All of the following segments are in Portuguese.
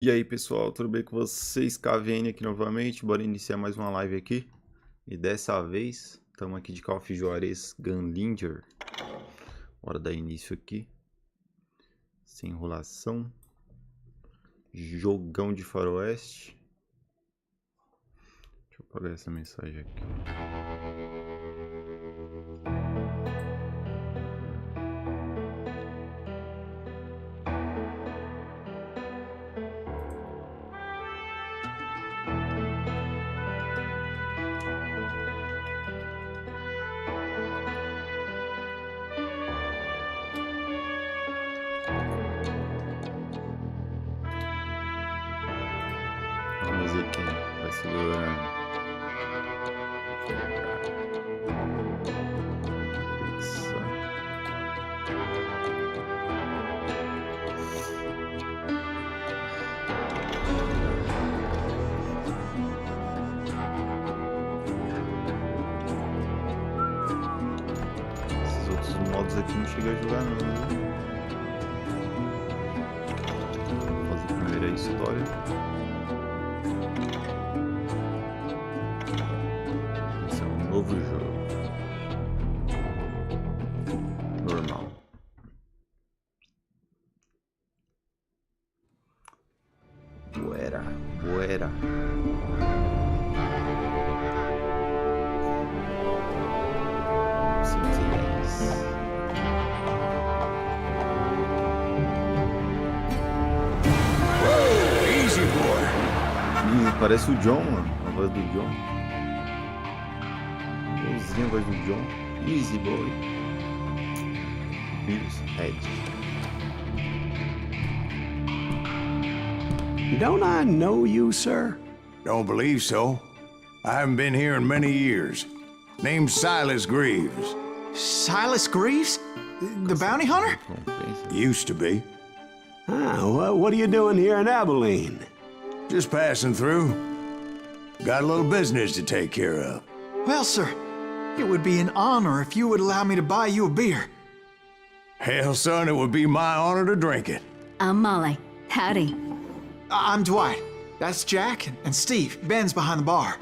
E aí pessoal, tudo bem com vocês? KvN aqui novamente, bora iniciar mais uma live aqui. E dessa vez, estamos aqui de JUAREZ GUNSLINGER. Bora dar início aqui. Sem enrolação. Jogão de faroeste. Deixa eu apagar essa mensagem aqui. Vamos ver quem vai segurando. Esses outros modos aqui não chega a jogar não, viu? Vou fazer primeiro a história. Novo jogo. Normal. Buera. Easy boy. Parece o John, mano. A voz do John. A voz do John. Easy boy. Beer's head. Don't I know you, sir? Don't believe so. I haven't been here in many years. Name's Silas Greaves. Silas Greaves? The bounty hunter? Used to be. Ah, what are you doing here in Abilene? Just passing through. Got a little business to take care of. Well, sir, it would be an honor if you would allow me to buy you a beer. Hell, son, it would be my honor to drink it. I'm Molly. Howdy. I'm Dwight. That's Jack and Steve. Ben's behind the bar.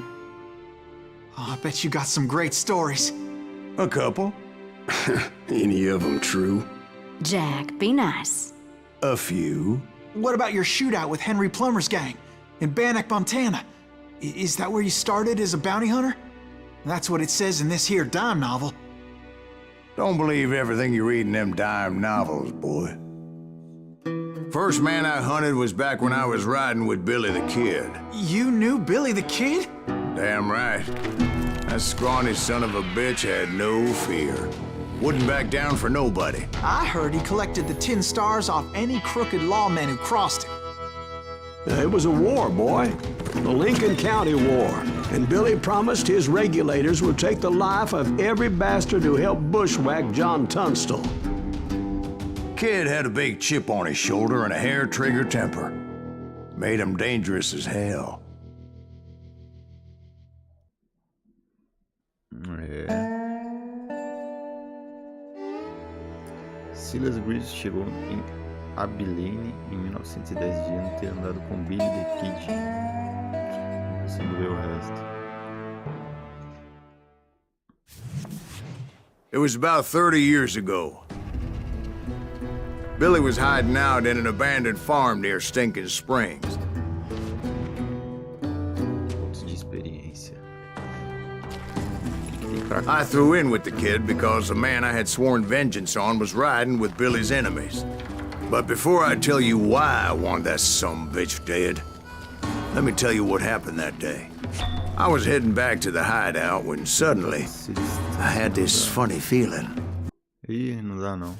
Oh, I bet you got some great stories. A couple. Any of them true? Jack, be nice. A few. What about your shootout with Henry Plummer's gang in Bannock, Montana? Is that where you started as a bounty hunter? That's what it says in this here dime novel. Don't believe everything you read in them dime novels, boy. First man I hunted was back when I was riding with Billy the Kid. You knew Billy the Kid? Damn right. That scrawny son of a bitch had no fear. Wouldn't back down for nobody. I heard he collected the 10 stars off any crooked lawman who crossed him. It was a war, boy. The Lincoln County War. And Billy promised his regulators would take the life of every bastard who helped bushwhack John Tunstall. Kid had a big chip on his shoulder and a hair-trigger temper. Made him dangerous as hell. Silas Greaves chegou em Abilene em 1910 de não ter andado com Billy the Kid. Sem ver o resto. It was about 30 years ago. Billy was hiding out in an abandoned farm near Stinking Springs. Pontos de experiência. I threw in with the kid because the man I had sworn vengeance on was riding with Billy's enemies. But before I tell you why I want that sumbitch dead, let me tell you what happened that day. I was heading back to the hideout when suddenly I had this funny feeling. Ih, não dá não.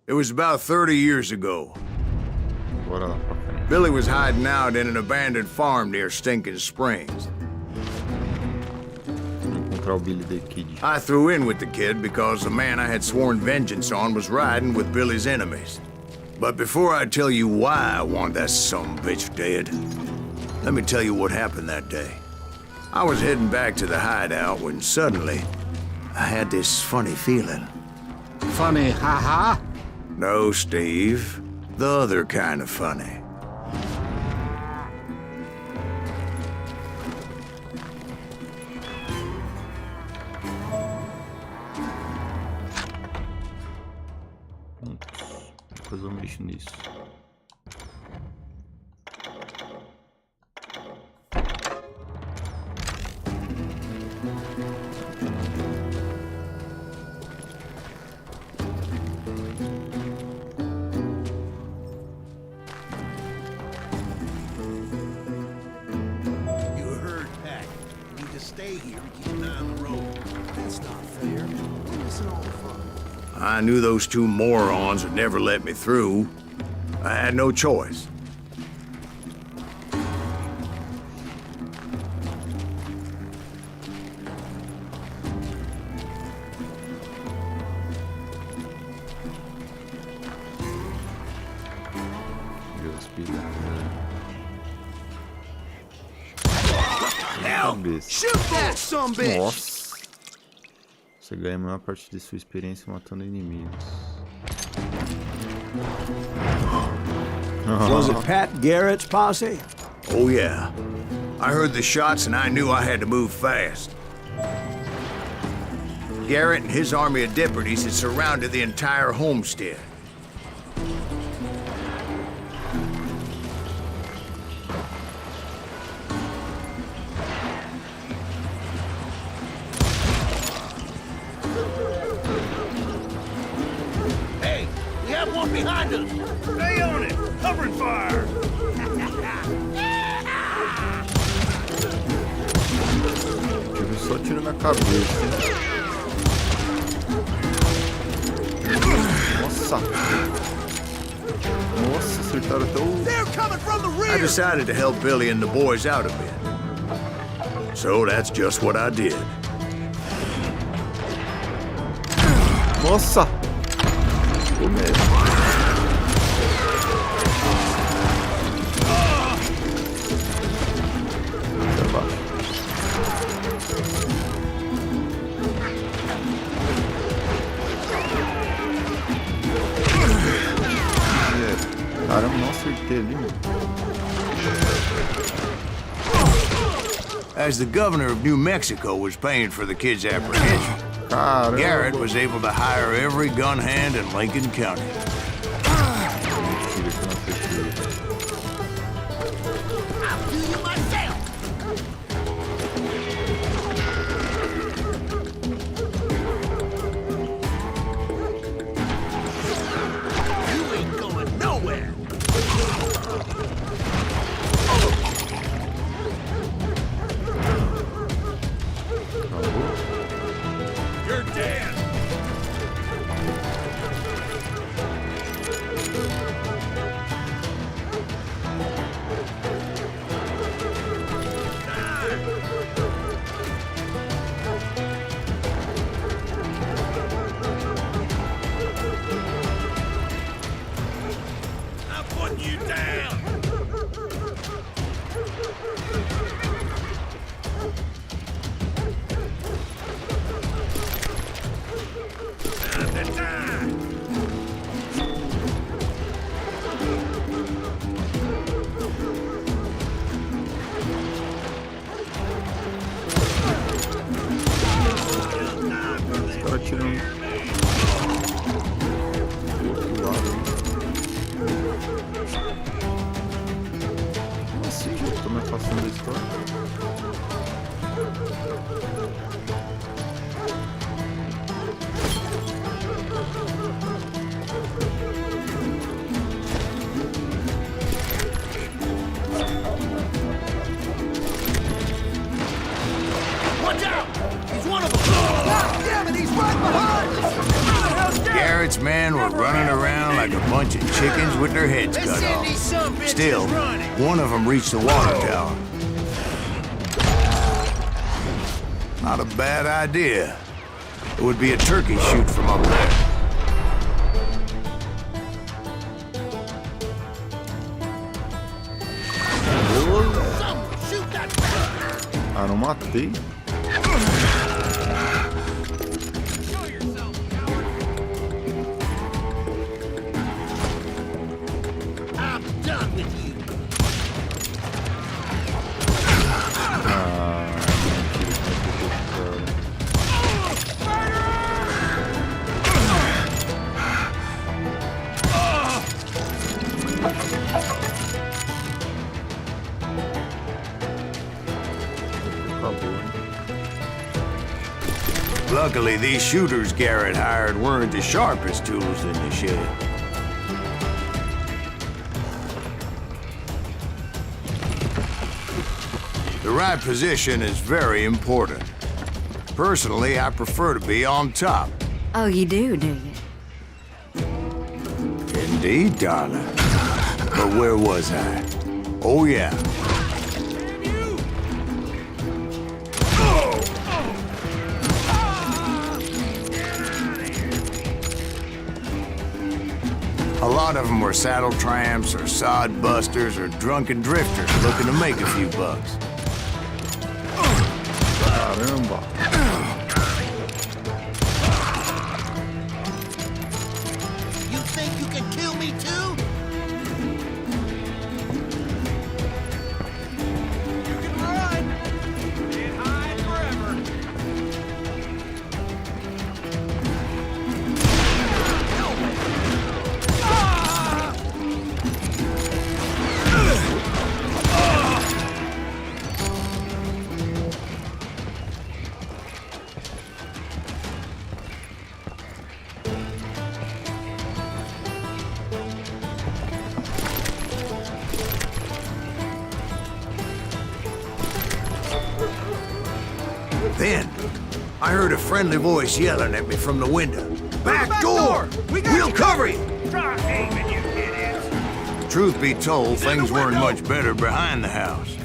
It was about 30 years ago. Bora lá pra frente. Billy was hiding out in an abandoned farm near Stinking Springs. Vamos encontrar o Billy the Kid. I threw in with the kid because the man I had sworn vengeance on was riding with Billy's enemies. But before I tell you why I want that sumbitch dead, let me tell you what happened that day. I was heading back to the hideout when suddenly I had this funny feeling. Funny, ha-ha? No, Steve. The other kind of funny. fazer um bicho nisso. I knew those two morons would never let me through. I had no choice. Shoot that some bitch! Nossa! Você ganha a maior parte de sua experiência matando inimigos. Was it Pat Garrett's posse? Oh yeah. I heard the shots and I knew I had to move fast. Garrett and his army of deputies had surrounded the entire homestead. Behind us! Stay on it! Covering fire! Tive só tiro na cabeça. Nossa! Nossa, acertaram até o... They're coming from the rear! I decided to help Billy and the boys out a bit. So that's just what I did. Nossa! Ficou mesmo. Caramba, não acertei ali, mano. As the governor of New Mexico was paying for the kid's apprehension, Caramba. Garrett was able to hire every gun hand in Lincoln County. Garrett's men were running around like a bunch of chickens with their heads cut off. Still, one of them reached the water tower. Not a bad idea. It would be a turkey shoot from up there. Ah, não matei. Luckily, these shooters Garrett hired weren't the sharpest tools in the shed. The right position is very important. Personally, I prefer to be on top. Oh, you do you? Indeed, darling. But where was I? Oh, yeah. A lot of them were saddle tramps or sod busters or drunken drifters looking to make a few bucks. Caramba. You think you can kill me too? You can run! Can't hide forever! Then, I heard a friendly voice yelling at me from the window. Back door! We'll cover you! Try aiming, you idiots! Truth be told, things weren't much better behind the house.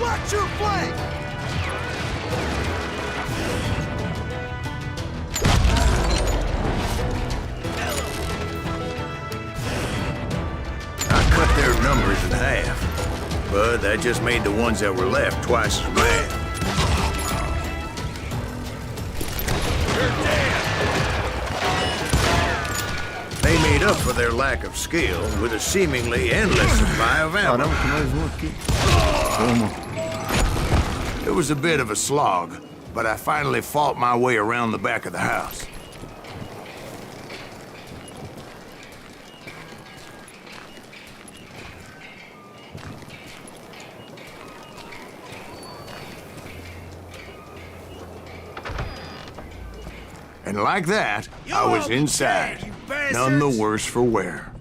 Watch your flank! I cut their numbers in half, but that just made the ones that were left twice as mad. They made up for their lack of skill with a seemingly endless supply of ammo. Caramba, tem mais um aqui. Toma. It was a bit of a slog, but I finally fought my way around the back of the house. And like that, I was inside, none the worse for wear.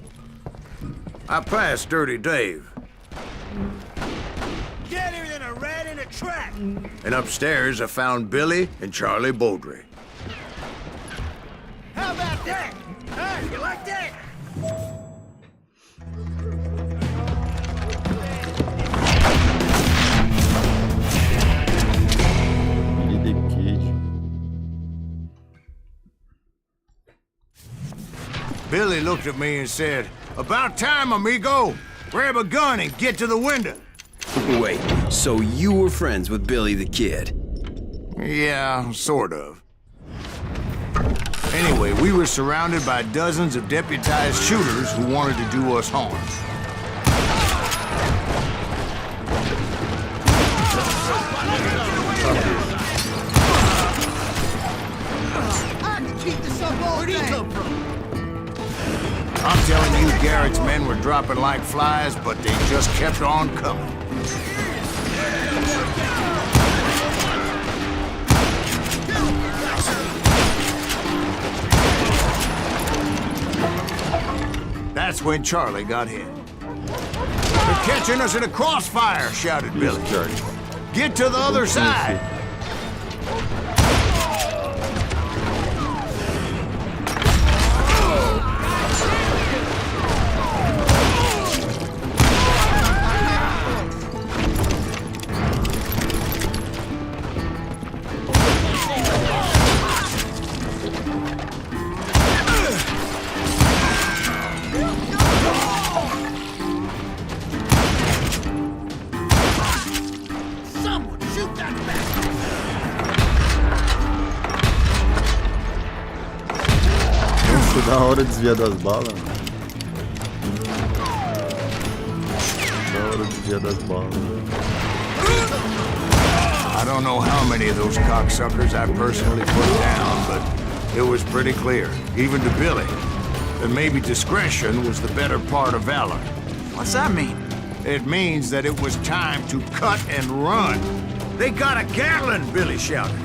I passed Dirty Dave, Get her than a rat in a trap! and upstairs I found Billy and Charlie Beaudry. How about that? Huh? You like that? Billy the Kid. Billy looked at me and said, "About time, amigo. Grab a gun and get to the window." Wait, so you were friends with Billy the Kid? Yeah, sort of. Anyway, we were surrounded by dozens of deputized shooters who wanted to do us harm. I can keep this up all day! Where'd he come from? I'm telling you, Garrett's men were dropping like flies, but they just kept on coming. That's when Charlie got hit. "They're catching us in a crossfire," shouted Billy. "Get to the other side." Someone shoot that bastard! Nossa, da hora desviar das balas. Da hora desviar das balas. I don't know how many of those cocksuckers I personally put down, but it was pretty clear, even to Billy. that maybe discretion was the better part of valor. What's that mean? It means that it was time to cut and run. They got a Gatlin, Billy shouted.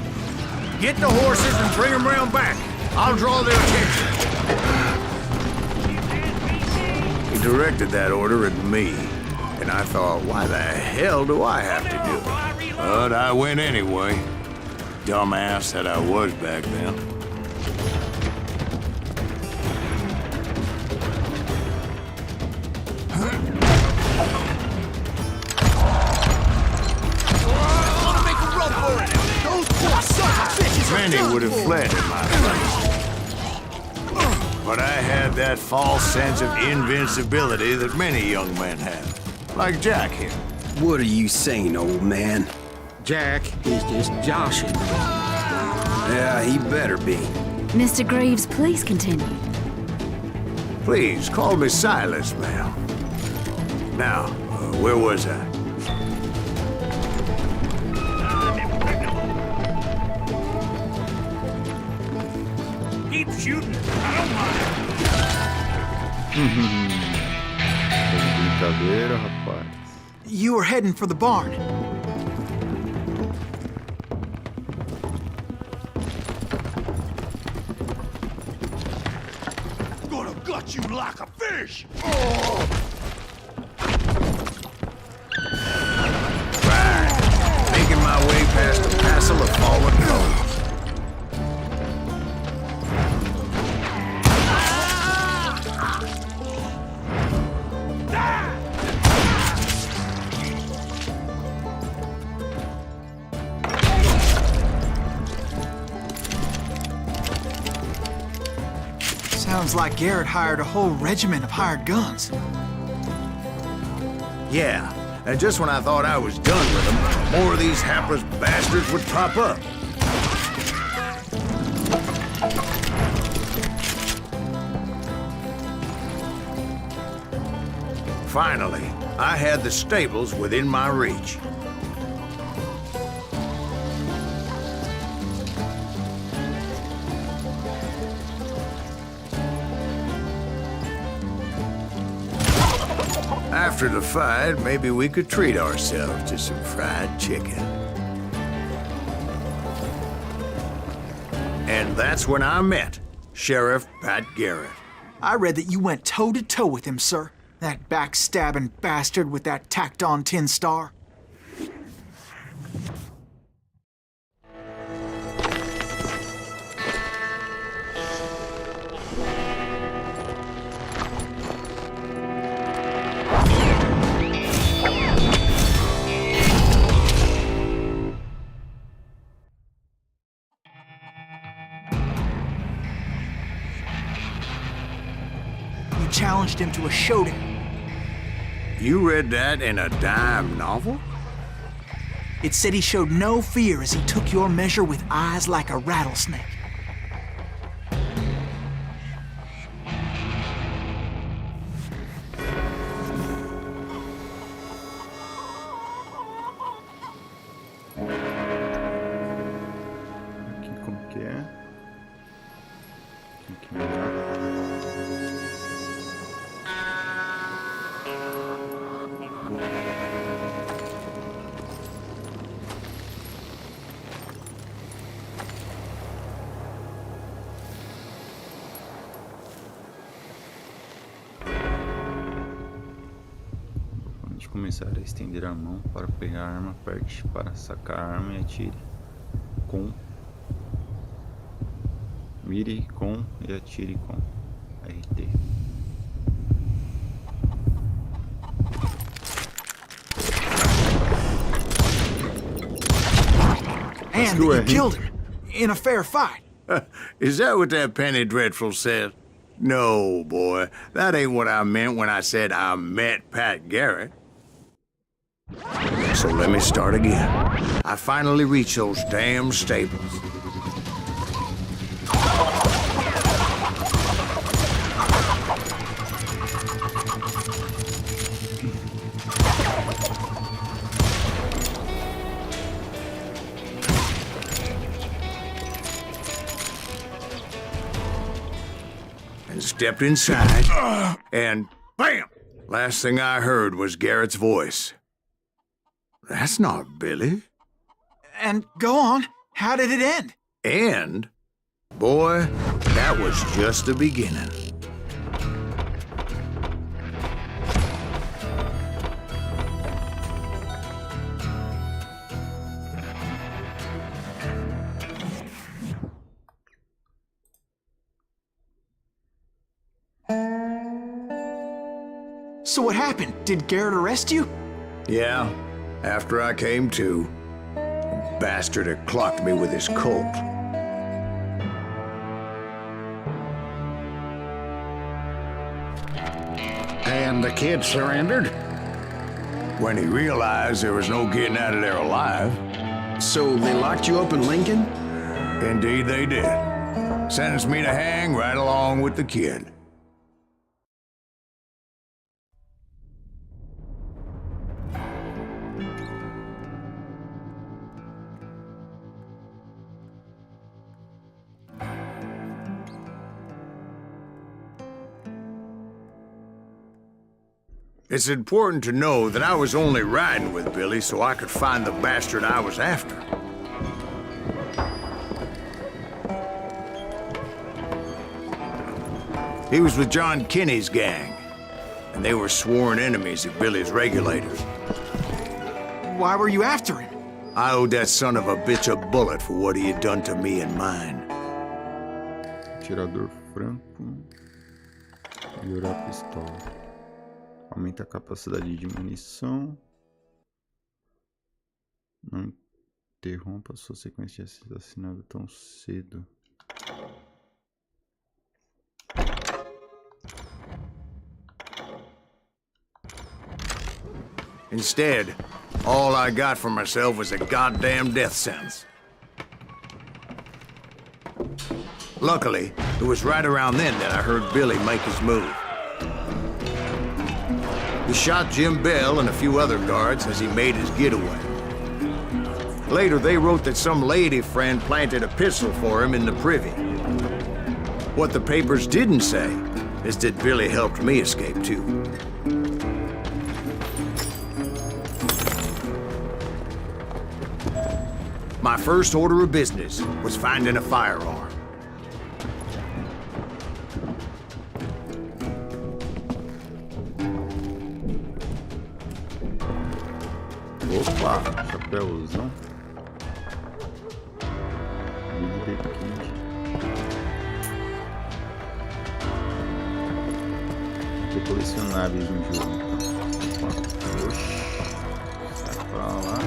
Get the horses and bring them round back. I'll draw their attention. He directed that order at me, and I thought, why the hell do I have to do it? But I went anyway. Dumbass that I was back then. Many would have fled in my place. But I had that false sense of invincibility that many young men have. Like Jack here. What are you saying, old man? Jack is just joshing. Yeah, he better be. Mr. Greaves, please continue. Please, call me Silas, ma'am. Now, where was I? Keep shooting. I don't mind. Brincadeira, rapaz. You were heading for the barn. Gonna gut you like a fish. Right. Making my way past a passel of fallen logs. Sounds like Garrett hired a whole regiment of hired guns. Yeah, and just when I thought I was done with them, more of these hapless bastards would pop up. Finally, I had the stables within my reach. After the fight, maybe we could treat ourselves to some fried chicken. And that's when I met Sheriff Pat Garrett. I read that you went toe-to-toe with him, sir. That backstabbing bastard with that tacked-on tin star. You challenged him to a showdown. You read that in a dime novel? It said he showed no fear as he took your measure with eyes like a rattlesnake. Aqui como que é? Aqui melhor. Antes de começar a estender a mão para pegar a arma, aperte para sacar a arma e atire com. Mire com e atire com RT. And that you killed him in a fair fight. Is that what that Penny Dreadful said? No, boy. That ain't what I meant when I said I met Pat Garrett. So let me start again. I finally reached those damn stables. and stepped inside, and bam! Last thing I heard was Garrett's voice. That's not Billy. And go on, how did it end? And, boy, that was just the beginning. So what happened? Did Garrett arrest you? Yeah, after I came to, the bastard had clocked me with his Colt. And the kid surrendered? When he realized there was no getting out of there alive, So they locked you up in Lincoln? indeed they did. Sentenced me to hang right along with the kid. It's important to know that I was only riding with Billy so I could find the bastard I was after. He was with John Kinney's gang, and they were sworn enemies of Billy's regulators. Why were you after him? I owed that son of a bitch a bullet for what he had done to me and mine. Atirador franco. Melhorar a pistola. Aumenta a capacidade de munição. Não interrompa a sua sequência de assassinato tão cedo. Instead, all I got for myself was a goddamn death sentence. Luckily, it was right around then that I heard Billy make his move. He shot Jim Bell and a few other guards as he made his getaway. Later, they wrote that some lady friend planted a pistol for him in the privy. What the papers didn't say is that Billy helped me escape, too. My first order of business was finding a firearm. Opa, chapéuzão. Mini Kid. Tem colecionáveis no jogo. Então. Opa. Oxi. Sai pra lá.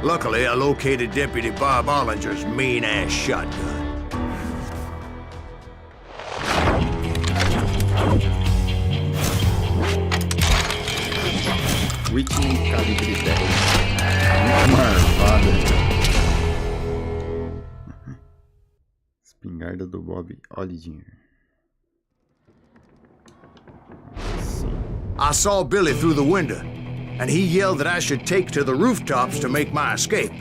Luckily, I located Deputy Bob Ollinger's mean-ass shotgun. Whitney calibre 10. Muito marvada. Espingarda do Bob Ollinger. I saw Billy through the window, and he yelled that I should take to the rooftops to make my escape.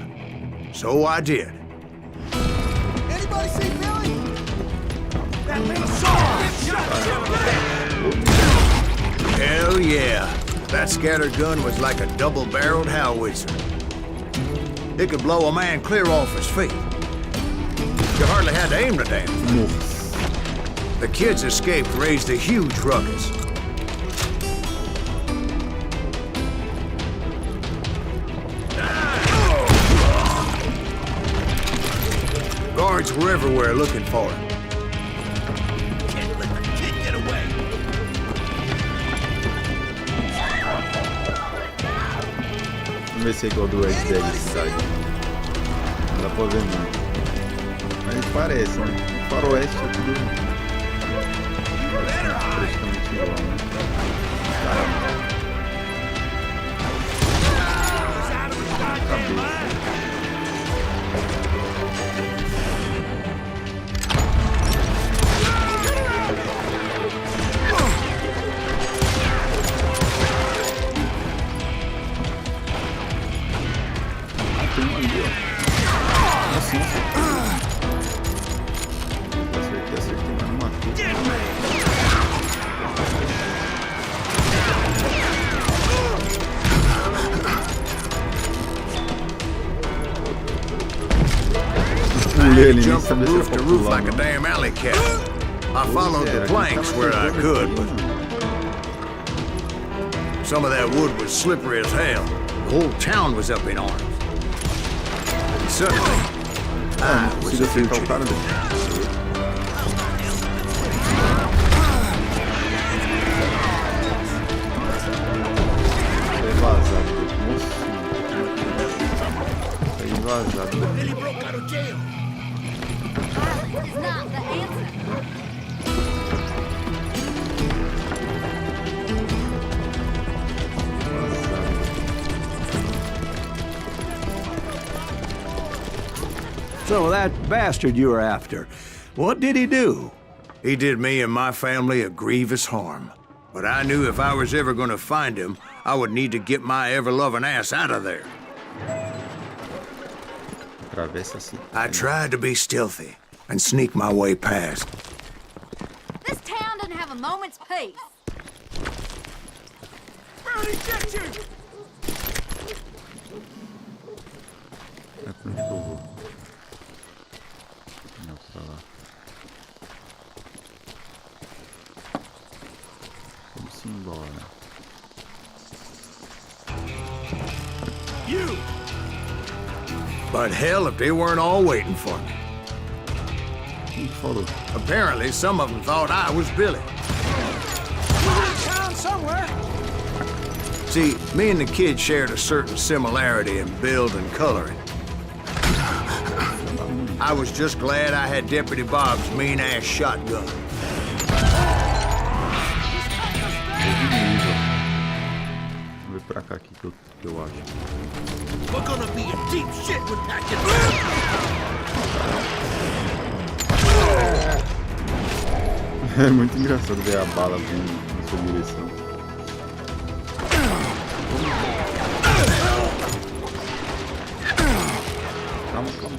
So I did. Anybody see Billy? That little saw! Hell yeah. That scatter gun was like a double-barreled howitzer. It could blow a man clear off his feet. You hardly had to aim the damn thing. The kids escaped raised a huge ruckus. Guards were everywhere looking for him. Can't let the kid get away. Vamos ver se é igual do Red Dead Cidade. Não dá pra ver muito. Mas parece, né? O faroeste é tudo praticamente igual, né? Cabeça. Tem um ali, ó. Assim. had to nem jump from sabia se era roof pra to roof pular, like a não. damn alley cat. I followed the Era, planks aqui where I tava could, aqui, but mano. some of that wood was slippery as hell. The whole town was up in arms. And suddenly, I Não was consigo a acertar o fugitive. cara dele. Sai vazado. Nossa. Sai vazado. Violence is not the answer. So that bastard you were after, what did he do? He did me and my family a grievous harm. But I knew if I was ever going to find him, I would need to get my ever-loving ass out of there. Atravessa assim. I tried to be stealthy and sneak my way past. This town doesn't have a moment's peace. É pra onde que eu vou? Não, pra lá. Vamos embora. But hell if they weren't all waiting for me. Quem que falou? Apparently, some of them thought I was Billy. Town somewhere. See, me and the kid shared a certain similarity in build and coloring. I was just glad I had Deputy Bob's mean-ass shotgun. Vou ver pra cá aqui que eu acho. We're gonna be in deep shit with that kid. É muito engraçado ver a bala vindo na sua direção. Calma, calma.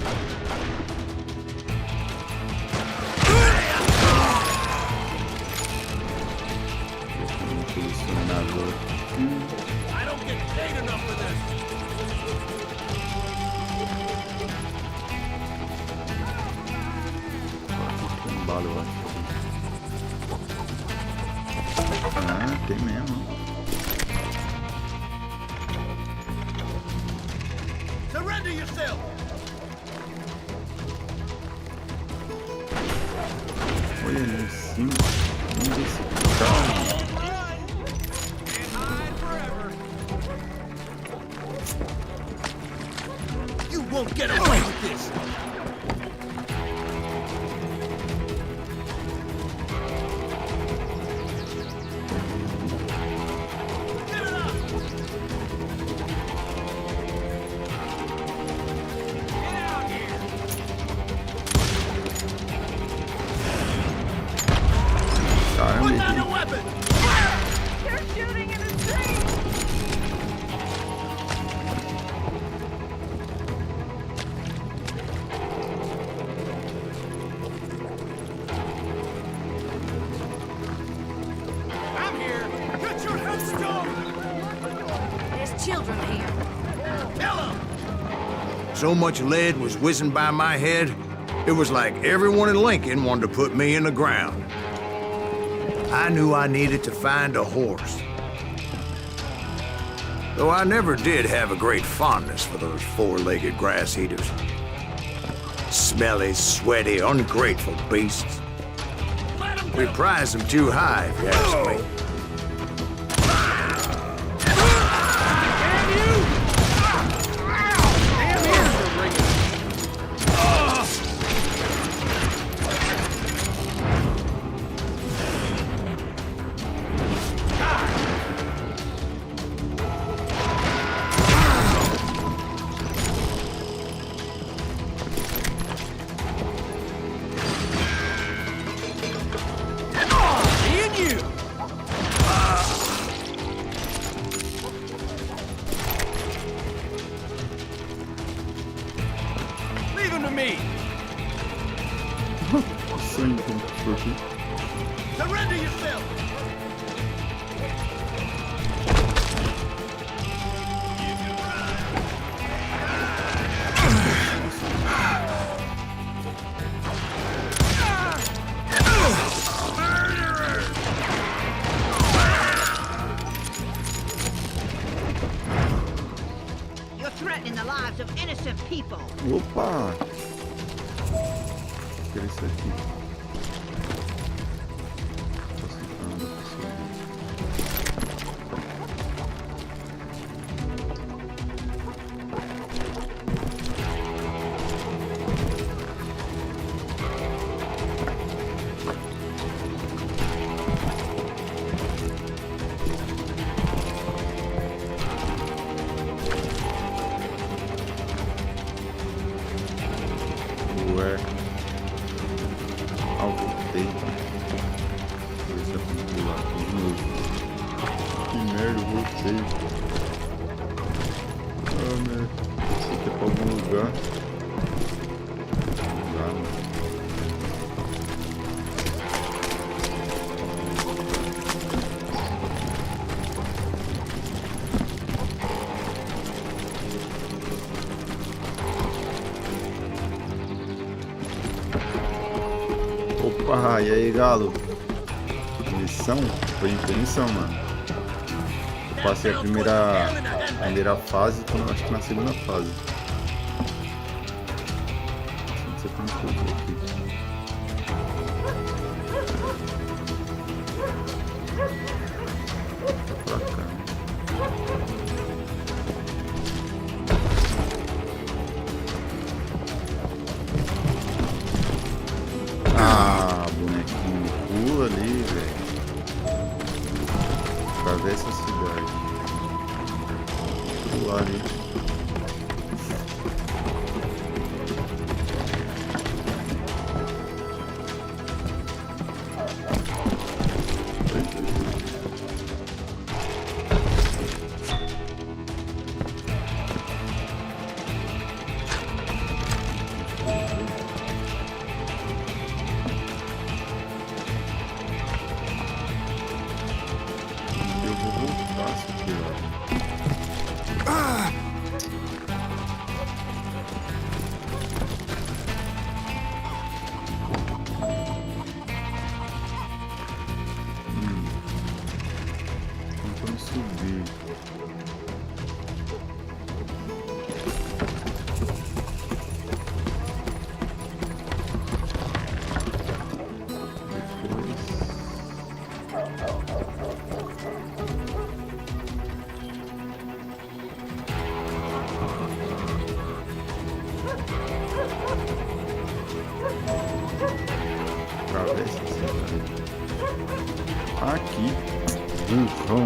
Selecionador. I don't get paid enough for this. Tem bala, eu acho. Ah, tem mesmo. Surrender yourself. Olha ali em cima. Vamos ver esse carro. Can't hide forever. You won't get away with this. Get it up. Get out here. Caramba, Put down ele- your weapon. They're shooting in the street. I'm here. Get your headstone. There's children here. Kill him. So much lead was whizzing by my head, it was like everyone in Lincoln wanted to put me in the ground. I knew I needed to find a horse. Though I never did have a great fondness for those four-legged grass eaters. Smelly, sweaty, ungrateful beasts. We prize them too high, if you ask me. Me and you. Leave him to me. O sangue que ficou aqui. Surrender yourself. Opa! Quero isso aqui. Ué. Ah, voltei. Deixa eu pular aqui de novo. Que merda, eu voltei. Ah, merda. Isso aqui é pra algum lugar. Não dá, mano. Opa, e aí, galo? Missão? Foi em missão, mano. Eu passei a primeira fase, tô acho que na segunda fase. Não sei como que eu tô aqui. Tá pra cá. Ah, bonequinho, pula ali, velho. Atravessa a cidade. Pular ali. Eu vou voltar isso aqui, ó. Tentando subir. Atravessa a cidade. Aqui. Burrão.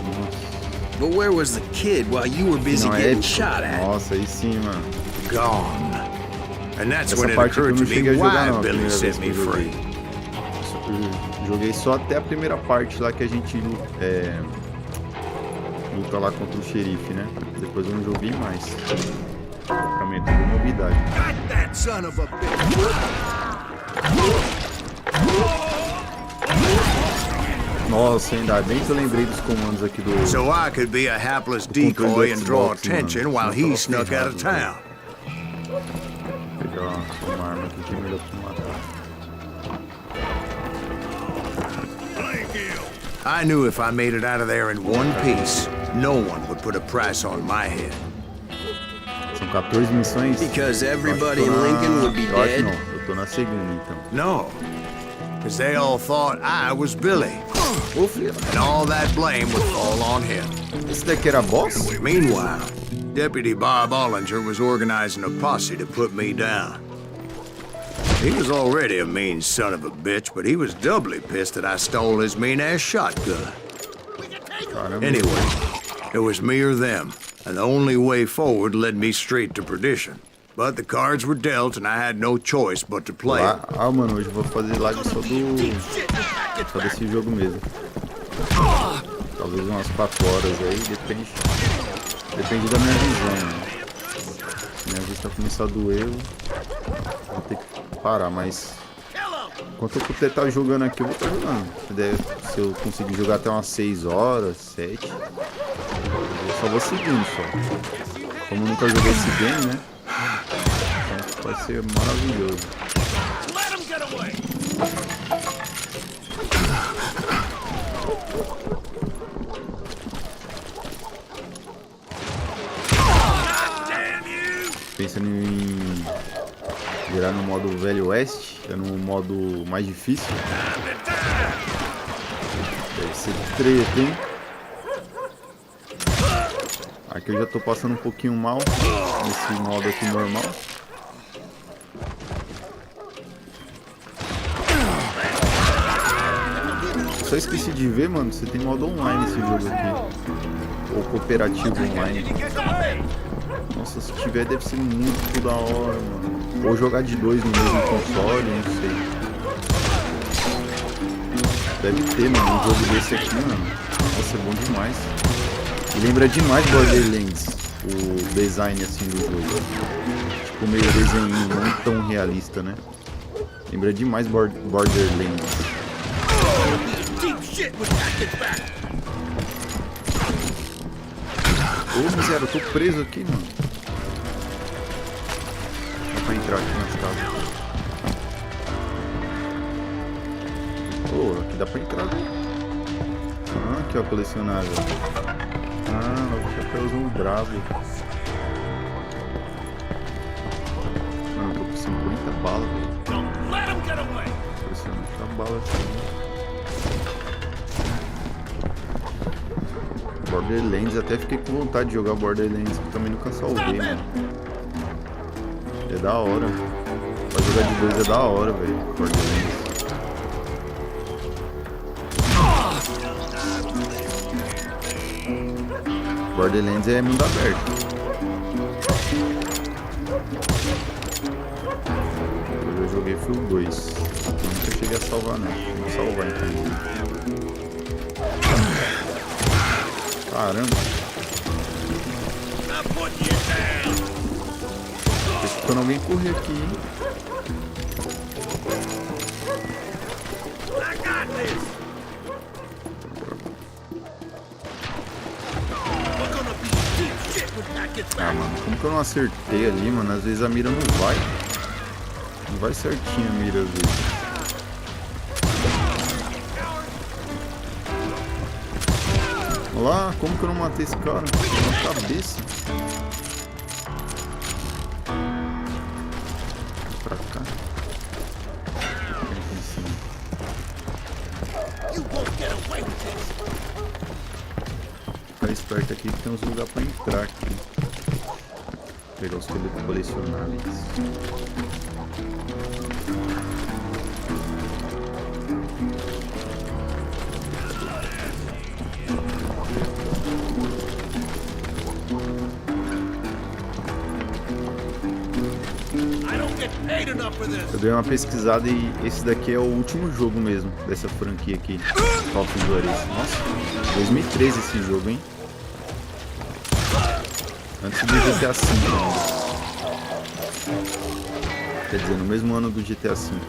Nossa. But where was the kid while you were busy Não é getting épico. shot at? Nossa, aí sim, mano. Gone. And that's Essa when it parte aqui eu occurred não to cheguei a me jogar why não, a Billy primeira set vez que me eu joguei. free. Eu joguei só até a primeira parte lá que a gente luta lá contra o xerife, né? Depois eu não joguei mais. Pra mim é tudo novidade. Got that son of a bitch! Nossa, ainda bem que eu lembrei dos comandos aqui do... So I could be a hapless controle do decoy and draw Xbox, attention mano. while Senão he tava snuck out of ferrado, town. Vou pegar uma arma aqui que é melhor pra matar. I knew if I made it out of there in one piece, no one would put a price on my head. São 14 missões. Because Eu acho que everybody tô in na- Lincoln would be eu acho dead? não, eu tô na segunda então. No, because they all thought I was Billy, Ô filho, and all that blame would fall on him. esse daqui era boss? Meanwhile, Deputy Bob Ollinger was organizing a posse to put me down. He was already a mean son of a bitch, but he was doubly pissed that I stole his mean-ass shotgun. Caramba. Anyway, it was me or them, and the only way forward led me straight to perdition. But the cards were dealt, and I had no choice but to play 'em. Ah, mano, hoje eu vou fazer live só desse jogo mesmo. Talvez umas 4 horas aí, depende da minha visão, né? Se minha vista começar a doer, eu vou ter que parar, mas enquanto eu puder estar jogando aqui, eu vou estar jogando. Se eu conseguir jogar até umas 6 horas, 7, eu só vou seguindo só. Como eu nunca joguei esse game, né? Então vai ser maravilhoso. Let him get away! God damn you! pensando em virar no modo Velho Oeste, que é no modo mais difícil. Deve ser treta, hein? Aqui eu já tô passando um pouquinho mal nesse modo aqui normal. Só esqueci de ver, mano, você tem modo online nesse jogo aqui. Ou cooperativo online. Nossa, se tiver deve ser muito da hora, mano. Ou jogar de dois no mesmo console, não sei. Deve ter, mano, um jogo desse aqui, mano. Nossa, é bom demais. Lembra demais Borderlands, o design assim do jogo. Tipo, meio desenho, não tão realista, né? Lembra demais Borderlands. Ô, miséria, eu tô preso aqui, mano. Dá pra entrar aqui nas casas. Ô, aqui dá pra entrar, né? Ah, aqui ó, colecionável. Ah, novo chapéuzão bravo. Mano, eu tô com 50 balas, velho. Impressionante a bala aqui. Borderlands, até fiquei com vontade de jogar Borderlands, que eu também nunca salvei, mano. É da hora. Pra jogar de dois é da hora, velho. Borderlands. Borderlands é mundo aberto. Eu joguei foi o 2. Nunca cheguei a salvar, não. Vou salvar então. Caramba. Tô escutando alguém correr aqui, hein? Ah, mano, como que eu não acertei ali, mano? Às vezes a mira não vai. Não vai certinho a mira, às vezes. Olha lá, como que eu não matei esse cara? Na cabeça. Pra cá. Aqui em cima. Ficar esperto aqui que tem uns lugares pra entrar aqui. Pegar os colecionáveis. Eu dei uma pesquisada e esse daqui é o último jogo mesmo dessa franquia aqui. Qual que é esse? Nossa, 2013 esse jogo, hein? Antes do GTA V ainda. Quer dizer, no mesmo ano do GTA V, né?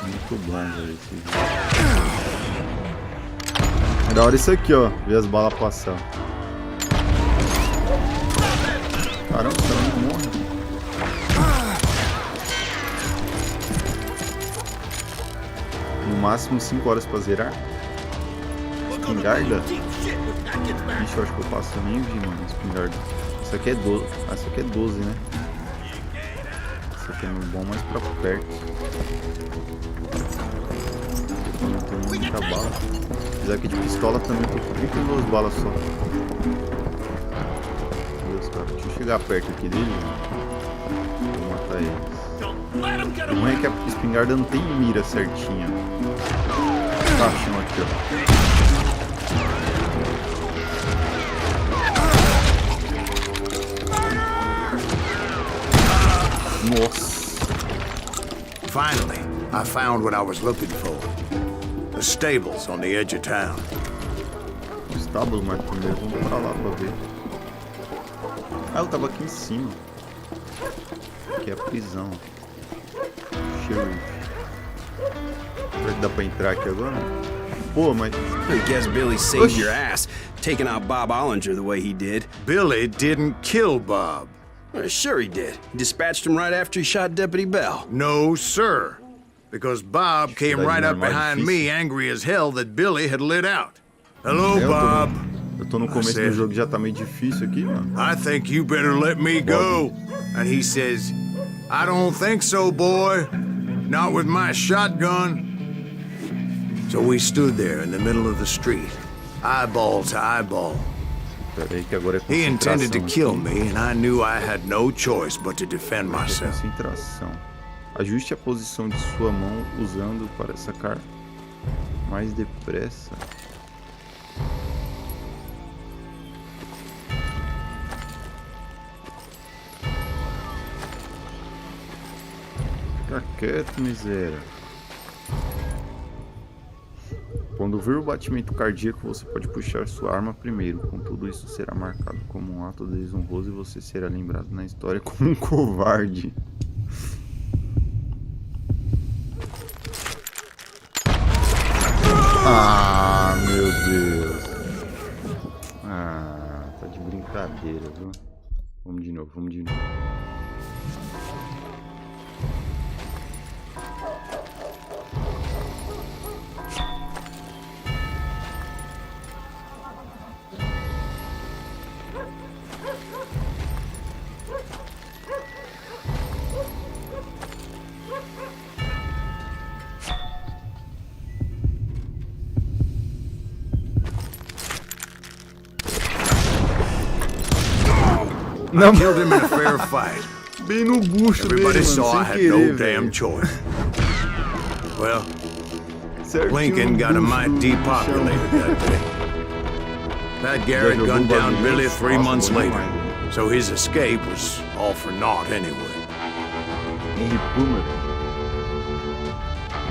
Muito bom, velho, esse jogo. É da hora isso aqui, ó. Ver as balas passar. Caramba, o cara não morre. No máximo 5 horas pra zerar. Espingarda? Ixi, eu acho que eu passo nem vi, mano, espingarda. Isso aqui é 12. Ah, isso aqui é 12, né? Isso aqui é muito bom, mais pra perto. Eu não tenho muita bala. Apesar aqui de pistola também, tô com 32 balas só. Deixa eu chegar perto aqui dele. Vou matar eles. O ruim é que a espingarda não tem mira certinha. Caixão aqui, ó. Nossa. Finally, I found what I was looking for. The stables on the edge of town. Os estábulos, mas primeiro vamos pra lá pra ver. Ah, eu tava aqui em cima. Aqui é a prisão. Sheriff. Será que dá pra entrar aqui agora? Pô, mas... I guess Billy saved your ass, taking out Bob Ollinger the way he did. Billy didn't kill Bob. Sure he did. He dispatched him right after he shot Deputy Bell. No, sir. Because Bob came right up behind me, angry as hell that Billy had lit out. Hello, Bob. Eu tô no começo do jogo e já tá meio difícil aqui, mano. I think you better let me go. And he says, I don't think so, boy. Not with my shotgun. So we stood there in the middle of the street, eyeball to eyeball. Pera aí que agora é He intended to concentração kill aqui. me, and I knew I had no choice but to defend myself. Concentração. Ajuste a posição de sua mão usando para sacar mais depressa. Fica quieto, miséria. Quando vir o batimento cardíaco, você pode puxar sua arma primeiro. Contudo, isso será marcado como um ato desonroso e você será lembrado na história como um covarde. Ah, meu Deus. Ah, tá de brincadeira, viu? Vamos de novo, vamos de novo. I killed him in a fair fight. Bem no bucho Everybody dele, saw I mano, had sem no querer, damn velho. choice. Well, Certinho Lincoln no got a bucho mite do depopulated chão. that day. Pat Garrett jogou gunned down bagulho, Billy 3 nossa, months bom later, demais, so his escape was all for naught anyway. Henry Plummer.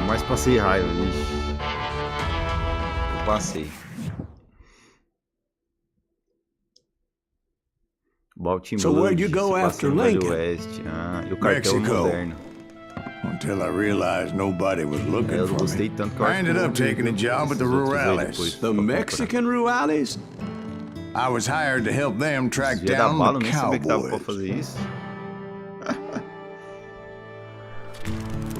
Mas passei raiva, ixi. Eu passei. Baltimore, So where'd you go after Lincoln? Oeste. Ah, e o cartel Mexico. moderno. Until I realized nobody was Eu looking não for gostei me. tanto que eu I acho que ended eu up vou taking a ver job at the esses outros aí rurales. depois, The pra procurar. Mexican rurales? I was hired to help them track Desvia da down bala, eu the nem sabia que dava pra cowboys. fazer isso.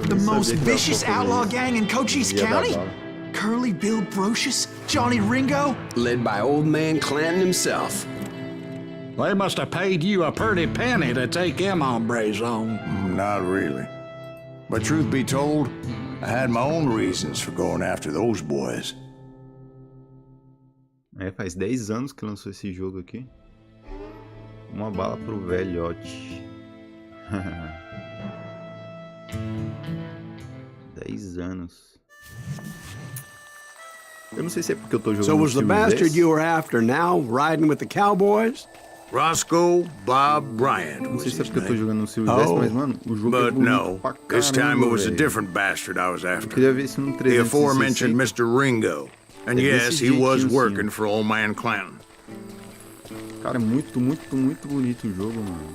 The most vicious outlaw gang in Cochise Desvia da County? bala. Curly Bill Brocious? Johnny Ringo? Led by old man Clanton himself. They must have paid you a pretty penny to take them hombres on. Not really. But truth be told, I had my own reasons for going after those boys. É, faz 10 anos que lançou esse jogo aqui. Uma bala pro velhote. 10 anos. Eu não sei se é porque eu tô jogando So was the filme bastard desse. you were after now riding with the cowboys? Roscoe Bob Bryant Não was sei se é his porque eu tô name. jogando um filme Oh. desse, mas, mano, o jogo é But bonito no, pra this time caramba, it was a velho. different bastard I was Eu after. queria ver isso no The 360. aforementioned Mr. Ringo. And É yes, desse he was jeitinho, working sim. for old man Clanton. Cara, é muito, muito, muito bonito o jogo, mano.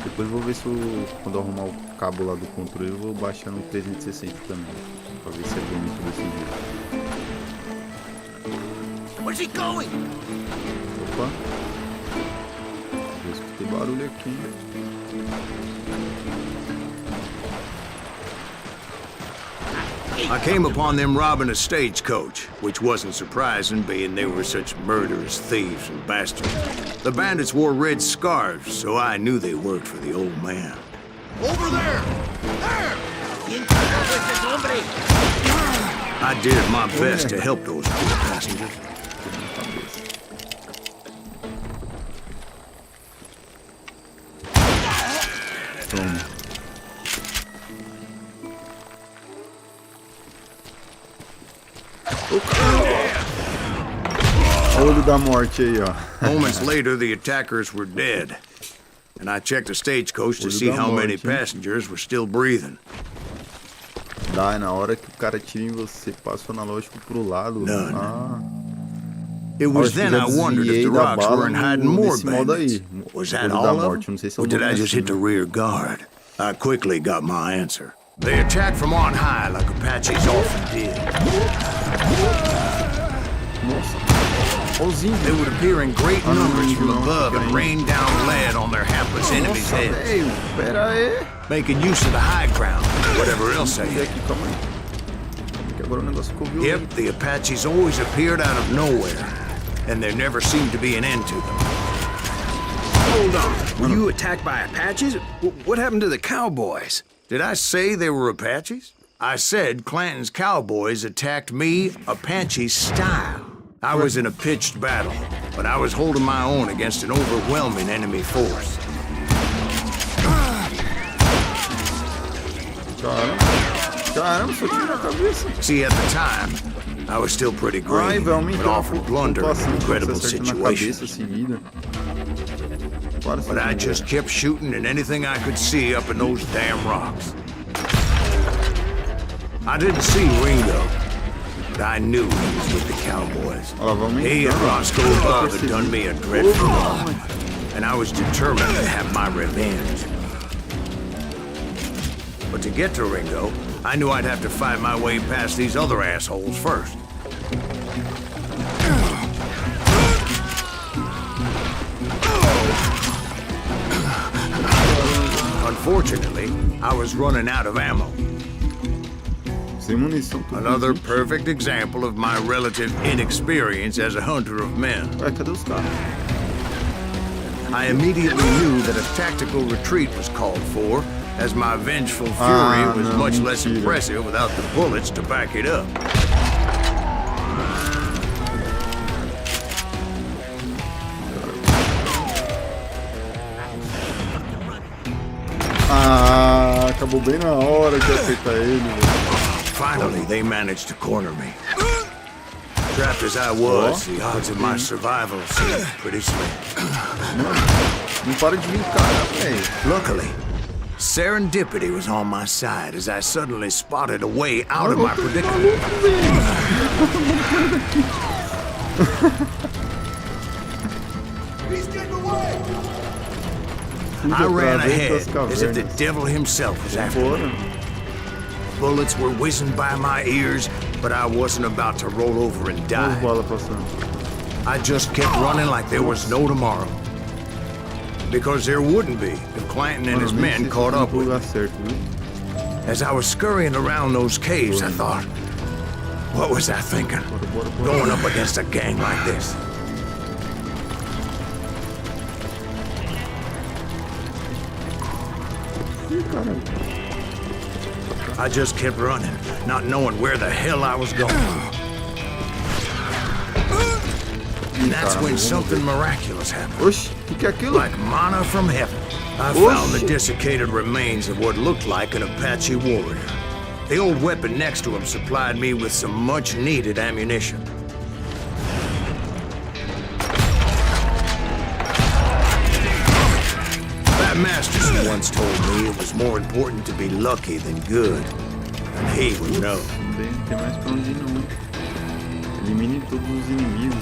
Depois eu vou ver se eu, quando eu arrumar o cabo lá do controle, eu vou baixar no 360 também. Pra ver se é bonito desse jeito. Where's he going? Opa. Eu escutei barulho aqui, hein? I came upon them robbing a stagecoach, which wasn't surprising, being they were such murderous thieves and bastards. The bandits wore red scarves, so I knew they worked for the old man. Over there! There! Ese hombre! I did my best to help those poor passengers. Toma. Olho da morte aí, ó. Moments later, the attackers were dead. And I checked the stagecoach to see how many passengers were still breathing. Dá, na hora que o cara tira em você, passa o analógico pro lado. None. Ah, It was acho que then já I wondered if desviei the da rocks bala weren't hiding more nesse modo bandits. aí. Was Olho that da all morte, of não sei se them? é Or did I nome just hit the assim. rear guard? I quickly got my answer. They attacked from on high like Apaches often did. Nossa. Olha os índios. They would appear in great numbers from não, above and fica aí. rain down lead on their hapless enemies' Nossa, heads, velho. Pera aí. making use of the high ground, whatever else they Cadê had. aqui? Calma aí. Que agora o negócio ficou violento. Yep, the Apaches always appeared out of nowhere, and there never seemed to be an end to them. Hold on. Were you attacked by Apaches? What happened to the cowboys? Did I say they were Apaches? I said Clanton's cowboys attacked me Apache style. I was in a pitched battle, but I was holding my own against an overwhelming enemy force. Caramba, só tiro na cabeça. See, at the time, I was still pretty green, but awful blunder in an incredible situation. But I just kept shooting at anything I could see up in those damn rocks. I didn't see Ringo, but I knew he was with the cowboys. He and Roscoe Bob had done me a dreadful wrong, and I was determined to have my revenge. But to get to Ringo, I knew I'd have to fight my way past these other assholes first. Unfortunately, I was running out of ammo. Another perfect example of my relative inexperience as a hunter of men. Ué, cadê os caras? I immediately knew that a tactical retreat was called for, as my vengeful fury was much less impressive without the bullets to back it up. Ah, acabou bem na hora de acertar ele, velho. Finally, they managed to corner me. Trapped as I was, the odds of my survival seemed pretty slim. Não para de vir cara, velho. Luckily, serendipity was on my side as I suddenly spotted a way out of my predicament. I ran ahead as if the devil himself was after me. Bullets were whizzing by my ears, but I wasn't about to roll over and die. I just kept running like there was no tomorrow. Because there wouldn't be if Clanton and his men caught up with me. As I was scurrying around those caves, I thought, what was I thinking? Going up against a gang like this. I just kept running, not knowing where the hell I was going. And that's when something miraculous happened. Oxi, o que é aquilo? Like manna from heaven, I found the desiccated remains of what looked like an Apache warrior. The old weapon next to him supplied me with some much-needed ammunition. That Masterson once told me it was more important to be lucky than good, and he would know. Tem mais pra onde ir não. Elimine todos os inimigos.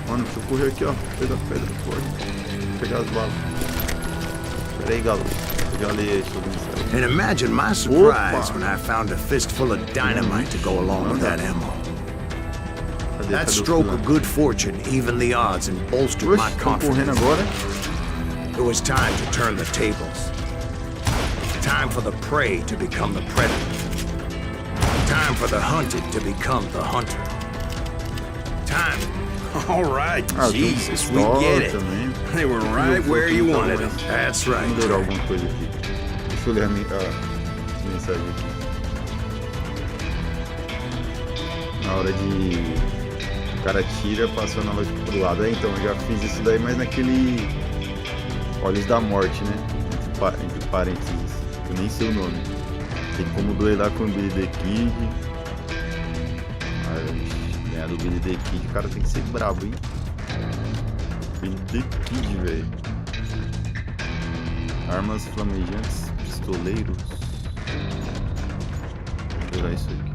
Mano, deixa eu correr aqui, ó. Pega a pedra, corre. Vou pegar as balas. Pera aí, galo. Eu já li aí sobre isso. And imagine my surprise when I found a fistful of dynamite to go along with that ammo. That stroke of good fortune evened the odds and bolstered my confidence. It was time to turn the tables. Time for the prey to become the predator. Time for the hunted to become the hunter. Time. All right, Jesus, we get it. They were right where you wanted them. That's right. Vamos ler alguma coisa aqui. Deixa eu ler a mensagem aqui. Na hora de... O cara tira, passando a lógica pro lado. Então, eu já fiz isso daí, mas naquele... Olhos da Morte, né? Entre parênteses. Eu nem sei o nome. Tem como duelar com o Billy the Kid. Ganhar do Billy the Kid, o cara tem que ser brabo, hein? Billy the Kid, velho. Armas flamejantes, pistoleiros. Vou pegar isso aqui.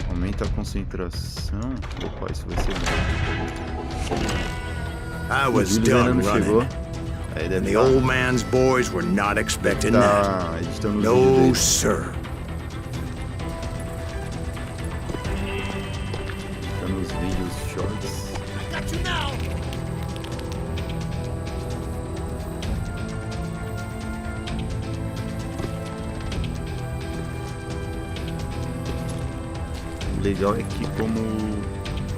Aumenta a concentração. Opa, isso vai ser bom. I was done running. And the old man's boys were not expecting that. No, sir. Tá nos vídeos shorts. Got you now. Legal é que como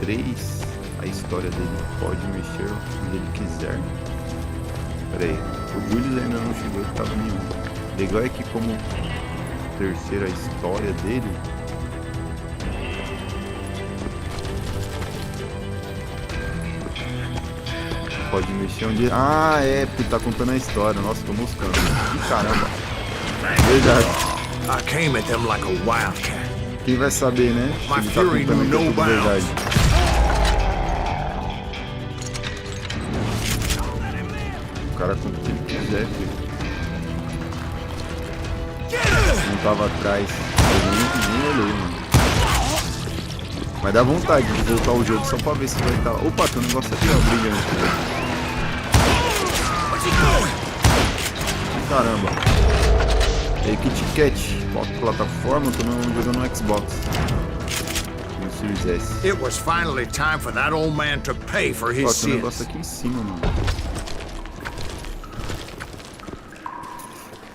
3, a história dele pode mexer onde ele quiser. Pera aí, o Julius ainda não chegou, que tava nenhum. Legal é que como 3ª a história dele, pode mexer onde... Ah, é, porque tá contando a história. Nossa, tô moscando. Ih, caramba. Verdade. I came at them like a wildcat. Quem vai saber, né? Se My ele tá fury contando knew aqui no tudo verdade. O cara conta o que ele quiser, filho. Não tava atrás. Eu nem olhei, mano. Mas dá vontade de voltar ao jogo só pra ver se vai estar... Opa, tem um negócio aqui, ó, brilhante. Caramba. E aí, Kit Kat. Qual plataforma? Eu tô jogando no Xbox. No Series S. It was finally time for that old man to pay for his Ó, tem um negócio sins. aqui em cima, mano.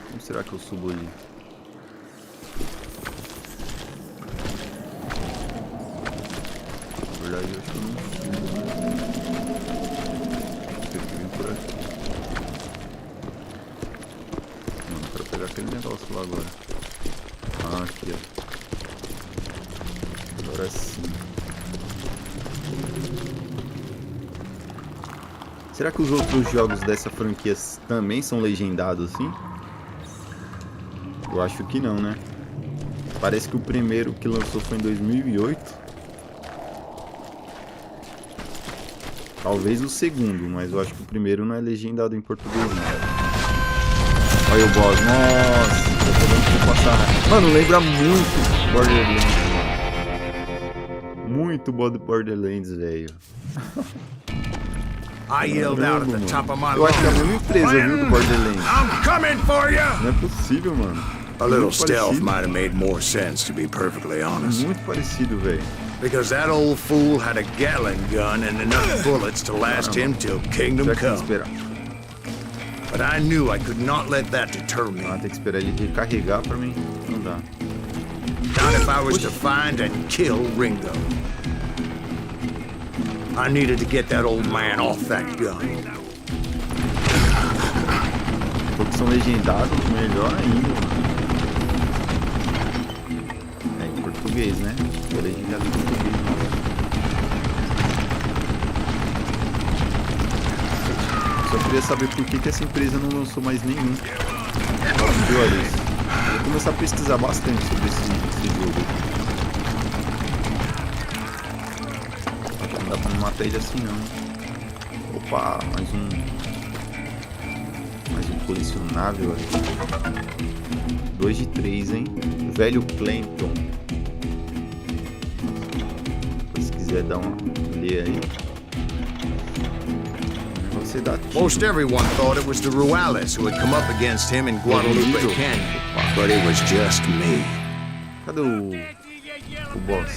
Como será que eu subo ali? Na verdade, eu acho que eu não subo. Acho que eu vim por aqui. Não, eu quero pegar aquele negócio lá agora. Ah, aqui, ó. Agora sim. Será que os outros jogos dessa franquia também são legendados assim? Eu acho que não, né? Parece que o primeiro que lançou foi em 2008. Talvez o segundo, mas eu acho que o primeiro não é legendado em português, não. Olha o boss, nossa, tô falando que vou passar. Mano, lembra muito Borderlands, mano. Muito Borderlands, velho. I yelled out at the top of my Eu acho que é a lungs. mesma empresa, viu, do Borderlands. I'm coming for you! Não é possível, mano. A little Muito stealth parecido. might have made more sense, to be perfectly honest. Muito parecido, velho. Because that old fool had a Gatling gun and enough bullets to last him till kingdom Será que tem que come. esperar? But I knew I could not let that deter me. Ah, tem que esperar ele recarregar pra mim. Não dá. Not if I was to find and kill Ringo. I needed to get that old man off that gun. Todos são legendados, melhor ainda, mano. É em português, né? É legendado em português, mano. Só queria saber por que essa empresa não lançou mais nenhum. JUAREZ. Eu vou começar a pesquisar bastante sobre esse jogo. Acho que não dá pra me matar ele assim não. Opa, mais um colecionável aqui. 2 de 3, hein? Velho Clanton. Se quiser dar uma ler aí. Você dá tiro. Most everyone thought it was the Ruales who had come up against him in Guadalupe Canyon. But it was just me. Cadê o boss?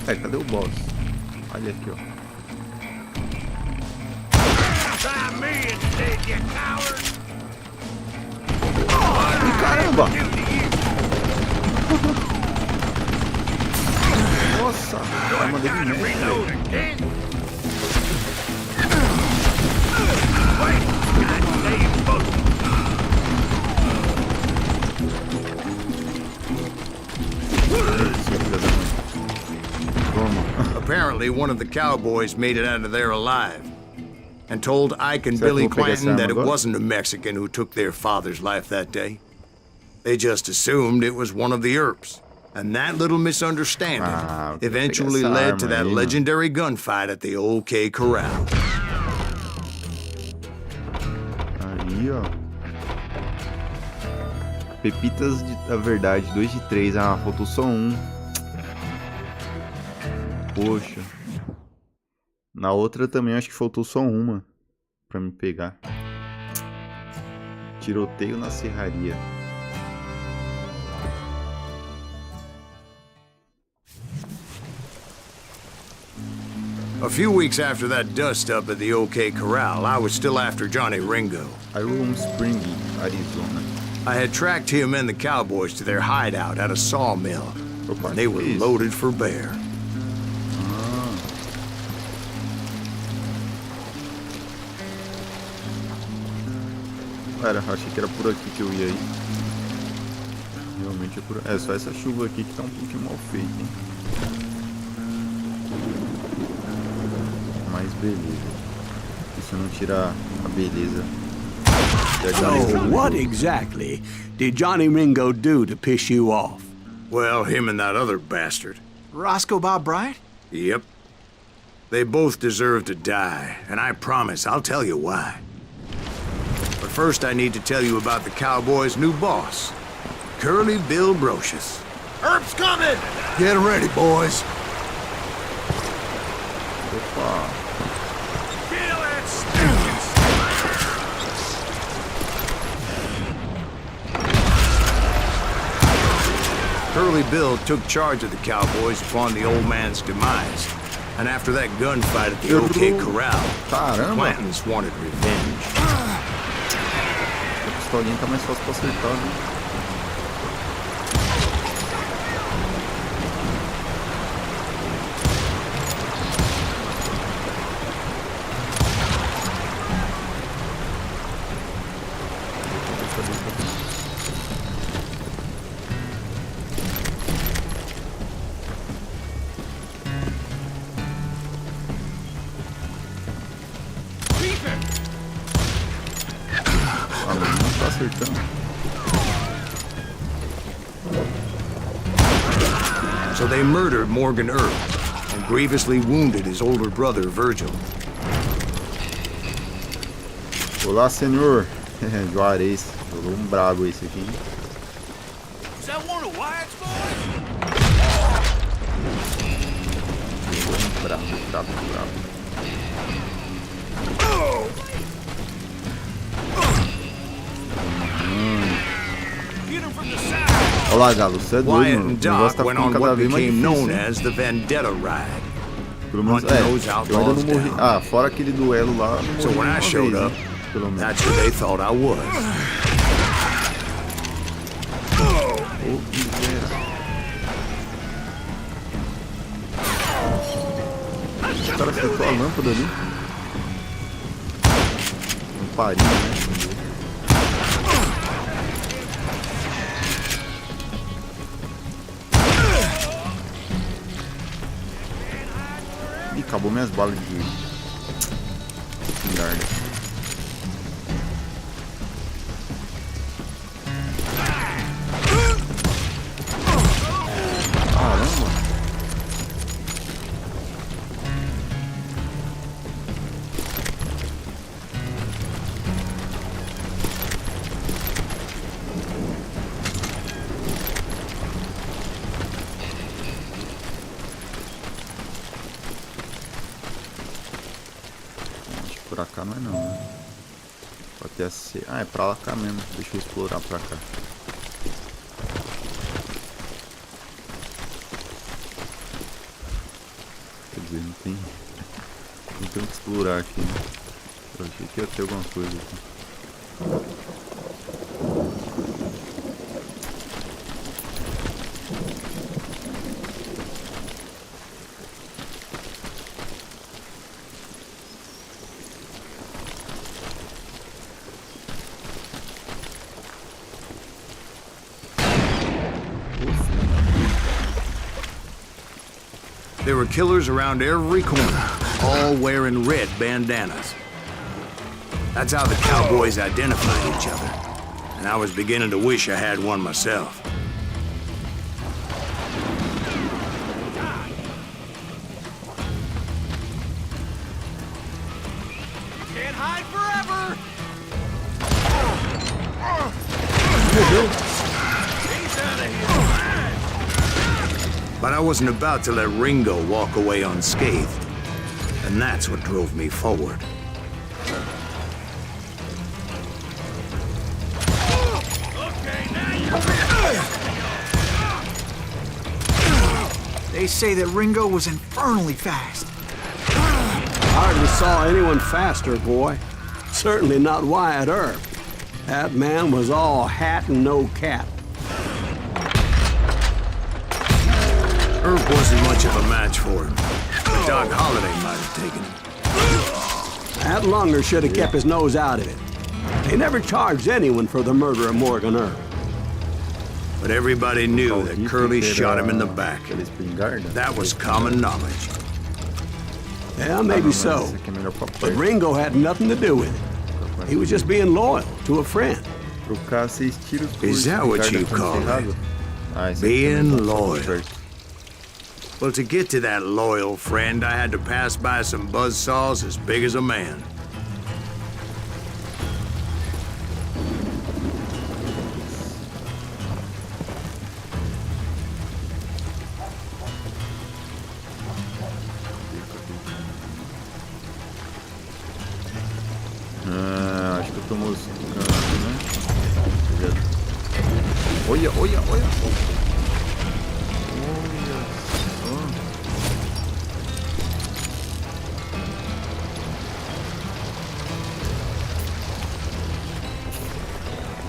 É, cadê o boss? Olha aqui, ó. Caramba! Nossa, a arma dele mexe, velho. Apparently, one of the cowboys made it out of there alive and told Ike and Billy Clanton that it wasn't a Mexican who took their father's life that day. They just assumed it was one of the Earps. And that little misunderstanding eventually led to that legendary gunfight at the OK Corral. Aí, ó. Pepitas da verdade, 2 de 3. Ah, faltou só um. Poxa. Na outra também acho que faltou só uma pra me pegar. Tiroteio na serraria. A few weeks after that dust-up at the OK Corral, I was still after Johnny Ringo. Iron Spring, Arizona. I had tracked him and the cowboys to their hideout at a sawmill. Opa, They were que isso? loaded for bear. Cara, achei que era por aqui que eu ia ir. Realmente é por... É só essa chuva aqui que tá um pouquinho mal feita, hein? Mas beleza. Isso não tira a beleza. So, what exactly did Johnny Ringo do to piss you off? Well, him and that other bastard. Roscoe Bob Bryant? Yep. They both deserve to die, and I promise I'll tell you why. But first I need to tell you about the Cowboys' new boss, Curly Bill Brocious. Herb's coming! Get ready, boys. Opa! Feel it, stinking Curly Bill took charge of the Cowboys upon the old man's demise. And after that gunfight at the OK Corral, the Caramba! Clantons wanted revenge. A pistolinha tá mais fácil pra acertar, né? Ah, mas não tá acertando. So they murdered Morgan Earp and grievously wounded his older brother, Virgil. Olá, senhor. Juarez. Jogou um brabo esse aqui, hein? Is that one of Wyatt's boys? Jogou um brabo. Get him from the side! Olha lá, Galo, você é doido, Wyatt mano. and O negócio Doc tá went ficando on cada what vez mais became known difícil. as the Vendetta Ride. Pelo menos, hunting é, those eu ainda outlaws não morri. down. Ah, fora aquele duelo lá, eu não So morri when I nenhuma showed vez, up, né? Pelo menos. that's who they thought I was. Ô, miséria. O cara acertou a lâmpada ali. Lamparina, né? Ih, acabou minhas balas de espingarda. Caramba! Acho que por cá não é não, né? Pode até ser. Ah, é pra lá cá mesmo. Deixa eu explorar pra cá. Quer dizer, não tem o que explorar aqui, né? Eu achei que ia ter alguma coisa aqui. There were killers around every corner, all wearing red bandanas. That's how the Cowboys identified each other. And I was beginning to wish I had one myself. Can't hide forever! He's out of here! But I wasn't about to let Ringo walk away unscathed. And that's what drove me forward. Okay, now you're They say that Ringo was infernally fast. Hardly saw anyone faster, boy. Certainly not Wyatt Earp. That man was all hat and no cap. Herb wasn't much of a match for him. But Doc Holliday might have taken him. That Lunger should have kept his nose out of it. They never charged anyone for the murder of Morgan Herb. But everybody knew that Curly shot him in the back. That was common knowledge. Yeah, maybe so. But Ringo had nothing to do with it. He was just being loyal to a friend. Is that what you call it? Being loyal. Well, to get to that loyal friend, I had to pass by some buzzsaws as big as a man. Acho que eu tô moscando, né? Olha, olha, olha. Olha só.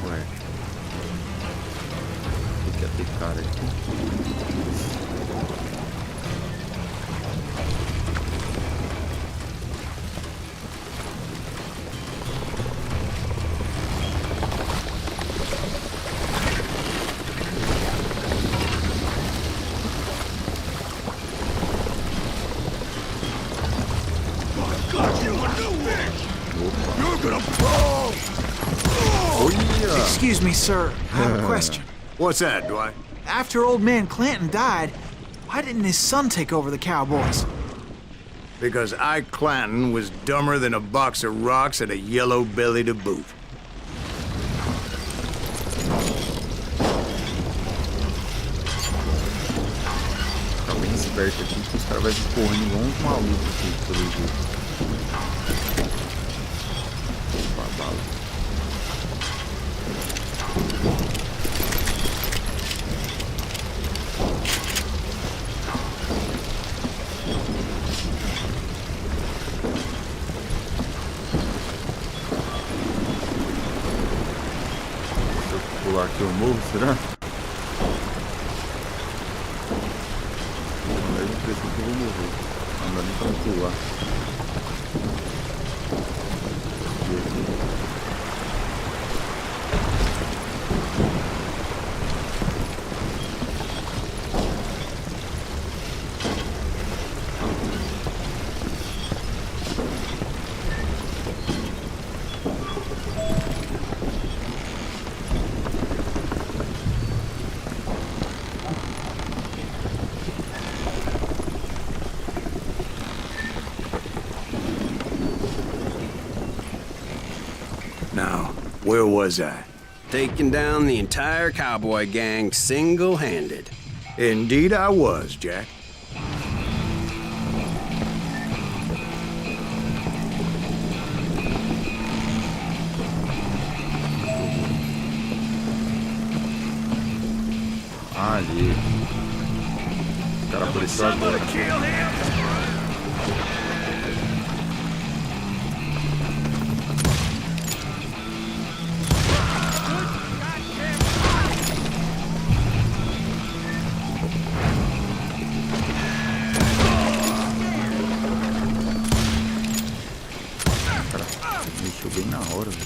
Ué. O que é ter cara aqui? Excuse me, sir. I have a question. What's that, Dwight? After old man Clanton died, why didn't his son take over the Cowboys? Because Ike Clanton was dumber than a box of rocks and a yellow belly to boot. Tá bem esperto aqui, que os caras vão correndo igual uns malucos aqui, pelo jeito. Opa, bala. Pular aqui o morro, será? Não, eu penso que eu vou morrer. Não dá nem pra pular. Now, where was I? Taking down the entire cowboy gang single-handed. Indeed I was, Jack. Ali. O cara apareceu agora. Mexeu bem na hora, velho.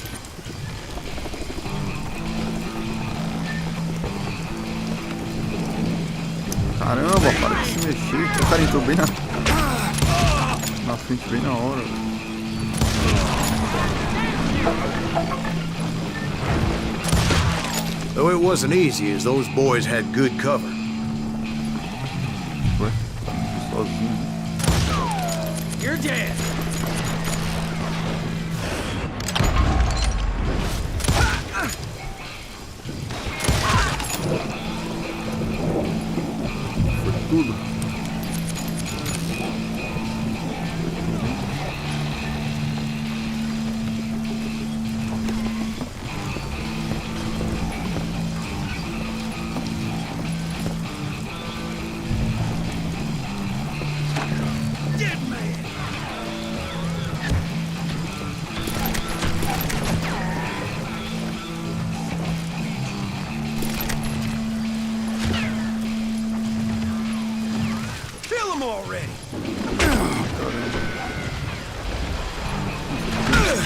Caramba, para de se mexer. O cara entrou bem na frente, bem na hora, velho. Though it wasn't easy, as those boys had good cover. Ué, sozinho. You're dead. Foi tudo.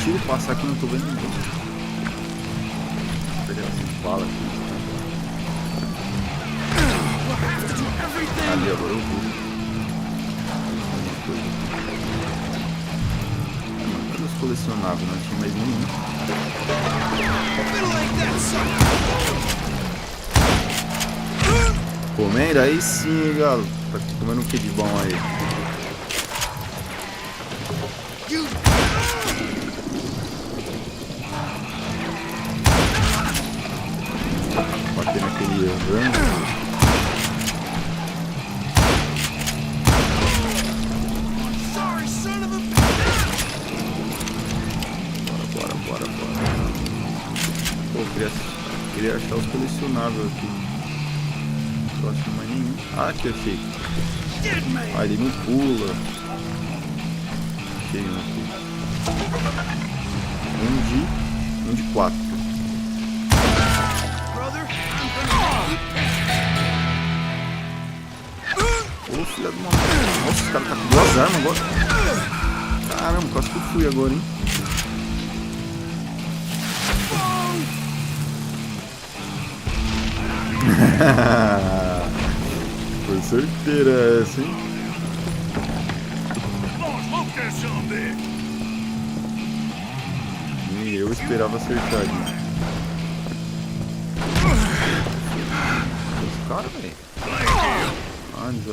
Tiro passar aqui, não tô vendo ninguém. Vou pegar essas balas aqui. Ali agora eu vou. Cadê os colecionáveis? Não tinha mais nenhum. Comendo? Aí sim, galo. Tá comendo o que de bom aí? Bater naquele rango. Bora. Pô, queria achar os colecionáveis aqui. Não tô achando mais nenhum. Ah, aqui achei. Ah, ele não pula. Achei um aqui. Um de 4. Ô, filha de uma... Nossa, esse cara tá com 2 armas agora. Caramba, quase que eu fui agora, hein. Foi certeira essa, hein? Nem eu esperava acertar ali. Os caras, velho. Ah, eles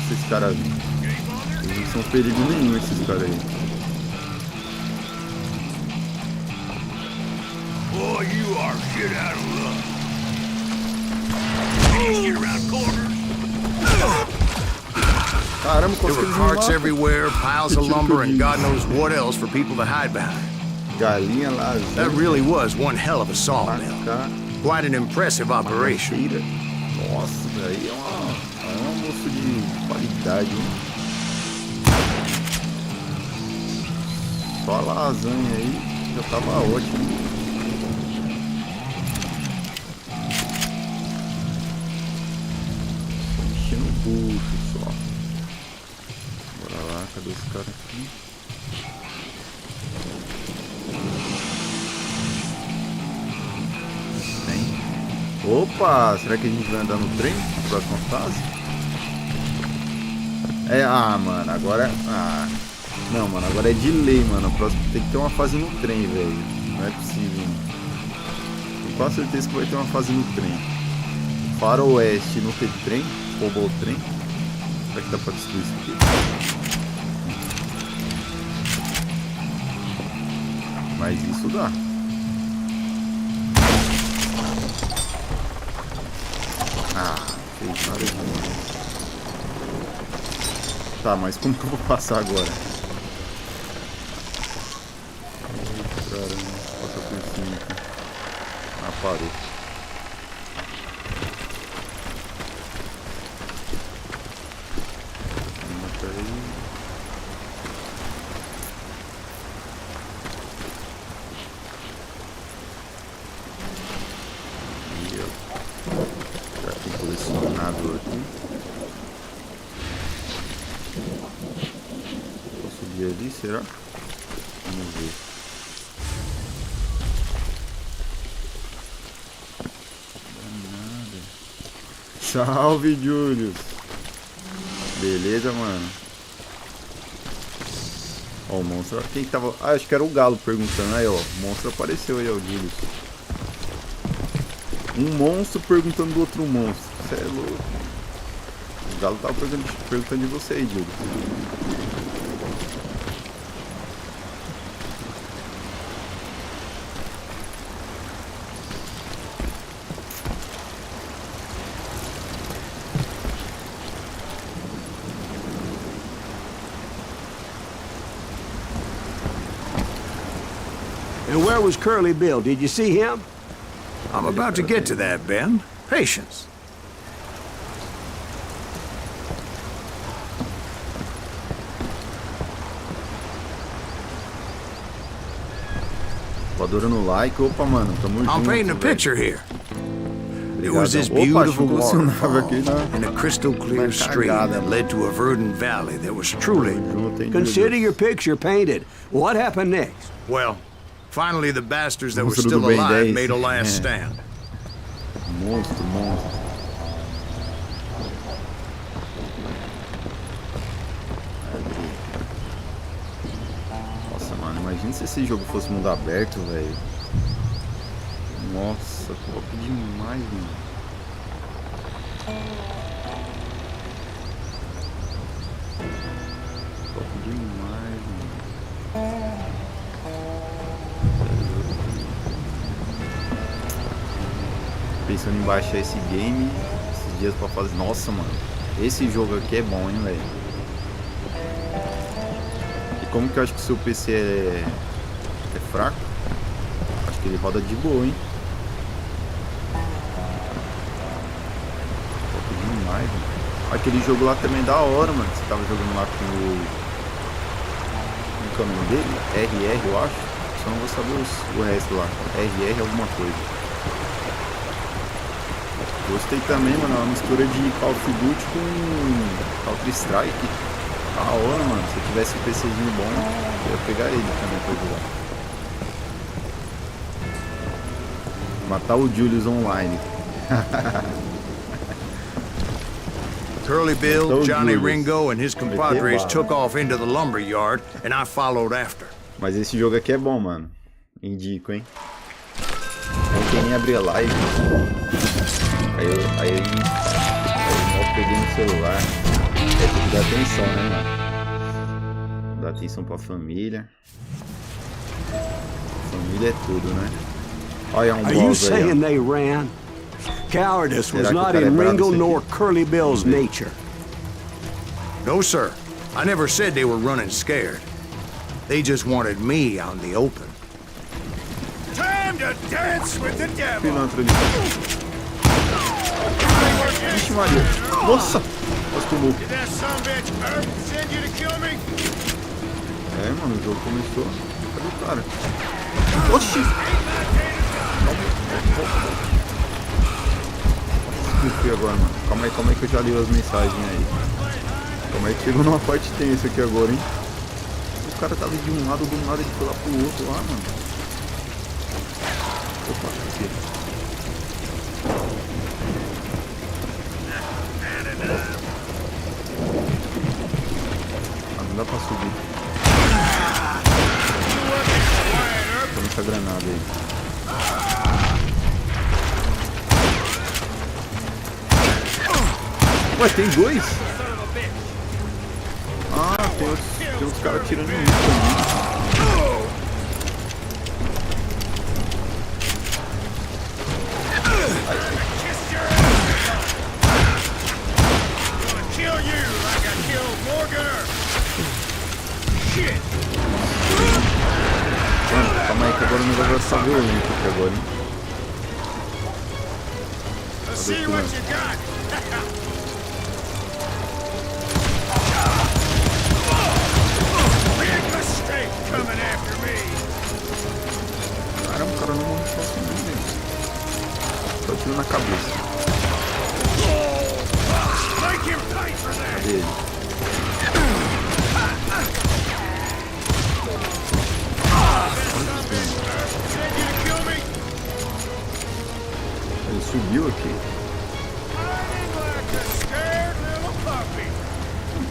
esses caras, eles não são perigo nenhum, esses caras aí. Boy, you are shit out of luck. Get around corners. Caramba, There were carts everywhere, piles of lumber, and God knows what else for people to hide behind. Galinha lá. That really was one hell of a sawmill. Quite an impressive operation. Nossa, daí é um almoço de qualidade, hein? Só a lasanha aí já tava ótimo. Enchendo o bucho só. Bora lá, cadê os caras aqui? Opa, será que a gente vai andar no trem na próxima fase? Mano, agora... não, mano, agora é de lei, mano. A próxima tem que ter uma fase no trem, velho. Não é possível. Tenho quase certeza que vai ter uma fase no trem. Faroeste não teve trem? Roubou o trem? Será que dá pra destruir isso aqui? Mas isso dá. Fez nada de... Tá, mas como que eu vou passar agora? Caramba, passa por cima aqui. Ah, parou. Mata aí. E ó. Já tem colecionador aqui. Posso subir ali, será? Vamos ver. Nada. Salve, Julius. Beleza, mano. Ó, o monstro. Quem tava. Ah, acho que era o Galo perguntando. Aí, ó. O monstro apareceu aí, ó, o Julius. Um monstro perguntando do outro monstro. Você é louco. O Galo tava perguntando de você aí, Julius. And where where was Curly Bill? Did you see him? I'm about to get to that, Ben. Patience. Voadora no like. Opa, mano, tamo junto. I'm painting a velho. picture here. It Obrigado. was this Opa, beautiful acho que funcionava aqui waterfall na... and a crystal clear stream that led to a verdant valley that was truly... Junto, hein, Consider Deus. your picture painted. What happened next? Well, finally the bastards that were Monstro still do Ben alive 10. made a last stand. Monstro, monstro. Nossa, mano, imagina se esse jogo fosse mundo aberto, velho. Nossa, top demais, mano. Top demais, mano. Pensando em baixar esse game esses dias pra fazer. Nossa, mano. Esse jogo aqui é bom, hein, velho. E como que eu acho que o seu PC é fraco? Acho que ele roda de boa, hein. Top demais, mano. Aquele jogo lá também é da hora, mano. Você tava jogando lá com o... Como que é o nome dele? RR, eu acho. Só não vou saber o resto lá. RR alguma coisa. Gostei também, mano, uma mistura de Call of Duty com Counter-Strike. Da hora, mano. Se eu tivesse um PCzinho bom, eu ia pegar ele também pra jogar. Matar o Julius online. Curly Bill, Those Johnny Julius. Ringo, and his compadres Meteu took off into the lumber yard, and I followed after. Mas esse jogo aqui é bom, mano. Indico, hein. Não tem nem abrir a live. Aí eu mal peguei no celular. É, tem que dar atenção, né, mano? Dar atenção pra família. Família é tudo, né? Olha um Are you boss aí, saying ó. they ran? Cowardice was Será que o not cara é in brabo Ringo esse aqui? nor Curly Bill's nature. No, sir. I never said they were running scared. They just wanted me out in the open. Time to dance with the devil. Pilantra ali. Vixe Maria. Nossa! Nossa, tomou. Did that sumbitch Earth send you to kill me? É, mano, o jogo começou. Cadê o cara? Oxi! Desculpe agora, mano. Calma aí que eu já li as mensagens aí. Calma aí que chegou numa parte tensa aqui agora, hein? O cara tava de um lado, do nada ele foi lá pro outro lá, mano. Opa, aqui. Ah, não dá pra subir. Toma essa granada aí. Ué, tem dois? Ah, tem uns caras tirando em mim também. Kill you like I killed Morgan Earth. Shit. Mano, calma aí que agora o negócio vai ficar violento aqui agora, hein? Let's see what you got. Big mistake coming after me. Caramba, o cara não morre só assim, né, velho? Só tiro na cabeça. Make him pay for that. Cadê ele? Send you to kill me? Ele subiu aqui. Hiding like a scared little puppy.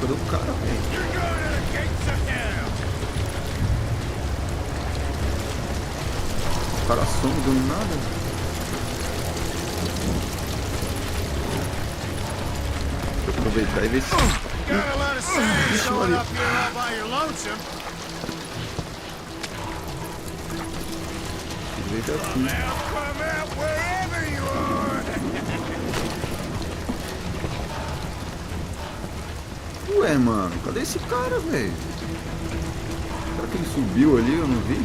Cadê o cara, velho? You're going to the gates of hell. O cara some do nada. Deixa eu aproveitar e ver se... Got a lot of sand Vixe, showing Maria. up here all by your lonesome. Veja aqui. Now come out wherever you are. Ué, mano, cadê esse cara, velho? Será que ele subiu ali? Eu não vi.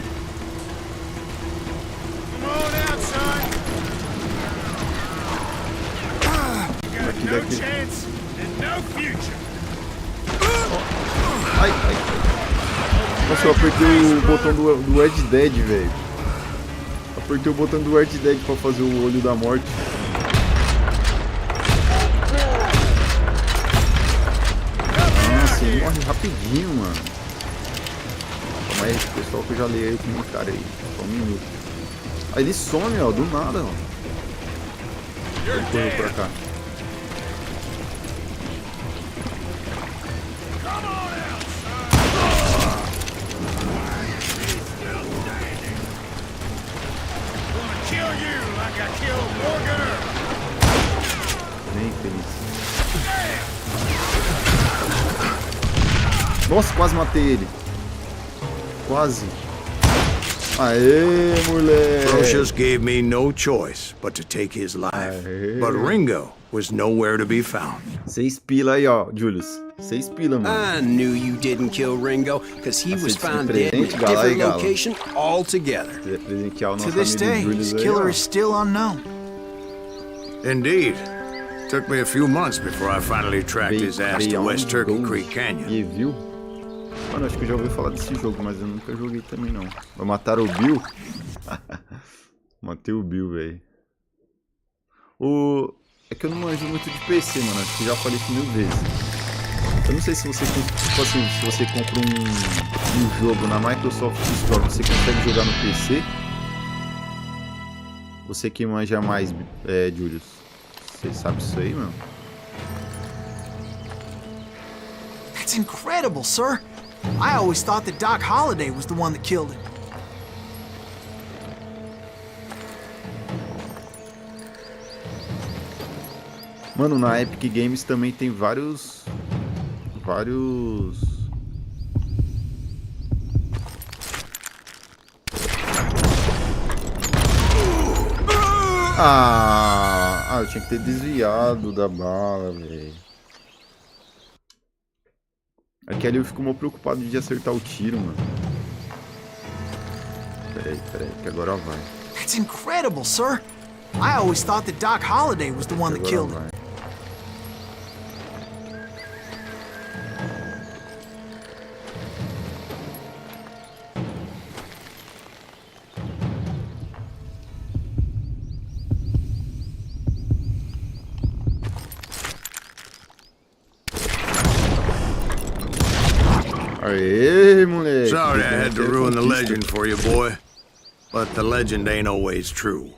Ele é aquele... chance and no future. Ai, ai. Nossa, eu apertei o botão do Red Dead, velho. Apertei o botão do Red Dead pra fazer o olho da morte. Nossa, ele morre rapidinho, mano. Calma aí, pessoal, que eu já leio com um cara aí. Só um minuto. Aí ele some, ó, do nada, ó. Ele correu pra cá. Bem feliz. Nossa, quase matei ele. Quase. Aê, moleque. Brocious gave me no choice but to take his life. Aê. But Ringo was nowhere to be found. 6 pila aí, ó, Julius. 6 pila, mano. I knew you didn't kill Ringo, because he was found dead in a presente, Gala, different Gala. location altogether. Presentear o To nosso this amigo day, Julius his aí, killer ó. is still unknown. Indeed. Took me a few months before I finally tracked his ass to West Turkey Creek Canyon. E viu? Mano, acho que eu já ouvi falar desse jogo, mas eu nunca joguei também não. Vai matar o Bill? Matei o Bill, velho. É que eu não manjo muito de PC, mano. Acho que já falei isso 1000 vezes. Eu não sei se você, tipo assim, se você compra um jogo na Microsoft Store, você consegue jogar no PC? Você que manja mais, Julius. Você sabe isso aí, mano? That's incredible, sir. I always thought that Doc Holliday was the one that killed him. Mano, na Epic Games também tem vários... eu tinha que ter desviado da bala, velho. Aqui ali eu fico mal preocupado de acertar o tiro, mano. Peraí, que agora vai. That's incredible, sir. I always thought that Doc Holliday was the one that killed him. Aê, moleque. Sorry I had to ruin the legend for you, boy. But the legend ain't always true.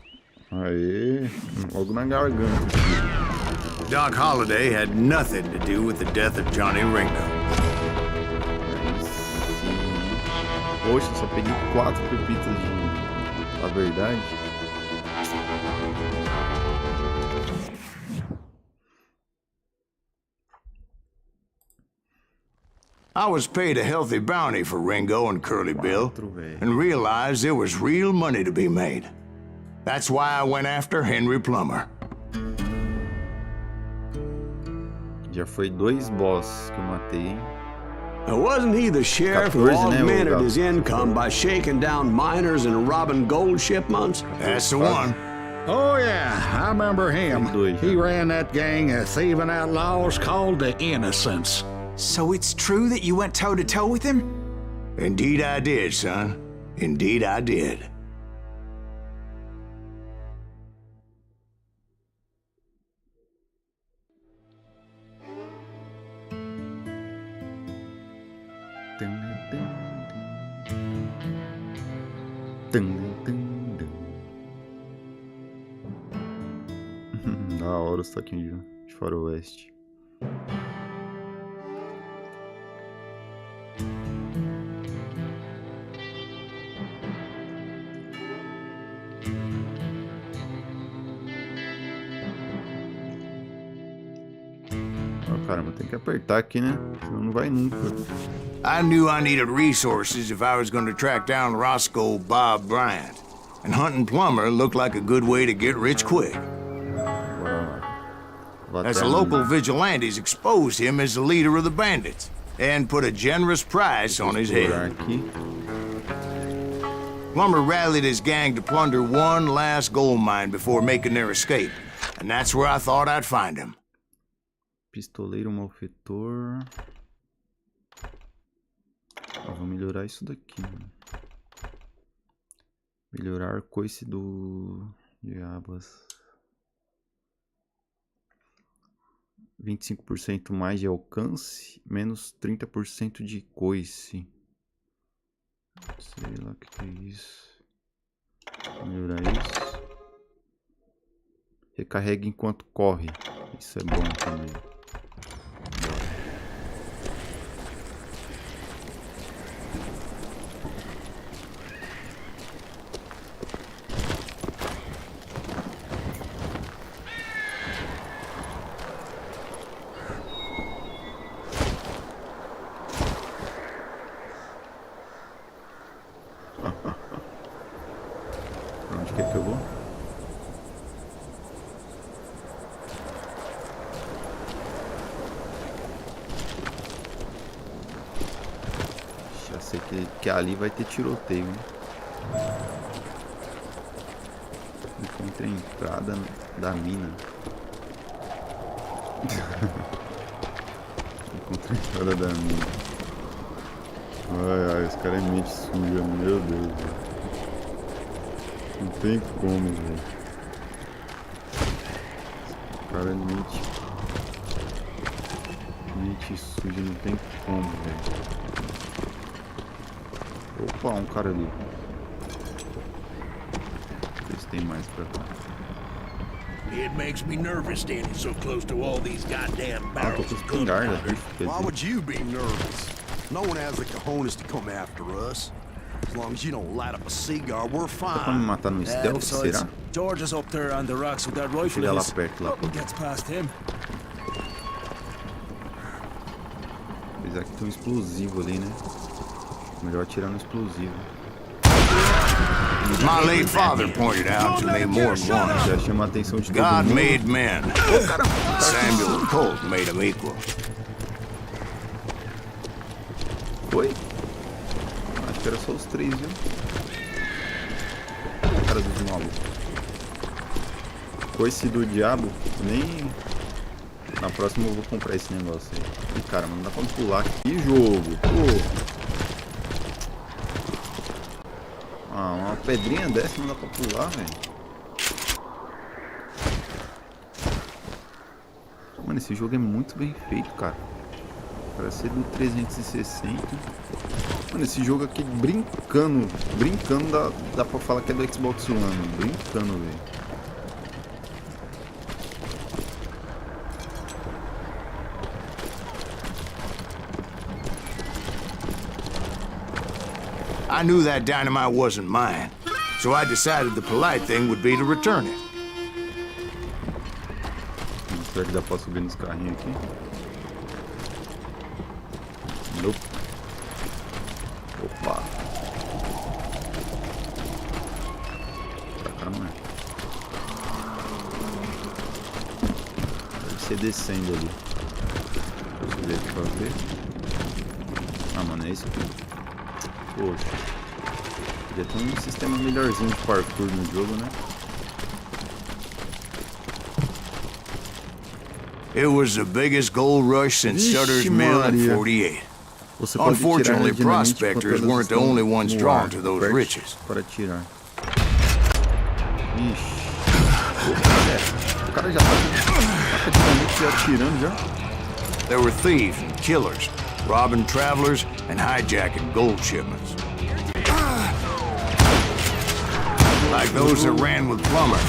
Aê, logo na garganta. Doc Holliday had nothing to do with the death of Johnny Ringo. Poxa, só peguei 4 pepitas de... A verdade. I was paid a healthy bounty for Ringo and Curly Bill, and realized there was real money to be made. That's why I went after Henry Plummer. Já foi 2 boss que eu matei, hein? Now, wasn't he the sheriff who augmented his income by shaking down miners and robbing gold shipments? That's the one. Oh, yeah, I remember him. Dois, He ran that gang of thieving outlaws called the Innocents. So it's true that you went toe-to-toe with him? Indeed I did, son. Indeed I did. Da hora o soquinho de faroeste. Oh, caramba, tem que apertar aqui, né? Senão não vai nunca. I knew I needed resources if I was going to track down Roscoe Bob Bryant. And hunting Plummer looked like a good way to get rich quick. As the local vigilantes exposed him as the leader of the bandits and put a generous price on his head. Plummer rallied his gang to plunder one last gold mine before making their escape, and that's where I thought I'd find him. Pistoleiro malfeitor. Ó, vou melhorar isso daqui, mano. Melhorar coice do diabas. 25% mais de alcance, menos 30% de coice. Sei lá o que é isso. Vou melhorar isso. Recarrega enquanto corre. Isso é bom também. Pra onde que é que eu vou? Já sei que ali vai ter tiroteio, né? Encontrei a entrada da mina. Encontrei a entrada da mina. Ai, ai, os caras é mente suja, meu Deus, velho. Não tem como, velho. Os caras é mente suja, não tem como, velho. Opa, um cara ali. Ver se tem mais pra cá. It makes me nervous standing so close to all these goddamn Ah, tô barrels com of espingarda, gunpowder. bicho. Quer Why dizer, would you be nervous? No one has the cojones to come after us. As long as you don't light up a cigar, we're dá pra me fine. matar no stealth, será? George is up there on the rocks with that Vou rifle chegar of lá his. perto, lá. Nothing gets past him. Apesar que tem um explosivo ali, né? Melhor atirar no explosivo. My late father pointed out to me more than once. Já chama a atenção de todo God mundo. made men. Samuel and Colt made them equal. Foi? Acho que era só os três, viu? Cara dos malucos. Coice do diabo, nem... Na próxima eu vou comprar esse negócio aí. Ih, cara, mas não dá pra pular. Que jogo, pô. Ah, uma pedrinha dessa não dá pra pular, velho. Mano, esse jogo é muito bem feito, cara. Parece ser do 360. Mano, esse jogo aqui brincando dá pra falar que é do Xbox One. Brincando, velho. I knew that dynamite wasn't mine, so I decided the polite thing would be to return it. Será que dá pra subir nos carrinhos aqui? Nope. Opa. Pra cá não é. Deve ser descendo ali. Deixa eu ver aqui pra ver. Ah, mano, é isso aqui. Poxa. Podia ter um sistema melhorzinho de parkour no jogo, né? It was the biggest gold rush since Sutter's Mill in Maria. 48. Você pode tirar Unfortunately, dinamite prospectors enquanto elas weren't the estão only ones no drawn ar. to those Aperte riches. para atirar. Ixi. O cara já tá dinamite já atirando já. There were thieves and killers, robbing travelers and hijacking gold shipments. Like those that ran with Plummer.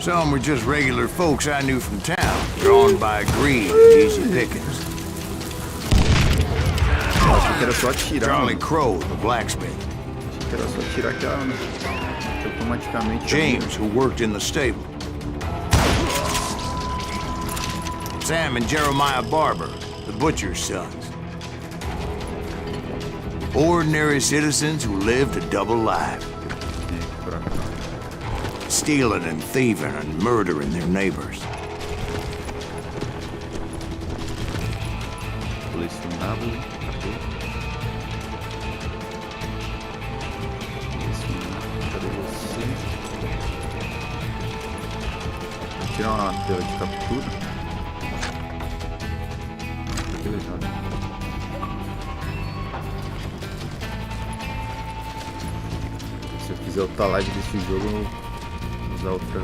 Some were just regular folks I knew from town, drawn by greed and easy pickings. Achei que era só atirar. Charlie Mano. Crow, the blacksmith. Achei que era só atirar que ela automaticamente. James, who worked in the stable. Sam and Jeremiah Barber, the butcher's sons. Ordinary citizens who lived a double life, Pra cá. stealing and thieving and murdering their neighbors. Colecionável. Cadê? Colecionável. Cadê você? Vou tirar uma tela de captura. errado. Se eu fizer outra live desse jogo, eu vou usar outra.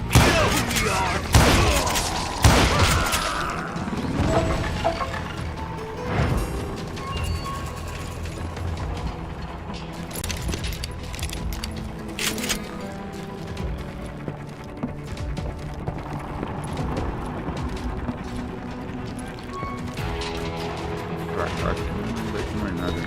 Acho que não vai ter mais nada, né?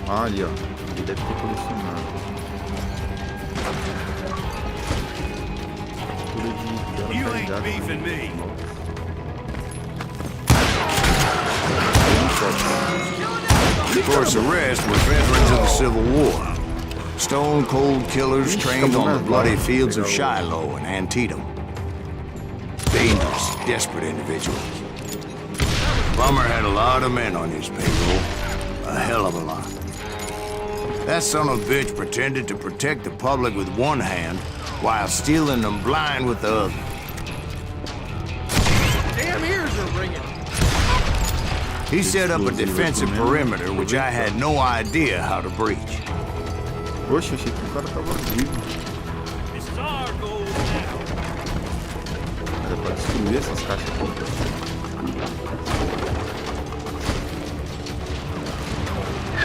Ah, ali, ó. Ele deve ter colecionado. Captura de localidade. Force arrest were veterans of the Civil War. Stone cold killers trained on the bloody fields of Shiloh and Antietam. Dangerous, desperate individuals. Plummer had a lot of men on his payroll. A hell of a lot. That son of a bitch pretended to protect the public with one hand while stealing them blind with the other. Damn ears are ringing. He set up a defensive perimeter which I had no idea how to breach. Poxa, achei que o cara tava vivo. This is our goal now. Era pra destruir essas caixas aqui.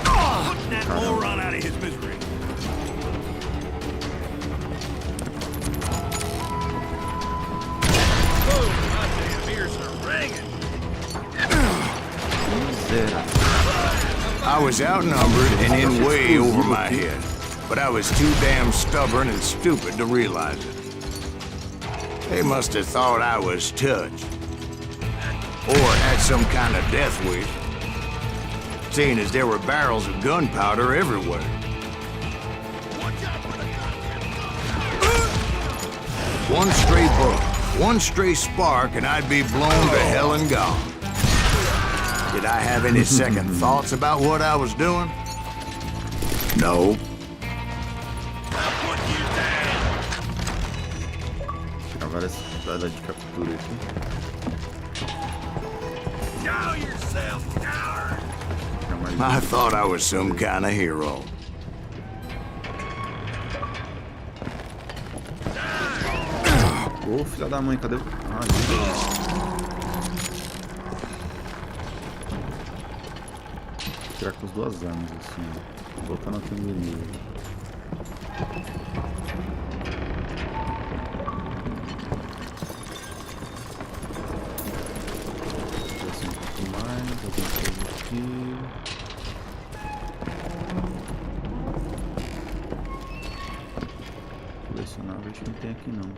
Putting that moron out of his misery. Oh, my damn ears are ringing. I was outnumbered and in way over my head, but I was too damn stubborn and stupid to realize it. They must have thought I was touched, or had some kind of death wish, seeing as there were barrels of gunpowder everywhere. One stray bullet, one stray spark, and I'd be blown to hell and gone. Did I have any second thoughts about what I was doing? No. Tinha várias dadas de captura aqui. Show yourself, coward. I thought I was some kind of hero. Ô, filha da mãe, cadê o... Ah, ali. Tirar com as duas armas, assim, ó. Botar na teoria. Assim, um pouco mais, alguma coisa aqui. Colecionável, acho que não tem aqui não.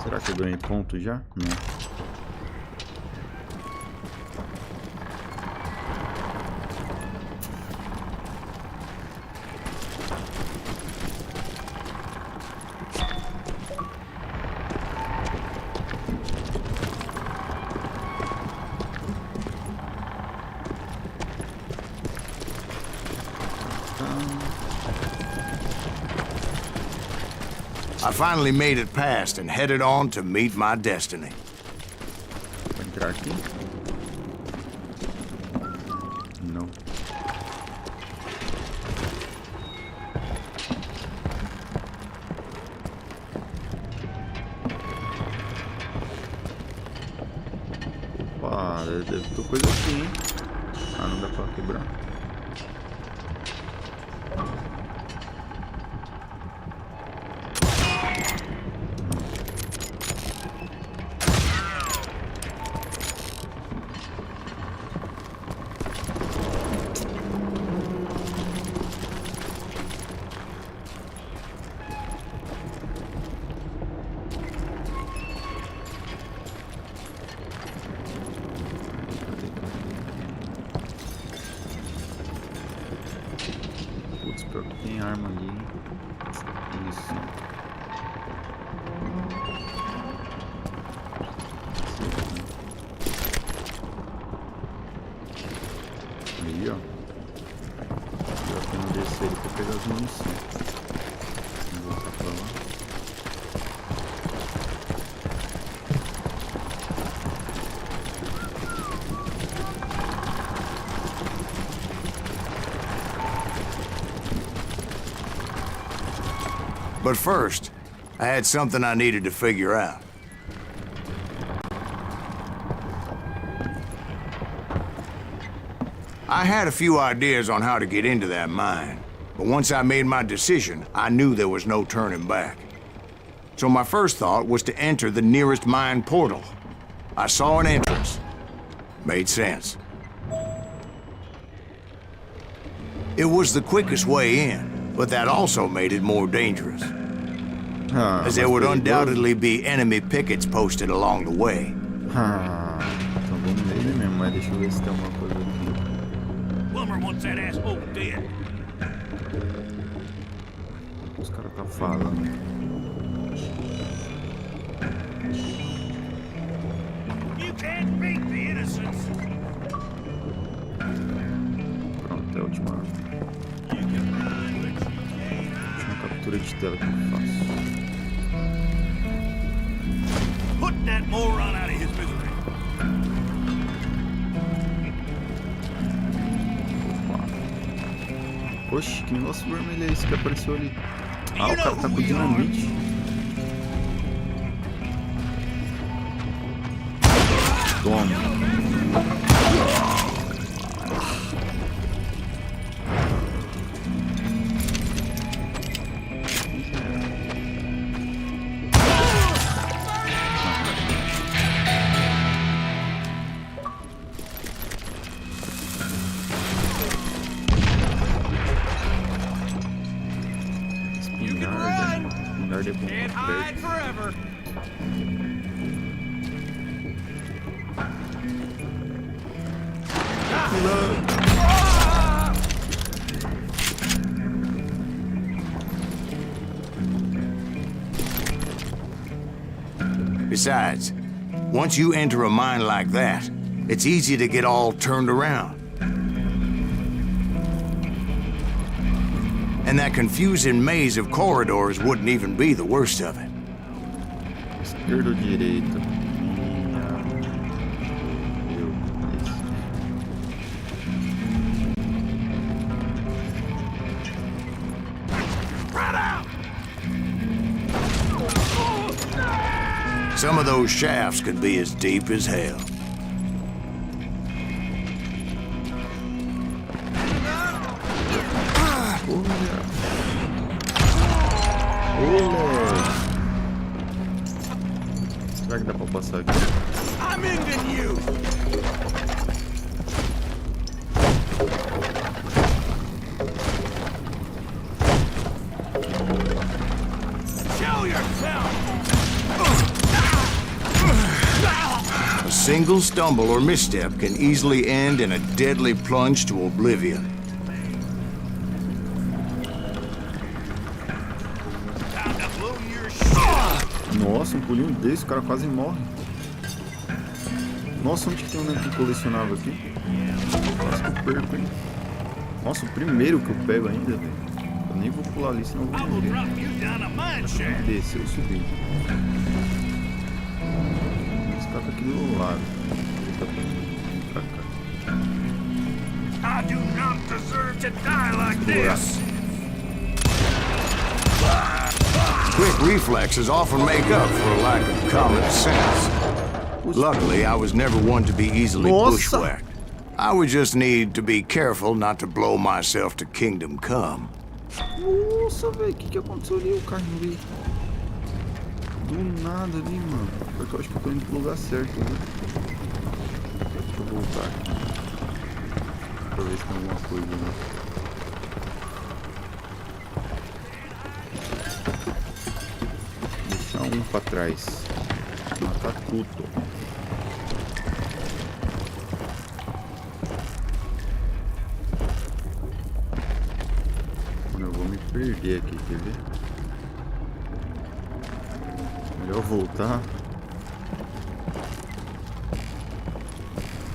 Será que eu ganhei ponto já? Não. I finally made it past and headed on to meet my destiny. Vou entrar aqui? Não. Opa, deve ter coisa aqui, hein? Ah, não dá pra quebrar. Isso. Aí, ó. Eu tenho que descer ele pra pegar as munições. Vou voltar pra lá. But first, I had something I needed to figure out. I had a few ideas on how to get into that mine, but once I made my decision, I knew there was no turning back. So my first thought was to enter the nearest mine portal. I saw an entrance. Made sense. It was the quickest way in, but that also made it more dangerous, as there would undoubtedly be enemy pickets posted along the way. Então vamos nele mesmo, mas deixa eu ver se tem alguma coisa aqui. Plumber wants that asshole dead. Os caras tá falando. You can't beat the innocents. Pronto, é a última captura de tela que eu faço. Put that moron out of his misery. Oxi, que negócio vermelho é esse que apareceu ali? Ah, o cara tá com dinamite. Toma. Can't hide forever. Besides, once you enter a mine like that, it's easy to get all turned around. And that confusing maze of corridors wouldn't even be the worst of it. Esquerda ou direita? Some of those shafts could be as deep as hell. Será que dá pra passar aqui? I'm ending you. Show yourself. A single stumble or misstep can easily end in a deadly plunge to oblivion. Nossa, um pulinho desse, o cara quase morre. Nossa, onde que tem um negócio colecionável aqui? Quase que eu perco, hein? Nossa, o primeiro que eu pego ainda, velho. Eu nem vou pular ali, senão eu vou morrer. Desceu, subir. Esse cara tá aqui do lado. Ele tá pra cá. I do not deserve to die like this. Quick reflexes often make up for a lack of common sense. Luckily, I was never one to be easily bushwhacked. I would just need to be careful not to blow myself to kingdom come. Nossa, velho, o que aconteceu ali? O carro ali. Do nada ali, mano. Porque eu acho que eu tô indo pro lugar certo, né? Deixa eu voltar aqui. Pra ver se tem alguma coisa, né? Deixar um pra trás. Matar tudo. Mano, eu vou me perder. perder aqui, quer ver? Melhor voltar.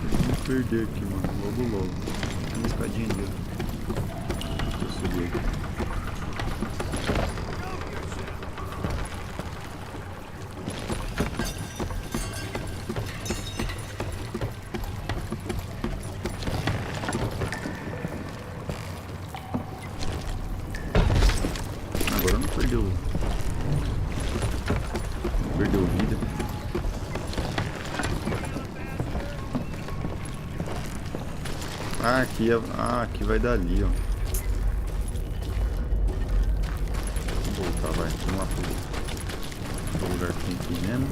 Vamos perder aqui, mano. Logo. Tem uma escadinha ali, ó. Deixa eu subir aqui. Agora não perdeu. Não perdeu vida. Aqui vai dali, ó. Vamos voltar, vai. Vamos lá pro lugar que tem aqui mesmo.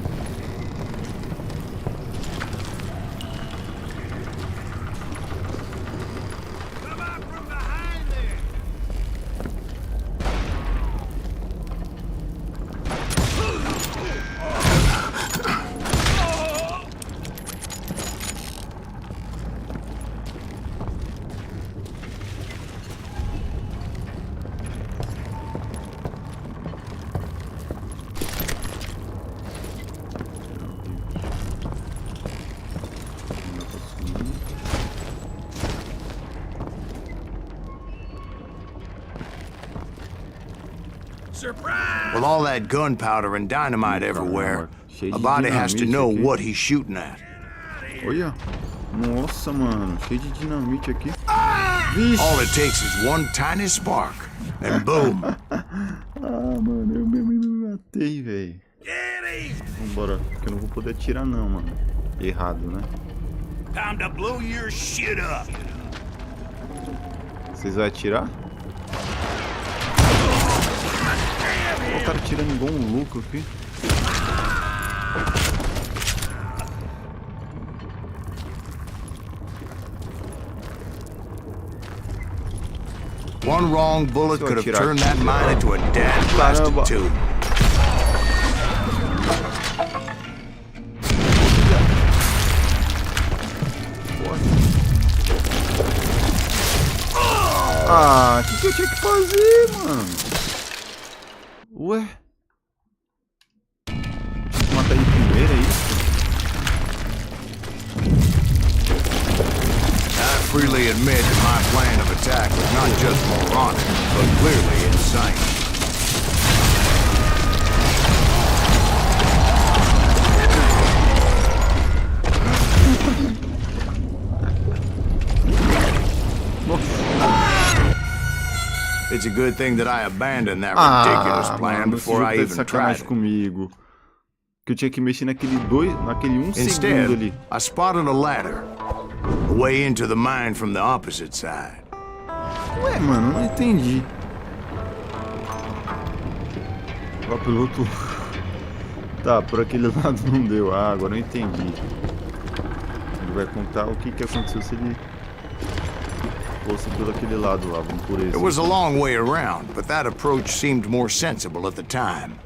With all that gunpowder and dynamite everywhere, a body has to know what he's shooting at. Olha. Nossa, mano. Cheio de dinamite aqui. Vixe. All it takes is one tiny spark, and boom. Mano, eu me matei, velho. Vambora, porque eu não vou poder atirar não, mano. Errado, né? Time to blow your shit up. Vocês vão atirar? Olha o cara tirando igual um louco aqui. One wrong bullet could have turned that mine into a dead blasted tube. O que eu tinha que fazer, mano? Ué? Tinha que matar ele primeiro, é isso? I freely admit that my plan of attack was not just moronic, but clearly insane. It's a good thing that I abandoned that ridiculous plan before I even tried it. Comigo. Que eu tinha que mexer naquele segundo Instead, ali. I spotted a ladder, a way into the mine from the opposite side. Ué, mano, não entendi. Ó, pelo outro... Tá, por aquele lado não deu. Agora eu entendi. Ele vai contar o que aconteceu se ele... fosse por aquele lado lá, vamos por esse. It was a long way around, but that approach seemed more sensible at the time.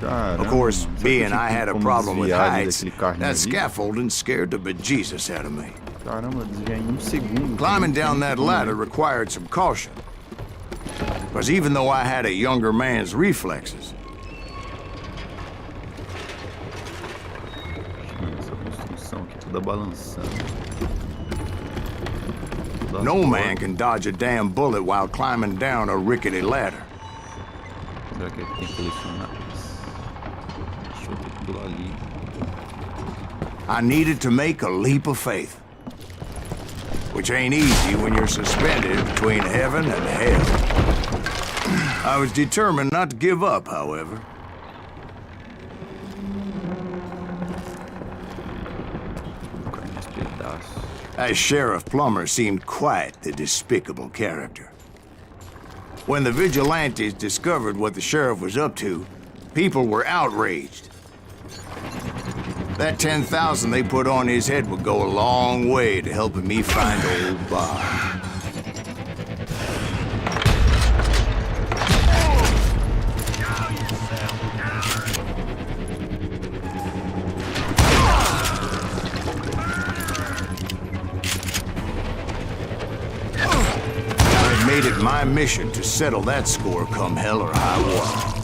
Caramba, of course, mano, being I had a problem with heights, that ali? scaffolding scared the bejesus out of me. Caramba, desviar em segundo. Climbing down that ladder required some caution. Because even though I had a younger man's reflexes, essa construção aqui toda balançando. no man can dodge a damn bullet while climbing down a rickety ladder. Será que ele tem que colecionar? Deixa eu ver aquilo ali. I needed to make a leap of faith, which ain't easy when you're suspended between heaven and hell. I was determined not to give up, however. As Sheriff Plummer seemed quite the despicable character. When the vigilantes discovered what the sheriff was up to, people were outraged. That 10,000 they put on his head would go a long way to helping me find old Bob. my mission to settle that score come hell or high water.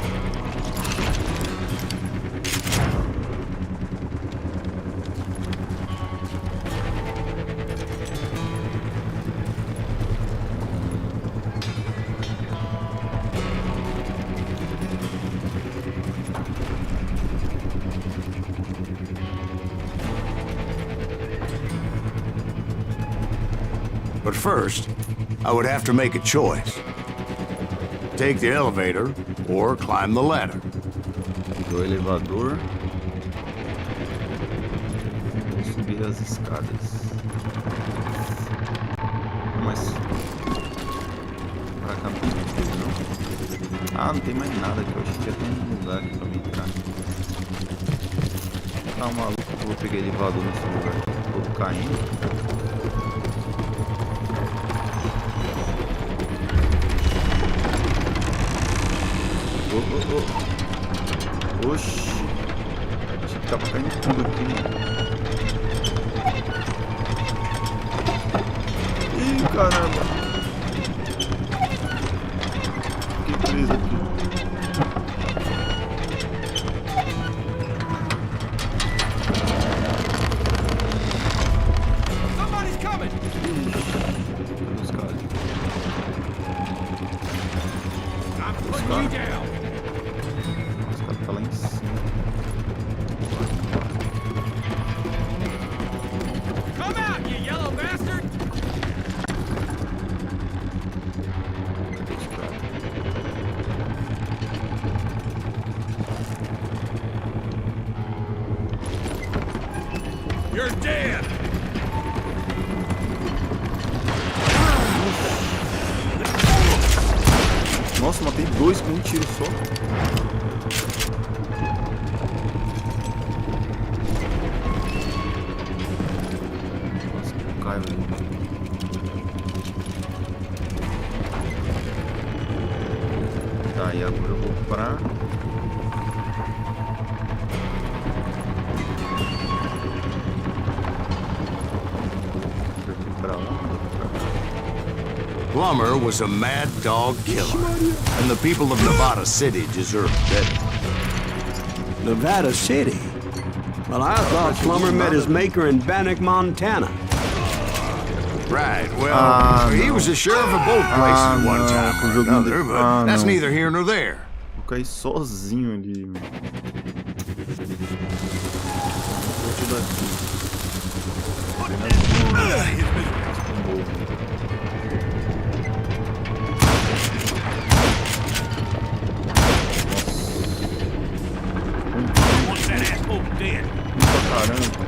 But first, I would have to make a choice. Take the elevator or climb the ladder. Do elevador. Vou subir as escadas. Mas pra cá não tem mais coisa, não. Ah, não tem mais nada aqui. Eu achei que ia ter um lugar aqui pra me entrar. Tá maluco que eu vou pegar elevador nesse lugar. Todo caindo. Oxi, acho que tá caindo tudo aqui, mano. Ih, caramba. Que beleza aqui. Somebody's coming! Cadê os caras? I'm putting you down! Tá lá em cima. Come out, you yellow bastard! You're dead! Nossa, matei dois com um tiro só. Tá, e agora eu vou pra... Plummer was a mad dog killer, and the people of Nevada City deserve better. Nevada City? Well, I thought Plummer met his maker in Bannock, Montana. Right, well, he was the sheriff of both places one time or another, but that's neither here nor there. Vou cair sozinho ali, meu. Caramba.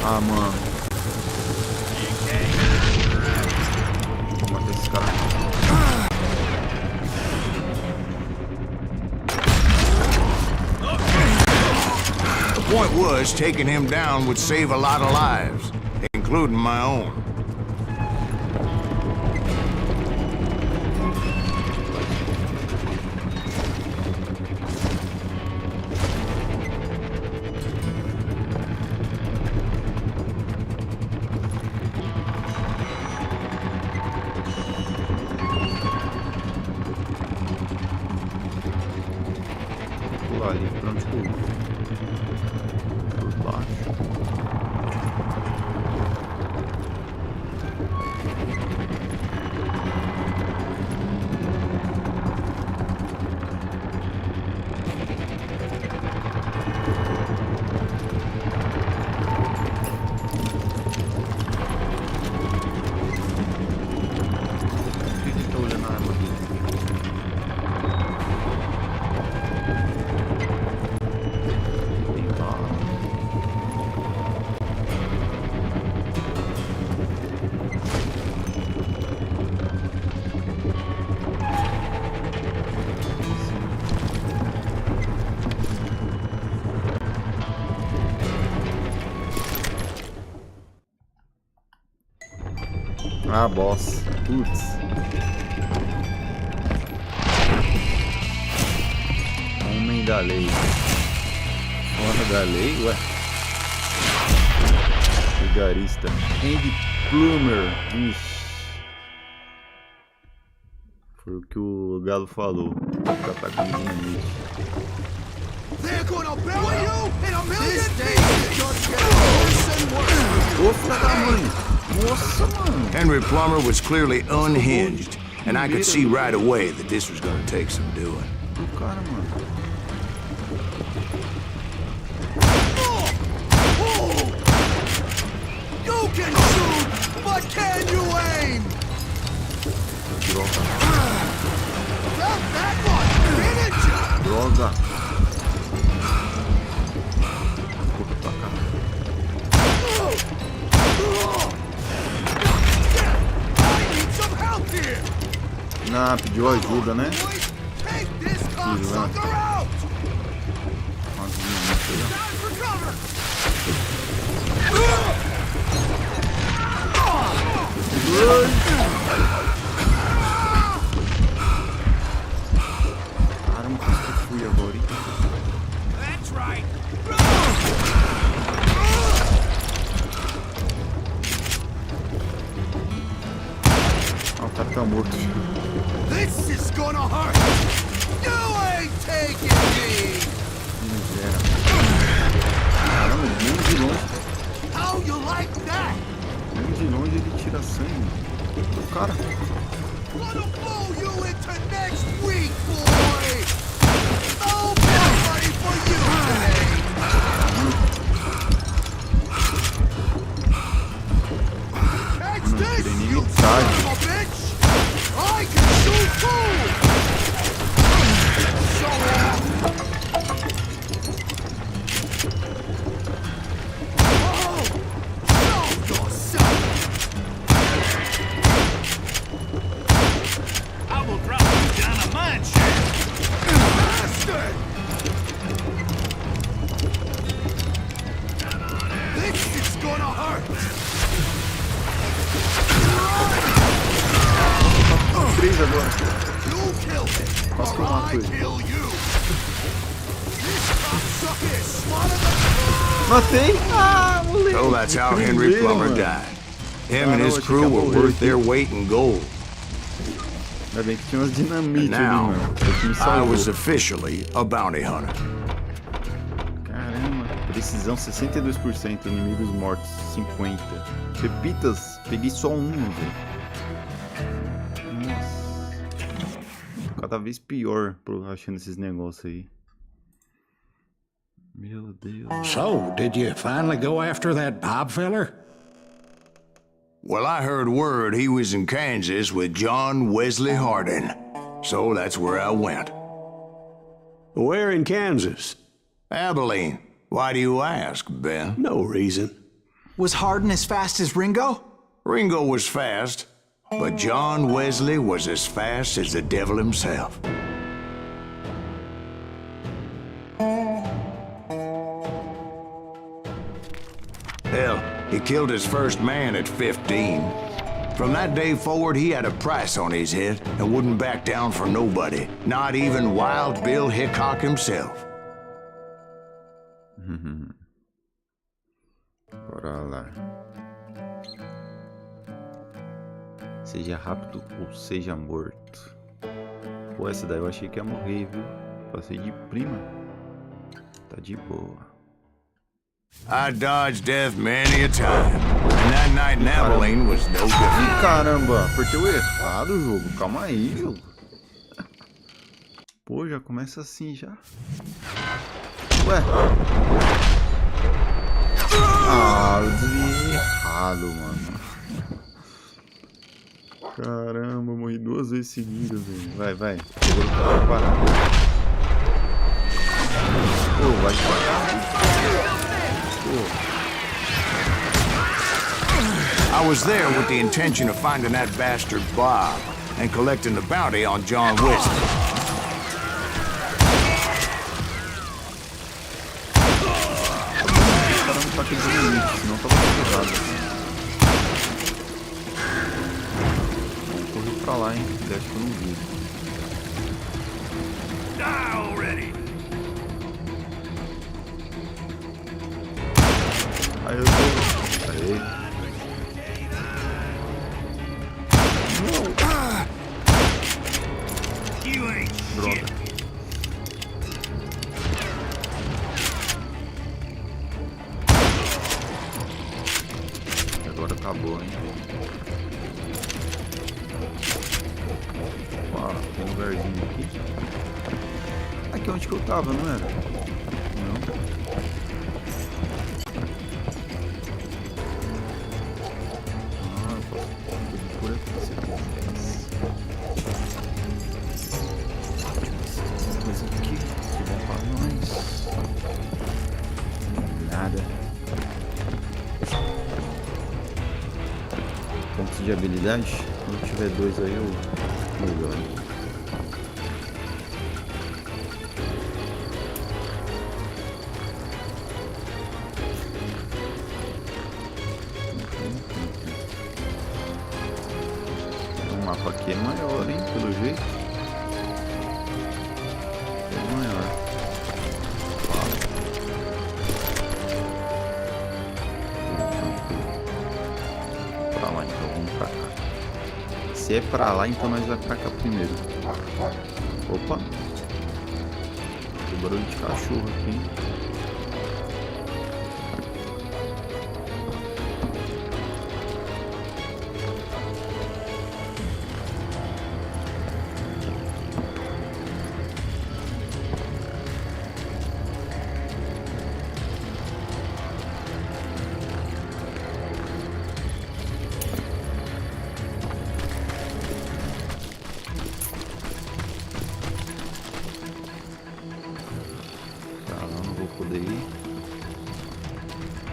Ah, mano. Vou matar esse cara. The point was, taking him down would save a lot of lives, including my own. Ali, pra onde que eu vou? Por baixo. Por que ele tá olhando a arma dele? Ah, boss. Putz. Homem da lei. Fora da lei, ué. Vigarista. Andy Plummer. Ixi. Foi o que o Galo falou. Vai ficar atacando dinamite. They're gonna bury you in a million pieces! Ô, filha da mãe! Nossa, mano! Henry Plummer was clearly unhinged, and I could see right away that this was gonna take some doing. O cara, mano. You can shoot, but can you aim? Droga. Felt that one, didn't you? Droga. Corre pra cá. I need some help here. Ah, pediu ajuda, né? Boys, take this cocksucker out. Umas dinamites aí, ó. Time for cover. Caramba, quase que eu fui agora, hein? That's right. Ah, o cara tá morto. This is gonna hurt. You ain't taking me. Miséria. Caramba, muito de longe. How you like that? Muito de longe ele tira sangue. O cara. Gonna blow you into next week, boy. No more money for you today. Catch this, you son of a bitch. I can shoot too. So show yourself. I will drop you down a mine shaft. Bastard! This is gonna hurt. Três agora. You killed it, Quase que eu or mato I ele. kill you. This cocksucker is smarter than Matei! Ah, moleque! So that's how Henry Plummer died. Him and his crew were worth their weight in gold. Ainda bem que tinha umas dinamites And ali, now, mano. Foi o que me I salvou. was officially a bounty hunter. Caramba, precisão 62%, inimigos mortos 50%. Pepitas, peguei só um, velho. Nossa. Cada vez pior achando esses negócios aí. Meu Deus. So, did you finally go after that Bob feller? Well, I heard word he was in Kansas with John Wesley Hardin. So that's where I went. Where in Kansas? Abilene. Why do you ask, Ben? No reason. Was Hardin as fast as Ringo? Ringo was fast, but John Wesley was as fast as the devil himself. Hell, he killed his first man at 15. From that day forward, he had a price on his head and wouldn't back down for nobody, not even Wild Bill Hickok himself. Bora lá. Seja rápido ou seja morto. Pô, essa daí eu achei que ia morrer, viu? Passei de prima. Tá de boa. I dodged death many a time, and that night in Abilene was no different. Ih, caramba, apertei o errado, jogo. Calma aí, jogo. Pô, já começa assim já. Ué. Ah, eu desviei errado, mano. Caramba, eu morri 2 vezes seguidas, velho. Vai, vai. Pegou o cara parado. Pô, vai devagar. I was there with the intention of finding that bastard Bob and collecting the bounty on John Wesley. O cara não tá aqui de limite, senão tava tudo errado. Vamos correr pra lá, hein? Acho que eu não vi. Die already. Aí eu tô... Aí. Droga. Agora acabou, hein? Opa, tem um lugarzinho aqui. Aqui onde que eu tava, não era? Não. Pontos de habilidade, quando tiver 2 aí eu melhor. O mapa aqui é maior, hein, pelo jeito. É maior. Pra lá, então vamos pra cá. Se é pra lá, então nós vamos pra cá primeiro. Opa! Tem barulho de cachorro aqui, hein? Poder ir.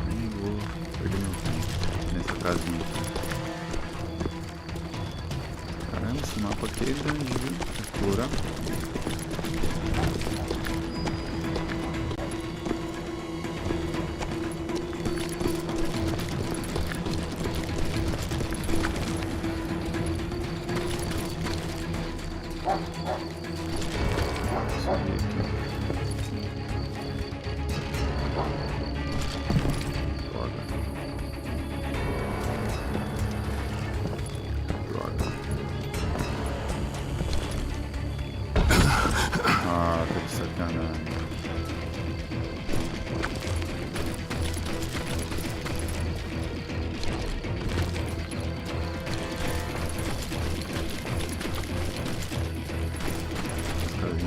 Nem vou perder meu tempo nessa casinha. Caramba, esse mapa aqui é grande, viu? Explorar.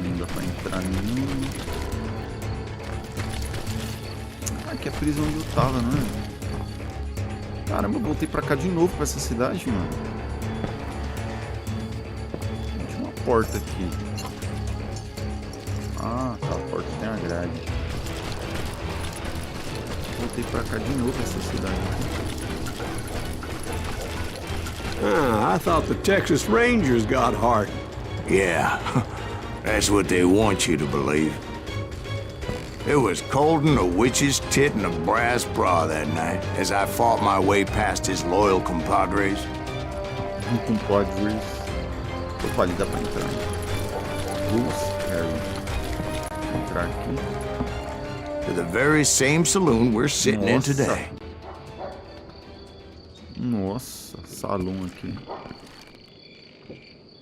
Não dá pra entrar nenhum. Aqui é a prisão onde eu tava, não é? Caramba, eu voltei pra cá de novo, pra essa cidade, mano. Tinha uma porta aqui. Ah, tá, a porta tem a grade. Voltei pra cá de novo, essa cidade. Ah, I thought the Texas Rangers got heart. Yeah, that's what they want you to believe. It was cold and a witch's tit and a brass bra that night as I fought my way past his loyal compadres. Compadres. Opa, ali dá pra entrar. Entrar aqui. To the very same saloon we're sitting in today. Nossa, salão aqui.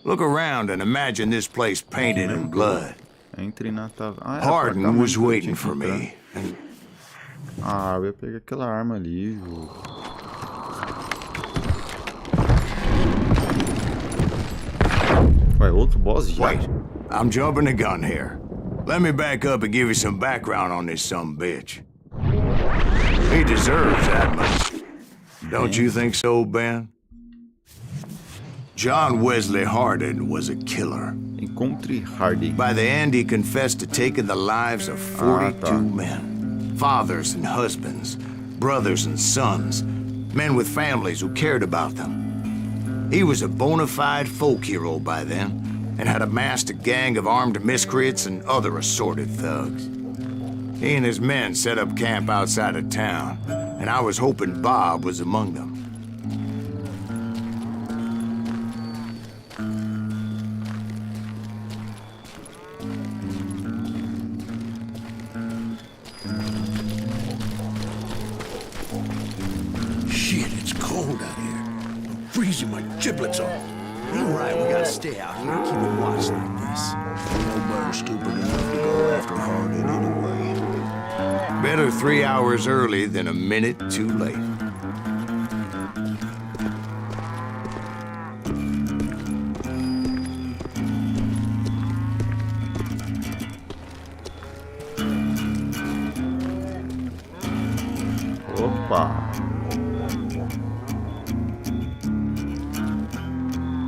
Look around and imagine this place painted in blood. Entre na taverna. Hardin was waiting for me. Ah, eu ia pegar aquela arma ali, viu? Ué, outro boss já? Wait, I'm jumping the gun here. Let me back up and give you some background on this sumbitch. He deserves that much. Don't you think so, Ben? John Wesley Hardin was a killer. Encontre Hardin. By the end, he confessed to taking the lives of 42 men. Fathers and husbands, brothers and sons, men with families who cared about them. He was a bona fide folk hero by then, and had amassed a gang of armed miscreants and other assorted thugs. He and his men set up camp outside of town, and I was hoping Bob was among them. Shit, it's cold out here. I'm freezing my giblets off. All right, we gotta stay out here, keep a watch like this. were stupid enough to go after Hardin anyway. Better 3 hours early than a minute too late. Opa!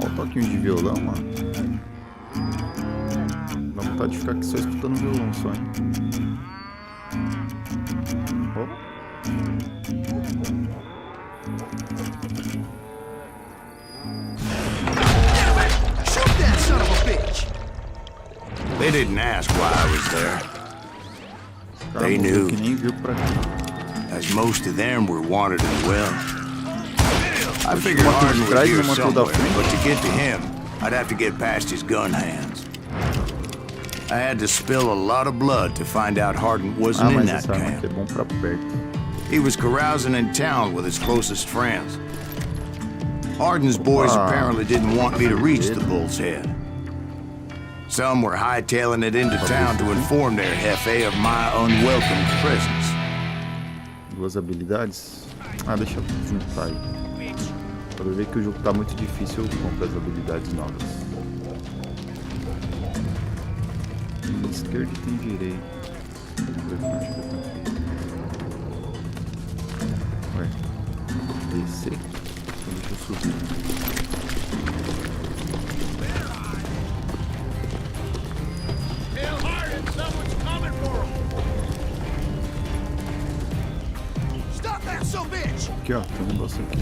Olha o toquinho de violão, mano. Dá vontade de ficar aqui só escutando violão só, hein? Ó. Shoot that son of a bitch! They didn't ask why I was there. Cara, They knew. que nem viu pra cá. As most of them were wanted as well. I figured Hardin was here somewhere, but to get to him, I'd have to get past his gun hands. I had to spill a lot of blood to find out Hardin wasn't in Mas that essa arma camp. aqui é bom pra perto. He was carousing in town with his closest friends. Hardin's boys apparently didn't want me to reach the Bull's Head. Some were hightailing it into town to inform their Jefe of my unwelcome presence. Duas habilidades. Ah, deixa eu juntar aí. Quando eu ver que o jogo tá muito difícil, eu compro as habilidades novas. Tem esquerda e tem direita. Vamos ver como é que eu consigo. Ué. Descer? Então deixa eu subir. Tell Hardin someone's coming for him. Stop that son of a bitch! Aqui, ó. Tem um negócio aqui.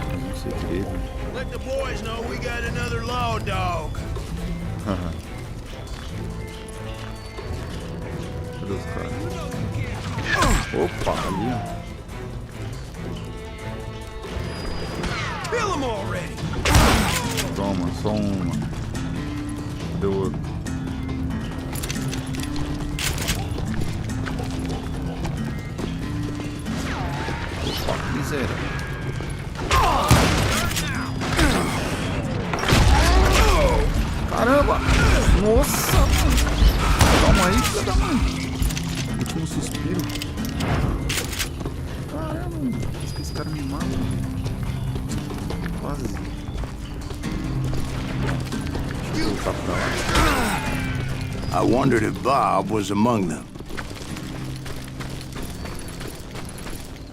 Tem um segredo. Let the boys know we got another law dog. Haha. Cadê os caras? Opa, ali, ó. Kill him already! Toma, só uma. Cadê o outro? Opa, que miséria. Caramba! Nossa! Calma aí, filha da mãe. Último suspiro. Caramba! Acho que esse cara me mata. Quase. Deixa eu voltar pra lá. I wondered if Bob was among them.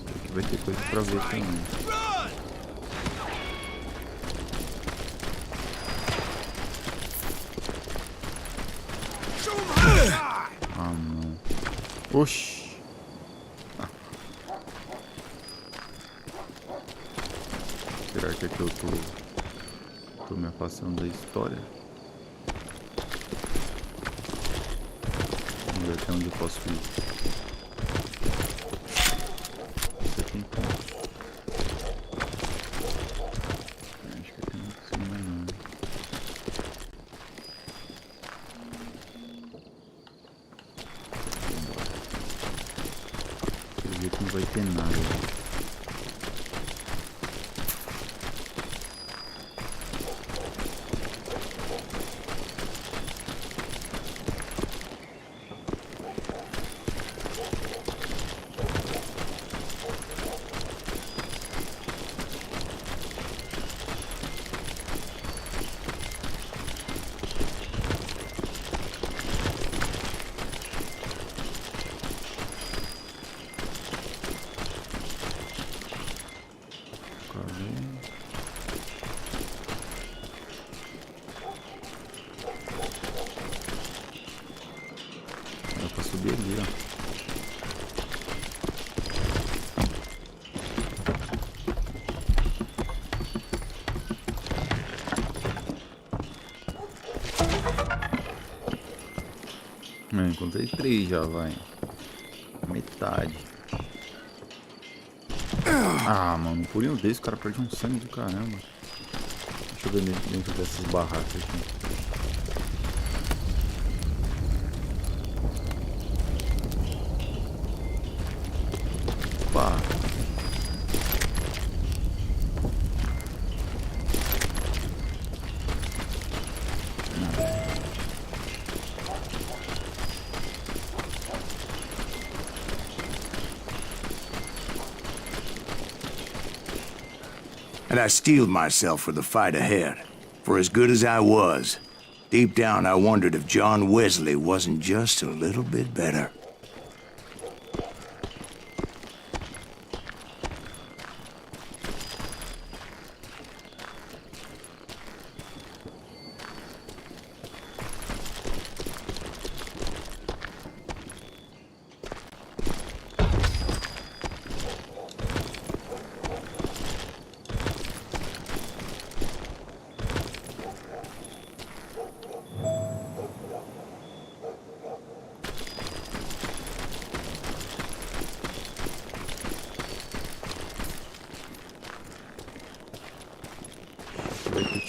Aqui vai ter coisa pra ver também. Ah, não. Oxi. Ah. Será que aqui eu tô me afastando da história? Vamos ver até onde eu posso ir. Isso aqui então. Acho que aqui não consigo mais não. Pelo jeito não vai ter nada. Dá pra subir ali, ó. Encontrei 3 já, vai. Metade. Ah, mano, por um desse o cara perde um sangue do caramba. Deixa eu ver dentro dessas barracas aqui. Opa! And I steeled myself for the fight ahead. For as good as I was, deep down I wondered if John Wesley wasn't just a little bit better.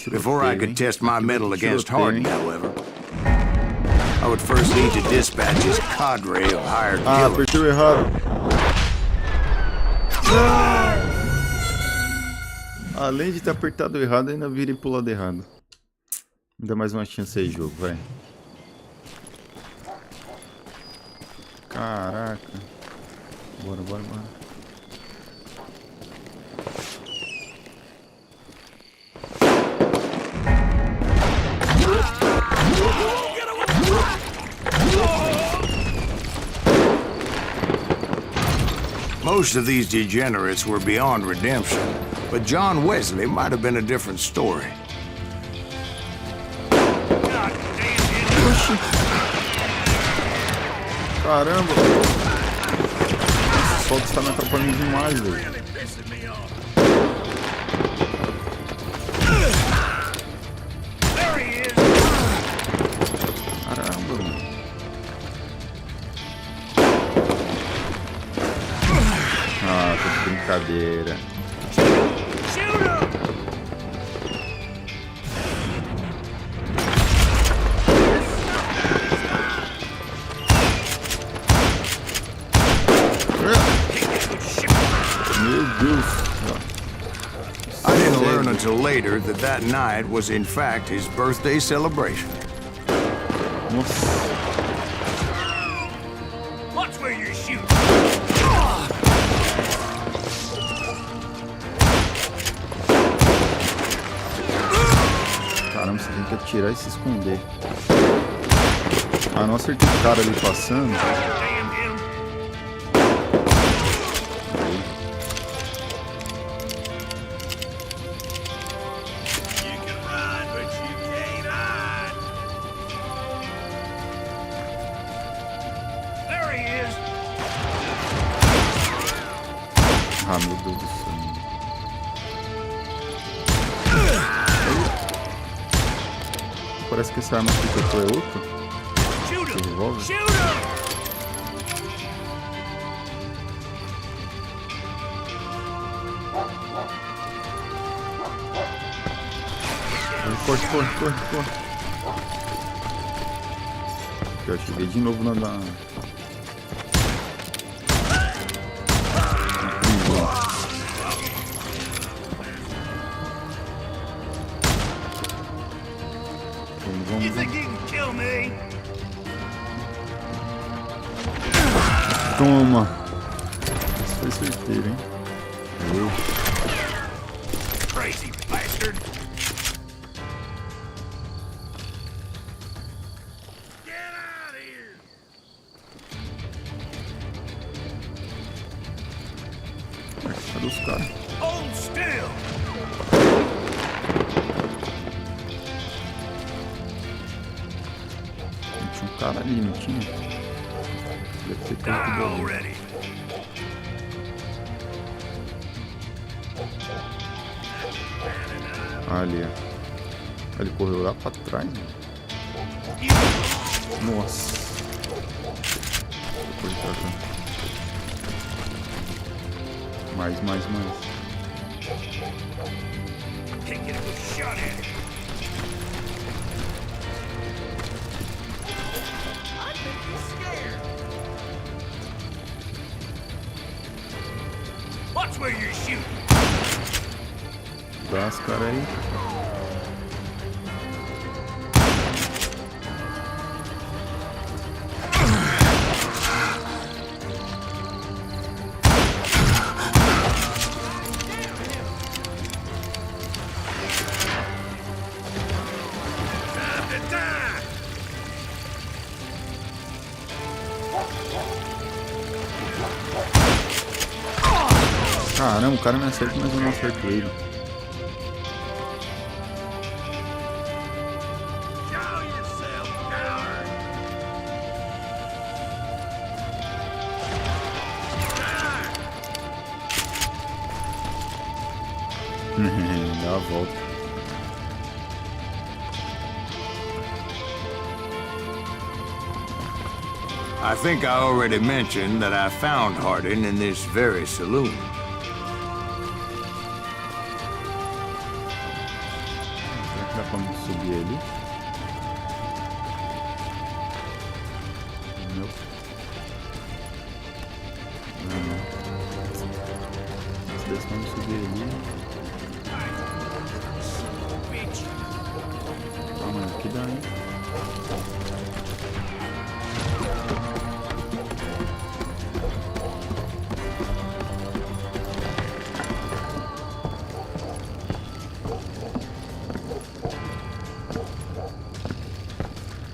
Before I could test my mettle against Harden, however, I would first need to dispatch his cadre of hired killers. Apertou errado. Além de ter apertado errado, ainda virei pro lado errado. Me dá mais uma chance aí, jogo, vai. Caraca. Bora, bora, bora. Most of these degenerates were beyond redemption, but John Wesley might have been a different story. Caramba! Esse sol está me atrapalhando demais, velho. Caramba, mano. Ah, tô de brincadeira. Meu Deus. I didn't learn until later that that night was in fact his birthday celebration. Nossa. Watch where you're shooting. Caramba, você tem que atirar e se esconder. Ah, não acertei o cara ali passando. Ah, meu Deus do céu. Parece que essa arma aqui que eu tô é outra. Esse revólver. Corre, corre, corre, corre. Eu cheguei de novo na... You think you can kill me? Toma! Isso foi certeiro, hein? Crazy bastard! Get out of here! Cadê os caras? Hold still! Tinha um cara ali, não tinha? Deve ter tanto bom. Ali, ó. Ele correu lá pra trás, mano. Nossa. Depois pra cá. Mais. Can't get a good shot at it. I think he's scared. Watch where you're shooting. Dá as caras aí. Caramba, o cara me acerta, mas eu não acerto ele. Dá a volta. I think I already mentioned that I found Harding in this very saloon. Será que dá pra subir ali? Não. Não. Se desse pra subir ali. Ah, mano, aqui dá, hein?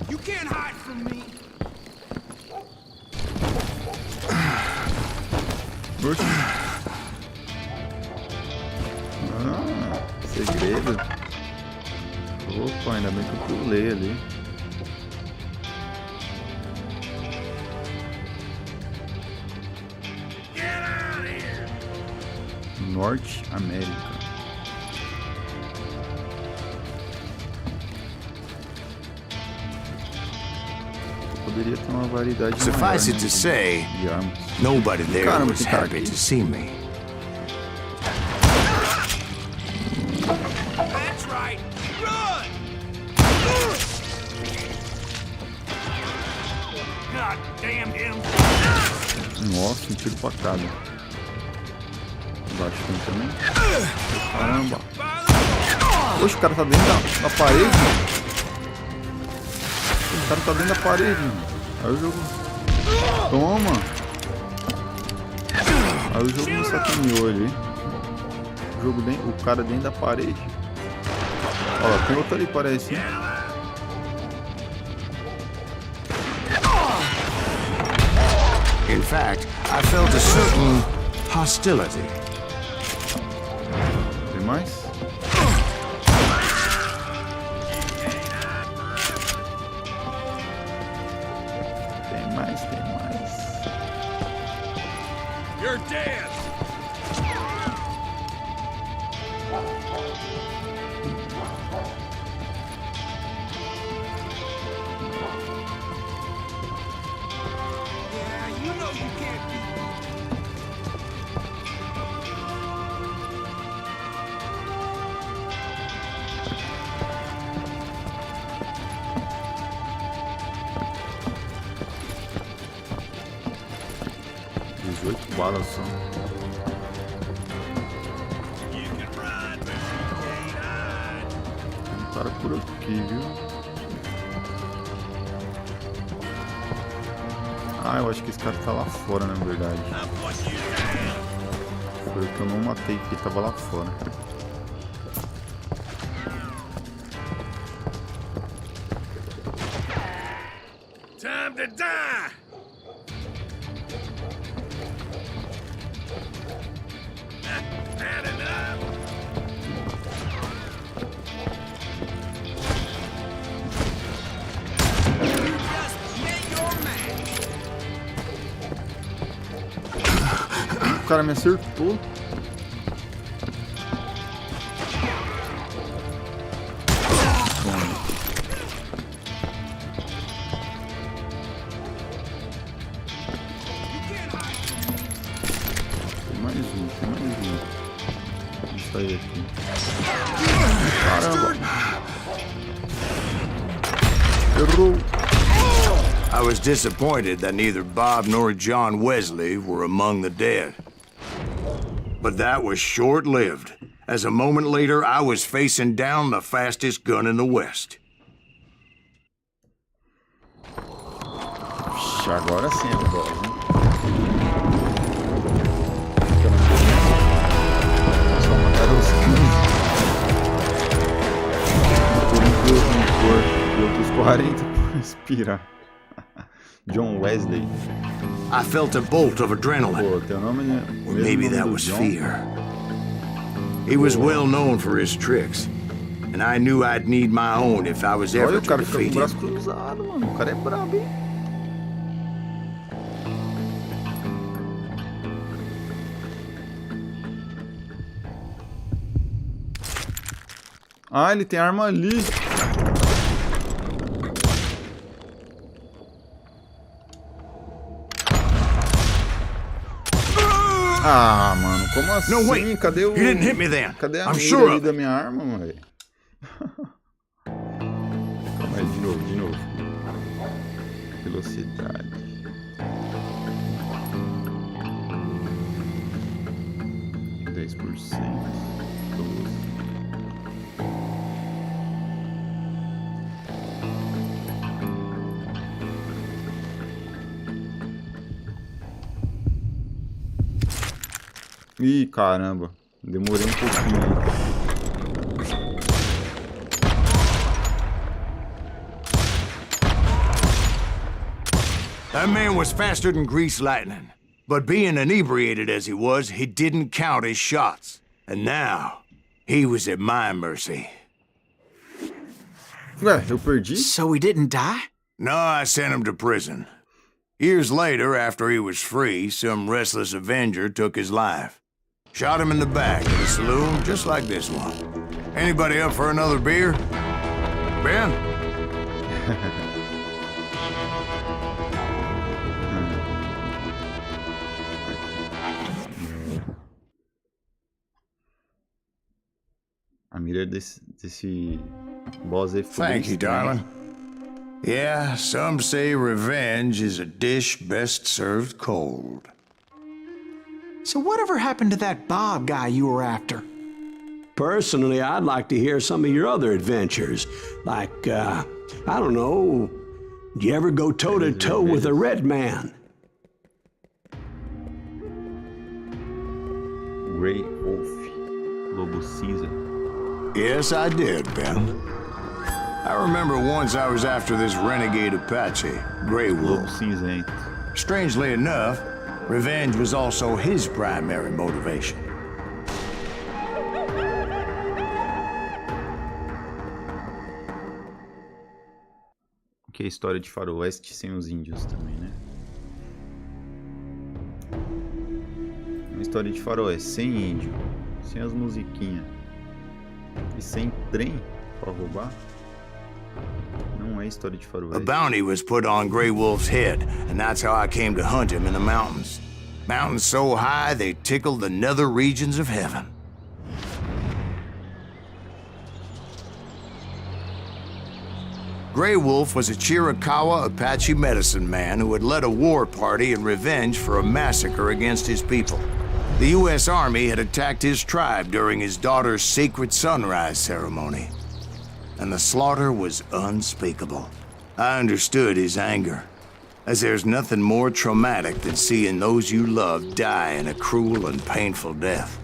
You can't hide from me. Oxe. Ah, segredo. Opa, ainda bem que eu pulei ali. Norte América. Poderia ter uma variedade Suffice maior, it né, to say, de armas. nobody there Caramba, was que cara happy aqui. to see me. That's right. Run! God damn him. Nossa, um tiro pra cada. Embaixo tem também. Caramba. Oxe, o cara tá dentro da parede. O cara tá dentro da parede, mano. Aí o jogo... Toma! Aí o jogo me sacaneou ali. O cara dentro da parede. Olha lá, tem outro ali, parece, hein? In fact, I felt a certain hostility. Tem mais? Tem mais, tem mais. You're dead. Yeah, you know you can't beat me. Balas só. You can run, but you can't hide. Tem um cara por aqui, viu? Ah, eu acho que esse cara tá lá fora, na verdade. I'll put you down. Foi o que eu não matei, porque ele tava lá fora. Time to die. Had enough. You just met your match. O cara me acertou. Tem mais um, tem mais um. Vamos sair aqui. Caramba! Errou! I was disappointed that neither Bob nor John Wesley were among the dead. But that was short-lived, as a moment later I was facing down the fastest gun in the West. Vixe, agora sim é o boss, hein? Só mataram os 15. Por um e outros 40 por respirar. John Wesley. I felt a bolt of adrenaline. Pô, teu nome é... Or maybe that was fear. He was well known for his tricks, and I knew I'd need my own if I was Olha, ever o to cara fica com defeat o braço him. cruzado, mano. O cara é brabo, hein? Ah, ele tem arma ali. Ah, mano, como assim? No, wait. Cadê o... You didn't hit me then. Cadê a I'm mira sure ali of da it. minha arma, mano? Calma aí, de novo. Velocidade. Dez por cento. 12. Ih, caramba. Demorei um pouquinho aí. That man was faster than greased lightning. But being inebriated as he was, he didn't count his shots. And now, he was at my mercy. Ué, eu perdi? So he didn't die? No, I sent him to prison. Years later, after he was free, some restless Avenger took his life. Shot him in the back in a saloon just like this one. Anybody up for another beer? Ben? A mira desse boss aí ficou Thank bem you, estranha. darling. Yeah, some say revenge is a dish best served cold. So whatever happened to that Bob guy you were after? Personally, I'd like to hear some of your other adventures. Like, I don't know, did you ever go toe-to-toe with a red man? Grey Wolf. Lobo Caesar. Yes, I did, Ben. I remember once I was after this renegade Apache, Grey Lobo Wolf. Cinzento. Strangely enough, revenge was also his primary motivation. Que é a história de faroeste sem os índios também, né? Uma história de faroeste sem índio, sem as musiquinhas e sem trem pra roubar. Não é história de A faroeste. bounty was put on Grey Wolf's head, and that's how I came to hunt him in the mountains. Mountains so high they tickled the nether regions of heaven. Grey Wolf was a Chiricahua Apache medicine man who had led a war party in revenge for a massacre against his people. The U.S. Army had attacked his tribe during his daughter's sacred sunrise ceremony, and the slaughter was unspeakable. I understood his anger, as there's nothing more traumatic than seeing those you love die in a cruel and painful death.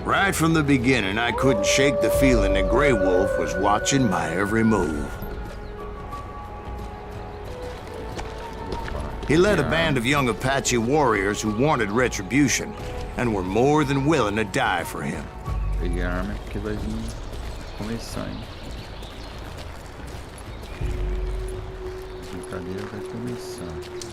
Right from the beginning, I couldn't shake the feeling that Grey Wolf was watching my every move. He led a band of young Apache warriors who wanted retribution and were more than willing to die for him. Peguei a arma porque vai vir começar, hein? A brincadeira vai começar.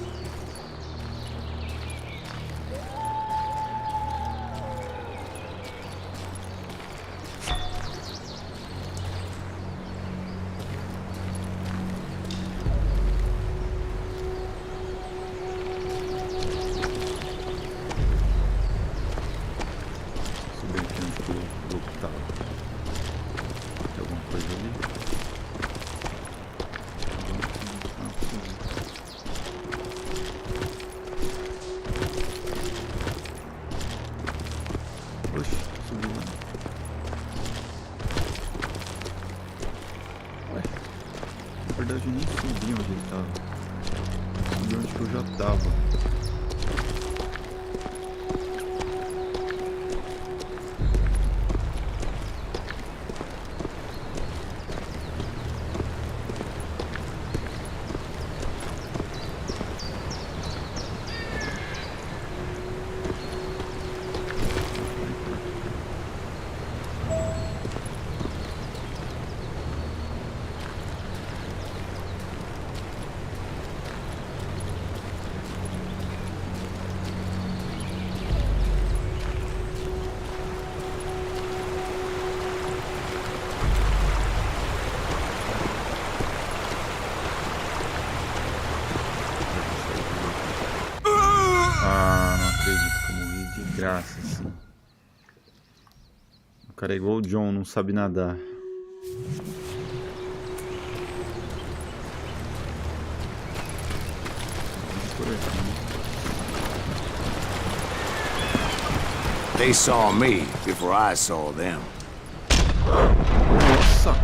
verdade eu nem subi onde ele tava. Subi onde que eu já tava. Graça, assim. O cara é igual o John, não sabe nadar. They saw me before I saw them. Nossa!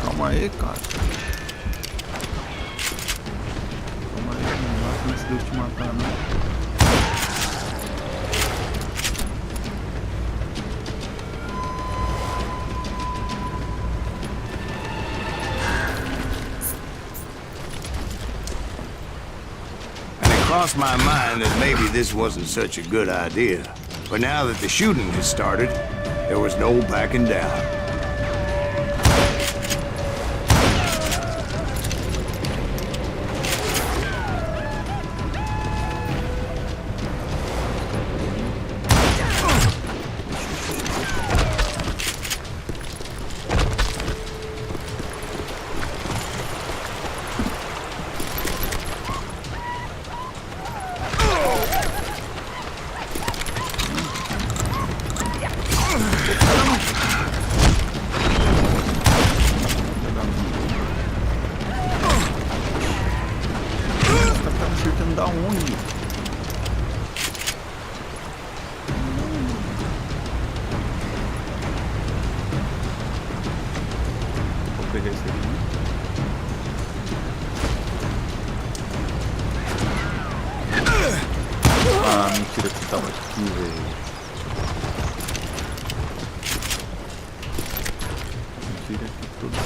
Calma aí, cara. Calma aí, não vai antes de eu te matar, não. Crossed my mind that maybe this wasn't such a good idea. But now that the shooting has started, there was no backing down. Da onde? Vou pegar esse aqui. Ah, mentira que tava aqui, velho. Mentira que tudo.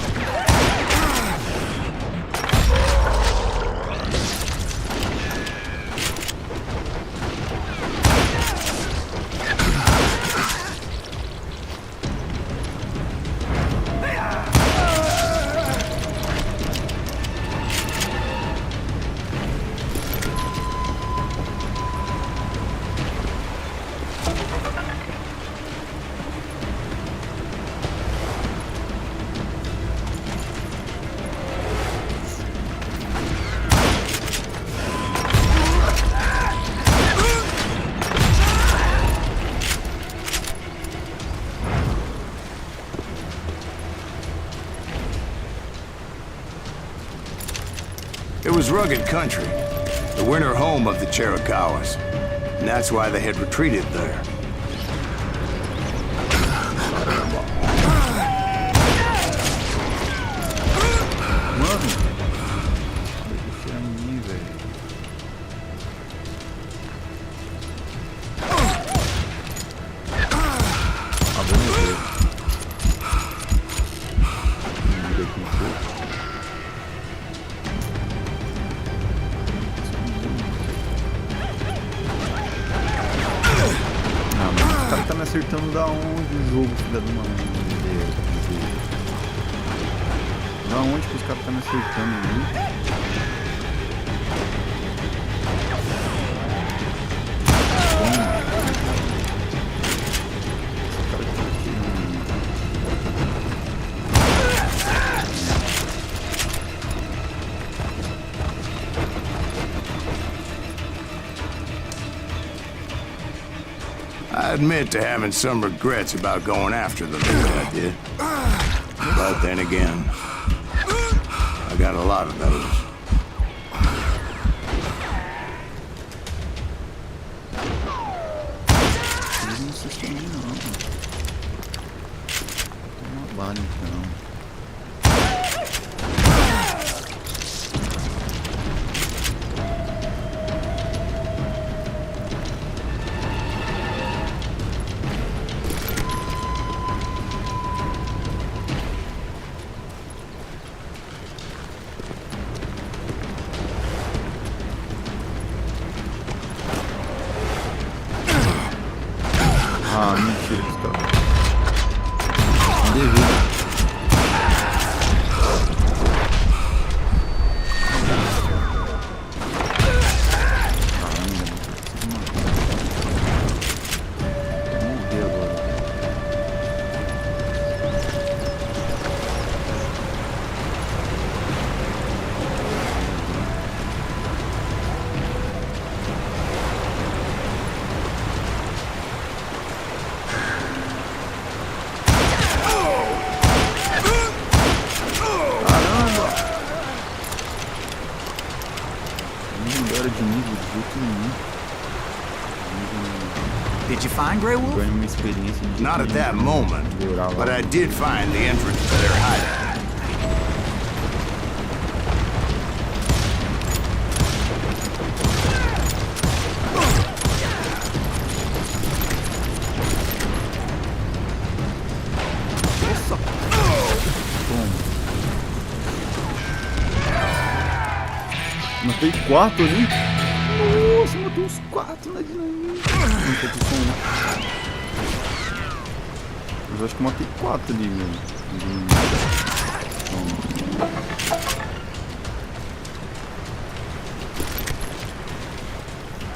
It was rugged country, the winter home of the Chiricahuas, and that's why they had retreated there. Acertando da onde o jogo, filha de uma mãe? Da onde que os caras estão me acertando ali? I admit to having some regrets about going after them as I did. But then again, I got a lot of those. Eles não vocês estão indo, não. Toma bala, então. Ah, mentira, esse cara. Devido. Did you find Grey Wolf? Ganho uma experiência de Not at that moment, but I did find the entrance to their hideout. Matei 4 ali. Nossa, matei uns 4 na dinamite. Não tô com som. Eu acho que matei 4 ali mesmo.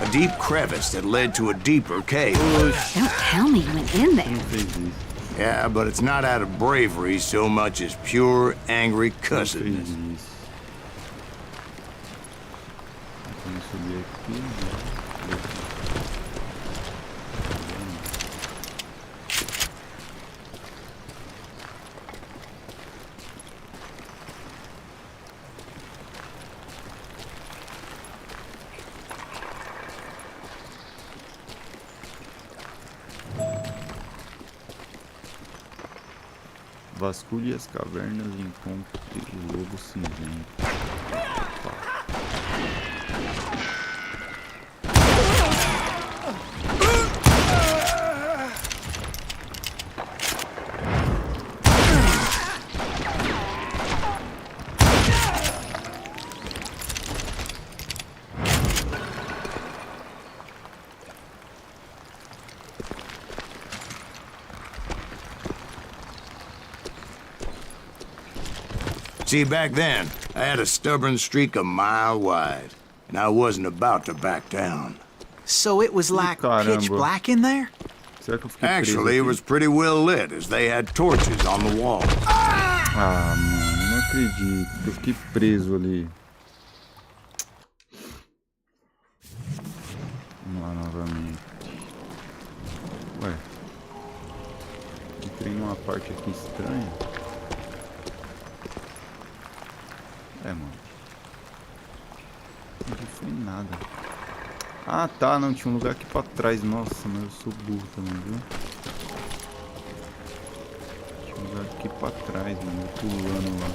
A deep crevice that led to a deeper cave. Don't tell me you went in there. Não fez isso. Yeah, but it's not out of bravery so much as pure, angry Não fez cussedness. isso. Vamos subir aqui. Vasculhe as cavernas e encontre o lobo cinzento. See, back then, I had a stubborn streak a mile wide, and I wasn't about to back down. So it was like pitch caramba. black in there? Será que eu fiquei preso Actually, it aqui? was pretty well lit, as they had torches on the wall. Ah, mano, não acredito que eu fiquei preso ali. Vamos lá novamente. Ué. Entrei numa parte aqui estranha. É, mano. Não foi nada. Ah, tá. Não, tinha um lugar aqui pra trás. Nossa, mas eu sou burro também, viu? Tinha um lugar aqui pra trás, mano. Eu pulando lá.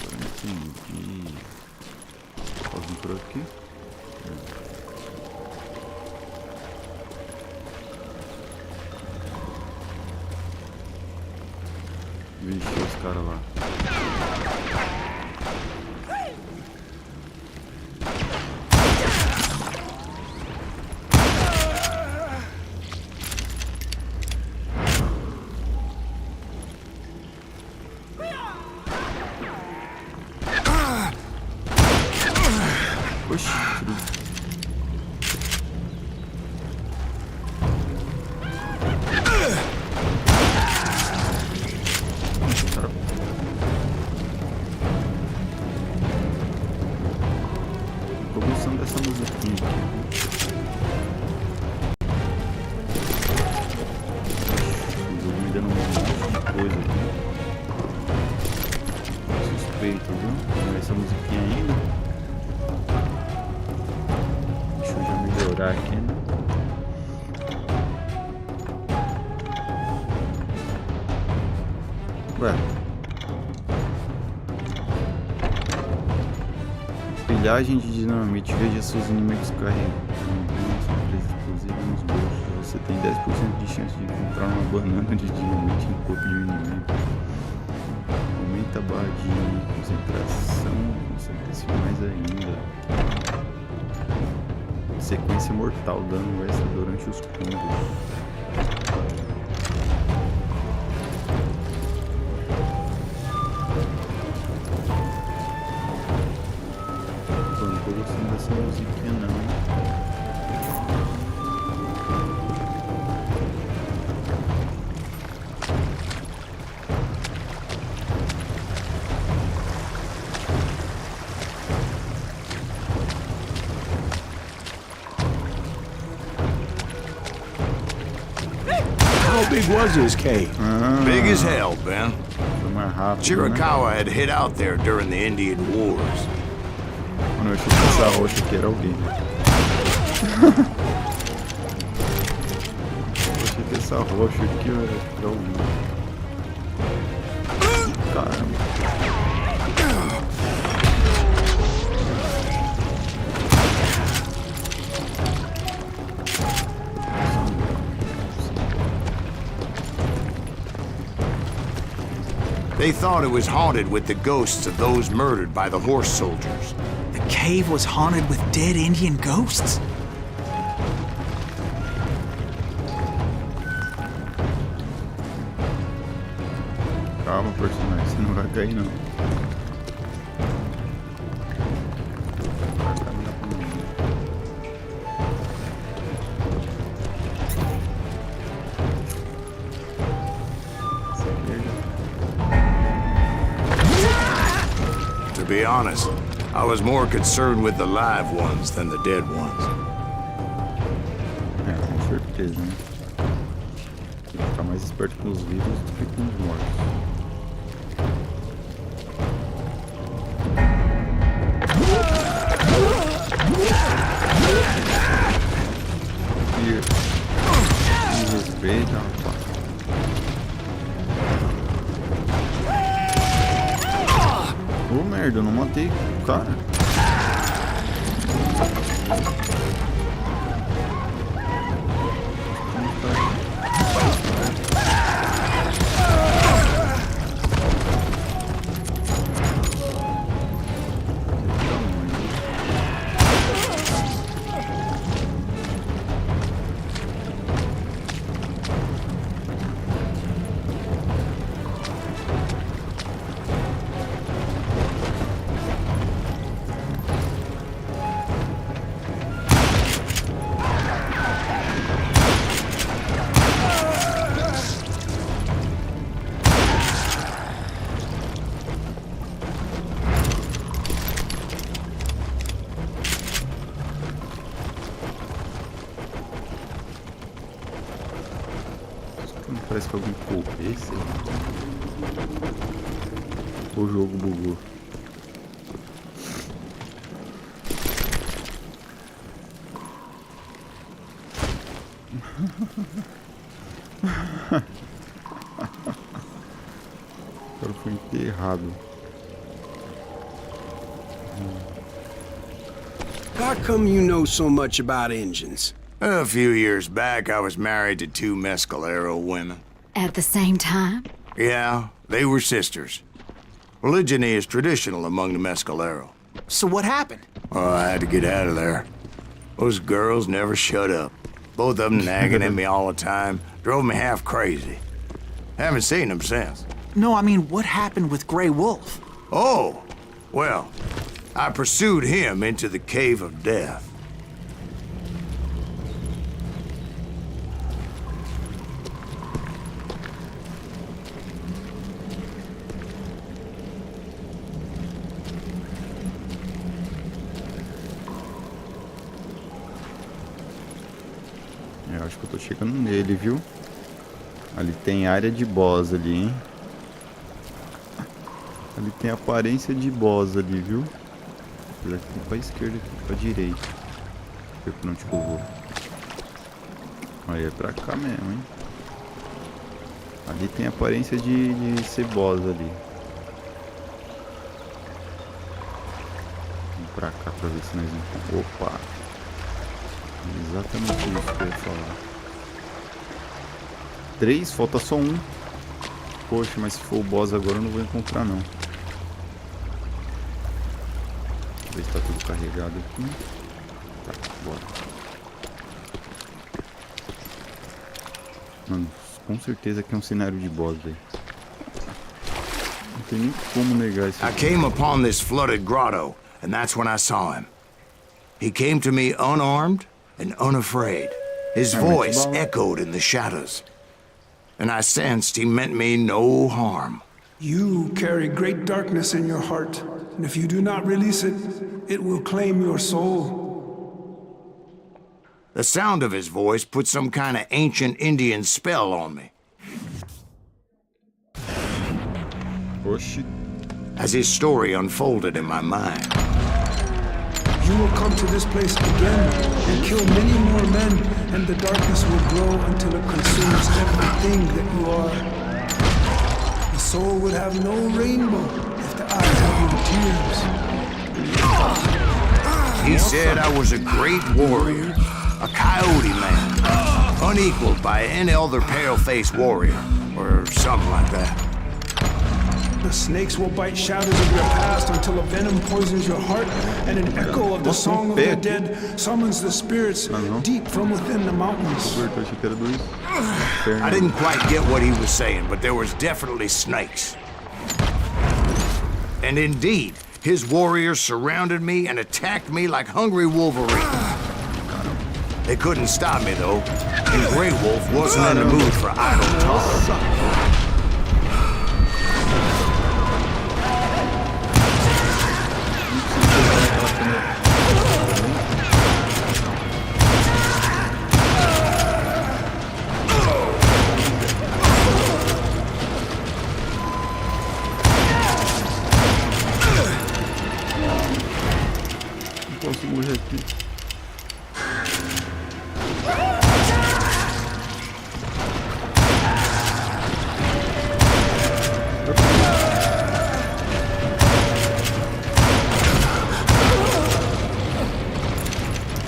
Agora não entendi. Posso vir por aqui? Vixe, os caras lá. Oxi, Ué. Pilhagem de dinamite. Veja seus inimigos carregando surpresa explosiva nos bolsos. Você tem 10% de chance de encontrar uma banana de dinamite no corpo de um inimigo. Aumenta a barra de concentração. Concentre-se mais ainda. Sequência mortal. Dano extra durante os combos. Essa musiquinha não. How big was this cave? Big as hell, Ben. Foi mais rápido, né? Chiricahua had hid out there during the Indian Wars. Mano, eu achei que essa roxa aqui era alguém. Eu achei que essa roxa aqui era alguém. Caramba. They thought it was haunted with the ghosts of those murdered by the horse soldiers. The cave was haunted with dead Indian ghosts? Calma, personagem, você não vai cair não. To be honest, I was more concerned with the live ones than the dead ones. É, com certeza, né? Tem que ficar mais esperto com os vivos do que com os mortos. E respeita, rapaz. Ô merda, eu não matei o cara. Parece que alguém corresse. O jogo bugou. O cara foi enterrado. How come you know so much about engines? A few years back, I was married to 2 Mescalero women. At the same time? Yeah, they were sisters. Polygyny is traditional among the Mescalero. So what happened? Oh, I had to get out of there. Those girls never shut up. Both of them nagging at me all the time. Drove me half crazy. Haven't seen them since. No, I mean, what happened with Grey Wolf? Oh, well, I pursued him into the Cave of Death. Eu acho que eu tô chegando nele, viu? Ali tem área de boss ali, hein? Ali tem aparência de boss ali, viu? Apesar que tem pra esquerda aqui, pra direita. Deixa eu ver por onde que eu vou. Aí é pra cá mesmo, hein? Ali tem aparência de ser boss ali. Vamos pra cá pra ver se nós encontramos. Opa! Exatamente isso que eu ia falar. 3, falta só um. Poxa, mas se for o boss agora eu não vou encontrar não. Ver se tá tudo carregado aqui. Tá, bora. Mano, com certeza aqui é um cenário de boss, velho. Não tem nem como negar isso. I came upon this flooded grotto, and that's when I saw him. He came to me unarmed and unafraid. His voice echoed in the shadows, and I sensed he meant me no harm. You carry great darkness in your heart, and if you do not release it, it will claim your soul. The sound of his voice put some kind of ancient Indian spell on me. Oxi. As his story unfolded in my mind. You will come to this place again and kill many more men, and the darkness will grow until it consumes everything that you are. The soul would have no rainbow if the eyes have no tears. He said I was a great warrior, a coyote man, unequaled by any other pale-faced warrior, or something like that. The snakes will bite shadows of your past until a venom poisons your heart, and an echo of the song of the dead summons the spirits deep from within the mountains. I didn't quite get what he was saying, but there was definitely snakes. And indeed, his warriors surrounded me and attacked me like hungry wolverines. They couldn't stop me, though, and Grey Wolf wasn't in the mood for idle talk. Posso morrer aqui.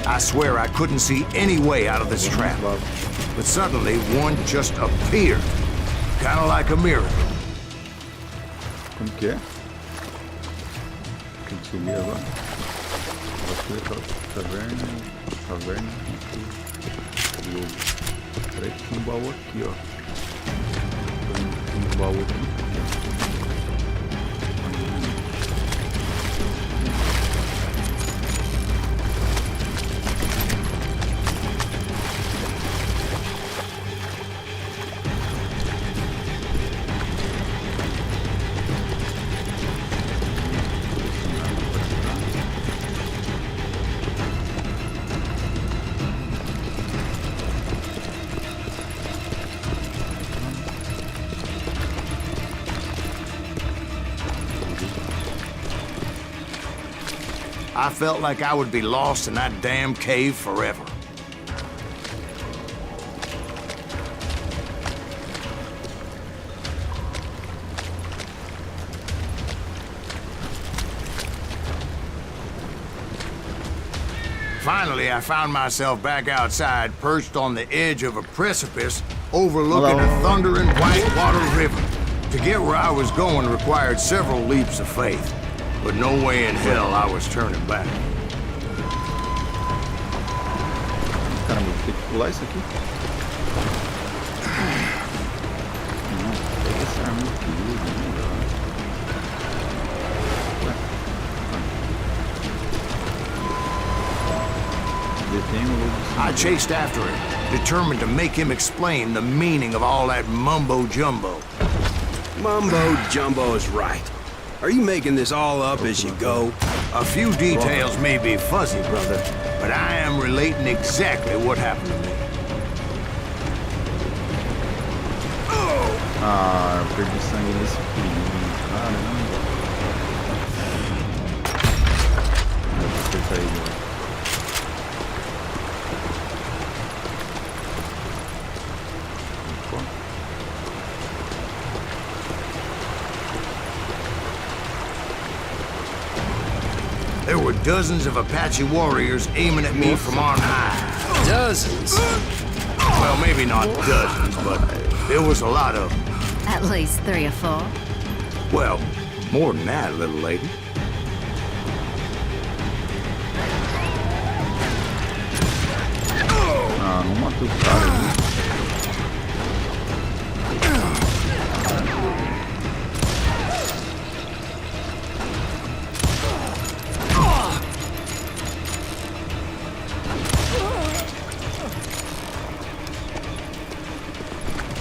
I swear I couldn't see any way out of this trap. But suddenly, one just appeared. Kind of like a miracle. Como que é? Tem que subir agora. Caverna. Peraí que tem um baú aqui, ó. Tem um baú aqui. I felt like I would be lost in that damn cave forever. Finally, I found myself back outside, perched on the edge of a precipice overlooking a thundering white-water river. To get where I was going required several leaps of faith. But no way in hell I was turning back. Caramba, vou ter que pular isso aqui. Não, pega essa arma aqui. Detém o lobo. I chased after him, determined to make him explain the meaning of all that mumbo-jumbo. Mumbo-jumbo is right. Are you making this all up as you go? A few details may be fuzzy, brother, but I am relating exactly what happened to me. Ah, eu perdi sangue nesse filhinho. Caramba. Vou acertar ele. dozens of Apache warriors aiming at me from on high. Dozens? Well, maybe not dozens, but there was a lot of them. At least 3 or 4. Well, more than that, little lady. Ah, não matou o cara ali.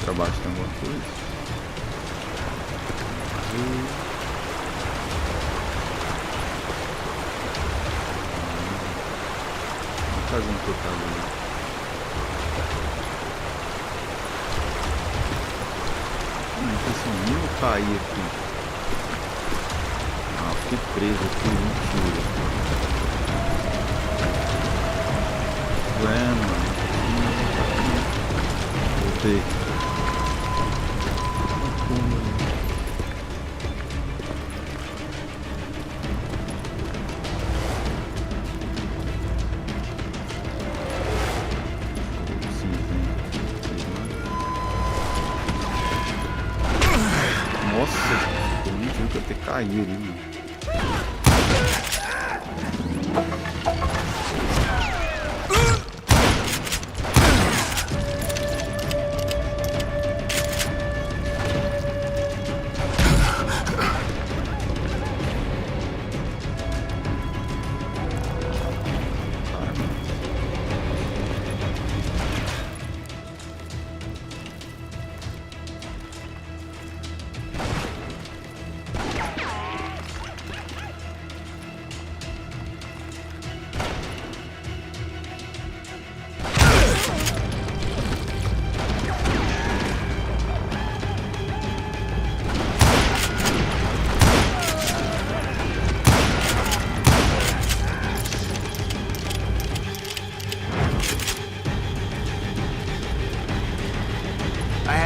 Pra baixo tem alguma coisa. Vou fazer um total ali. Se eu cair aqui. Ah, fiquei preso aqui, mentira. Ué, mano. Voltei. Nossa, eu nem vi que eu ter caído ali, mano.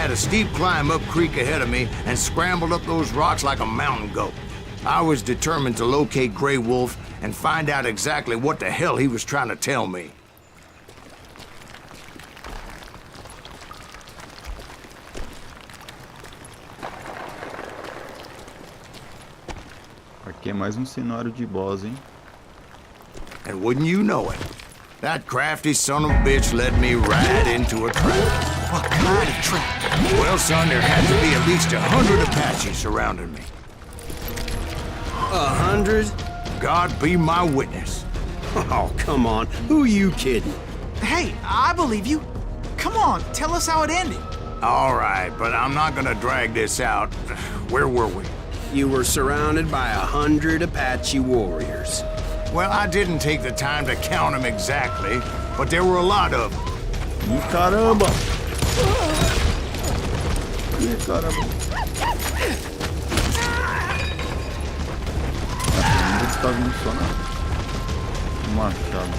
A steep climb up creek ahead of me and scrambled up those rocks like a mountain goat. I was determined to locate Grey Wolf and find out exactly what the hell he was trying to tell me. Aqui é mais um cenário de boss, hein? And wouldn't you know it, that crafty son of a bitch led me right into a trap. What kind of trap? Well, son, there had to be at least 100 Apaches surrounding me. 100? God be my witness. Oh, come on. Who are you kidding? Hey, I believe you. Come on, tell us how it ended. All right, but I'm not gonna drag this out. Where were we? You were surrounded by 100 Apache warriors. Well, I didn't take the time to count them exactly, but there were a lot of them. Ih, caramba! Ih, caramba! Não está vindo só na machado.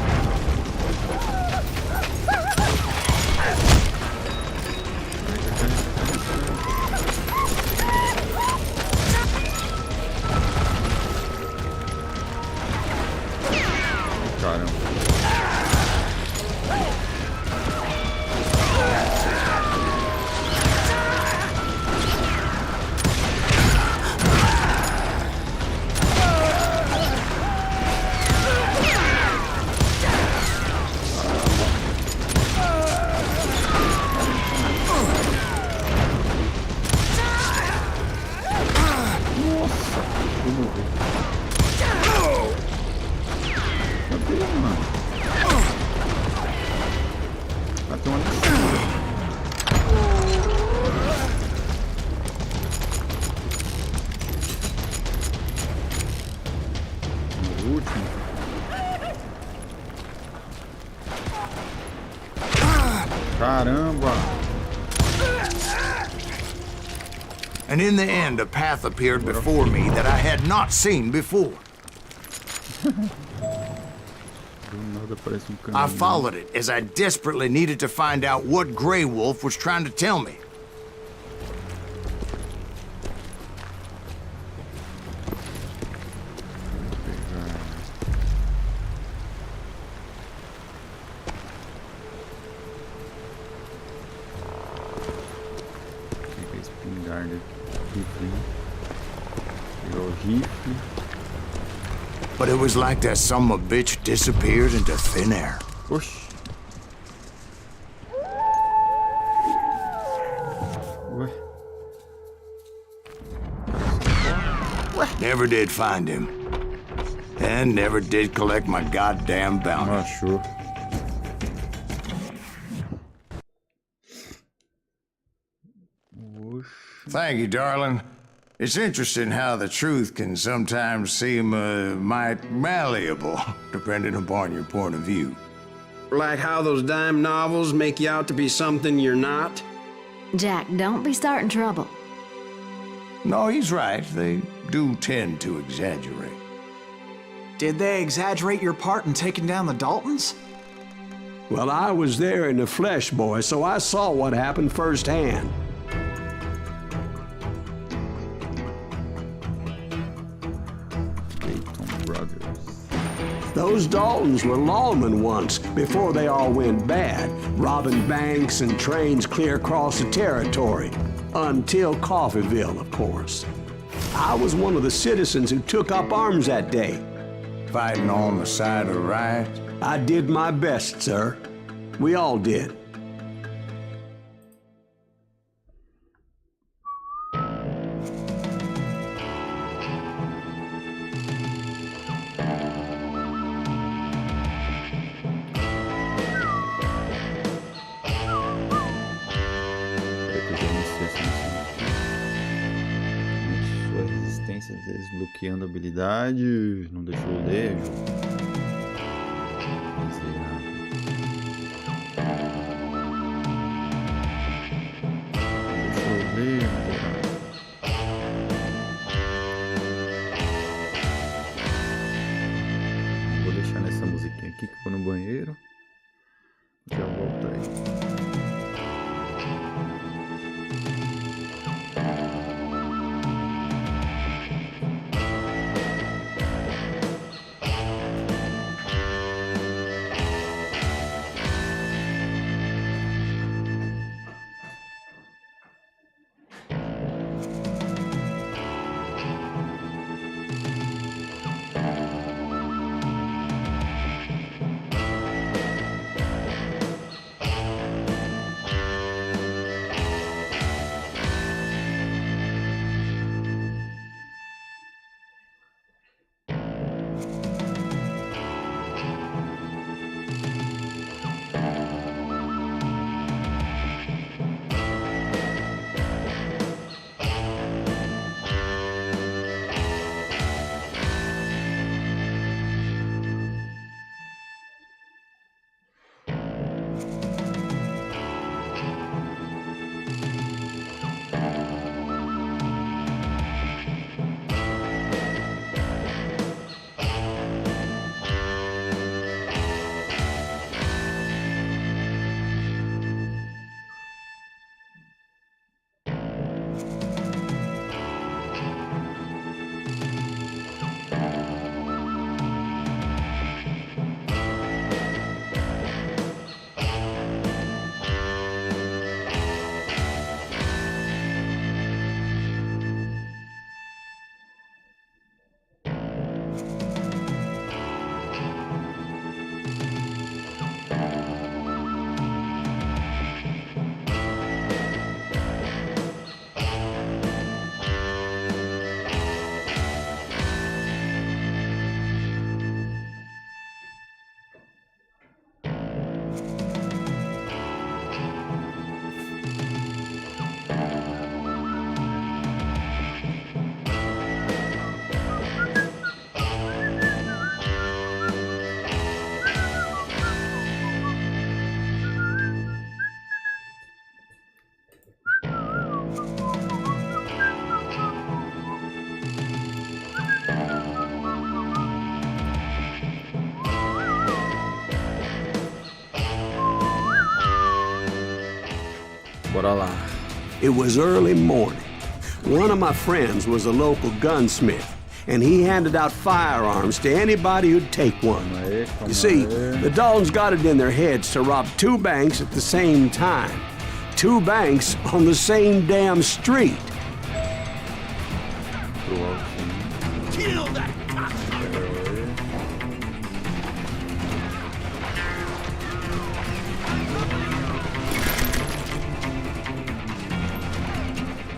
Caramba. Caramba! And in the end, a path appeared before me that I had not seen before. I followed it as I desperately needed to find out what Grey Wolf was trying to tell me. arma. Rifle. Virou rifle. But it was like that son of a bitch disappeared into thin air. Oxi. Never did find him. And never did collect my goddamn bounty. Achou. Thank you, darling. It's interesting how the truth can sometimes seem might malleable, depending upon your point of view. Like how those dime novels make you out to be something you're not? Jack, don't be starting trouble. No, he's right. They do tend to exaggerate. Did they exaggerate your part in taking down the Daltons? Well, I was there in the flesh, boy, so I saw what happened firsthand. Those Daltons were lawmen once, before they all went bad, robbing banks and trains clear across the territory. Until Coffeeville, of course. I was one of the citizens who took up arms that day. Fighting on the side of the right? I did my best, sir. We all did. Desbloqueando habilidade. Não deixou eu ler. Deixa eu ler. Vou deixar nessa musiquinha aqui que eu vou no banheiro. Já volto aí. Bora lá. It was early morning. One of my friends was a local gunsmith, and he handed out firearms to anybody who'd take one. You see, the Daltons got it in their heads to rob two banks at the same time. Two banks on the same damn street. pro alto. Kill that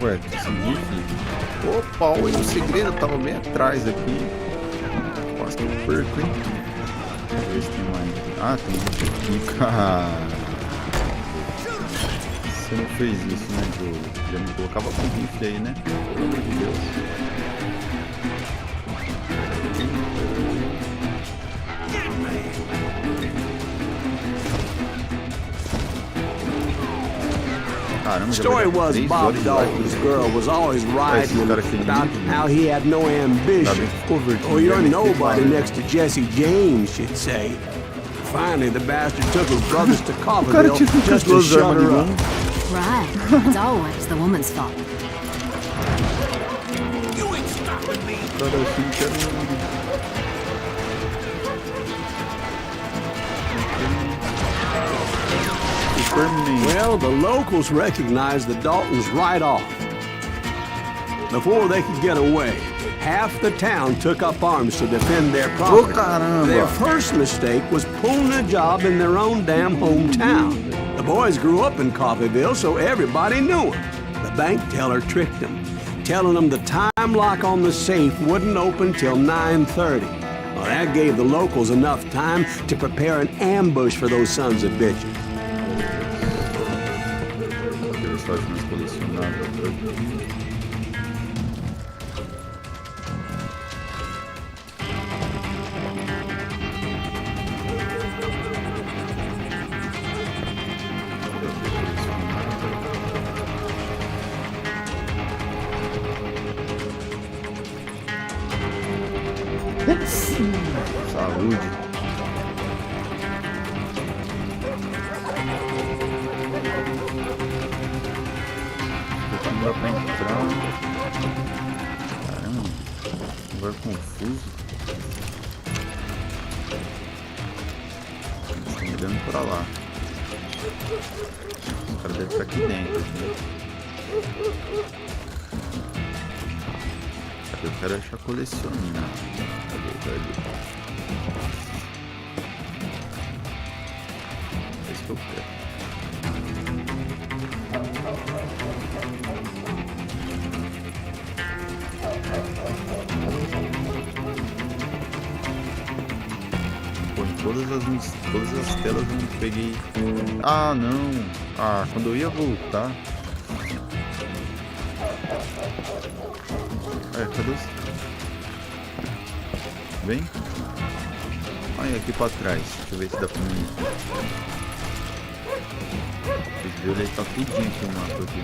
Ué, consegui, filho. Opa, olha o segredo, tava bem atrás aqui. Quase que eu perco, hein? Deixa eu ver se tem mais. Ah, tem um aqui, cara. Você não fez isso, né, jogo? Já me colocava com rifle aí, né? Pelo amor de Deus. The story was Bob Dalton's girl was always writing about how he had no ambition, or you're nobody next to Jesse James, she'd say. Finally, the bastard took his brothers to Coffeyville just to shut her up. Right. It's always the woman's fault. You ain't stopping me. Well, the locals recognized the Daltons right off. Before they could get away, half the town took up arms to defend their property. Their first mistake was pulling a job in their own damn hometown. The boys grew up in Coffeyville, so everybody knew them. The bank teller tricked them, telling them the time lock on the safe wouldn't open till 9:30. Well, that gave the locals enough time to prepare an ambush for those sons of bitches. Saúde. Não dá pra entrar. Caramba. Agora confuso. Estão me dando pra lá. O cara deve estar aqui dentro. Né? Eu quero achar colecionar. Cadê? É isso que eu quero. Pô, em todas as telas eu não peguei. Ah, não. Ah, quando eu ia voltar. Cadê os... Vem. Aí, aqui pra trás. Deixa eu ver se dá pra mim. Vocês viram, ele tá tudinho aqui no mapa aqui.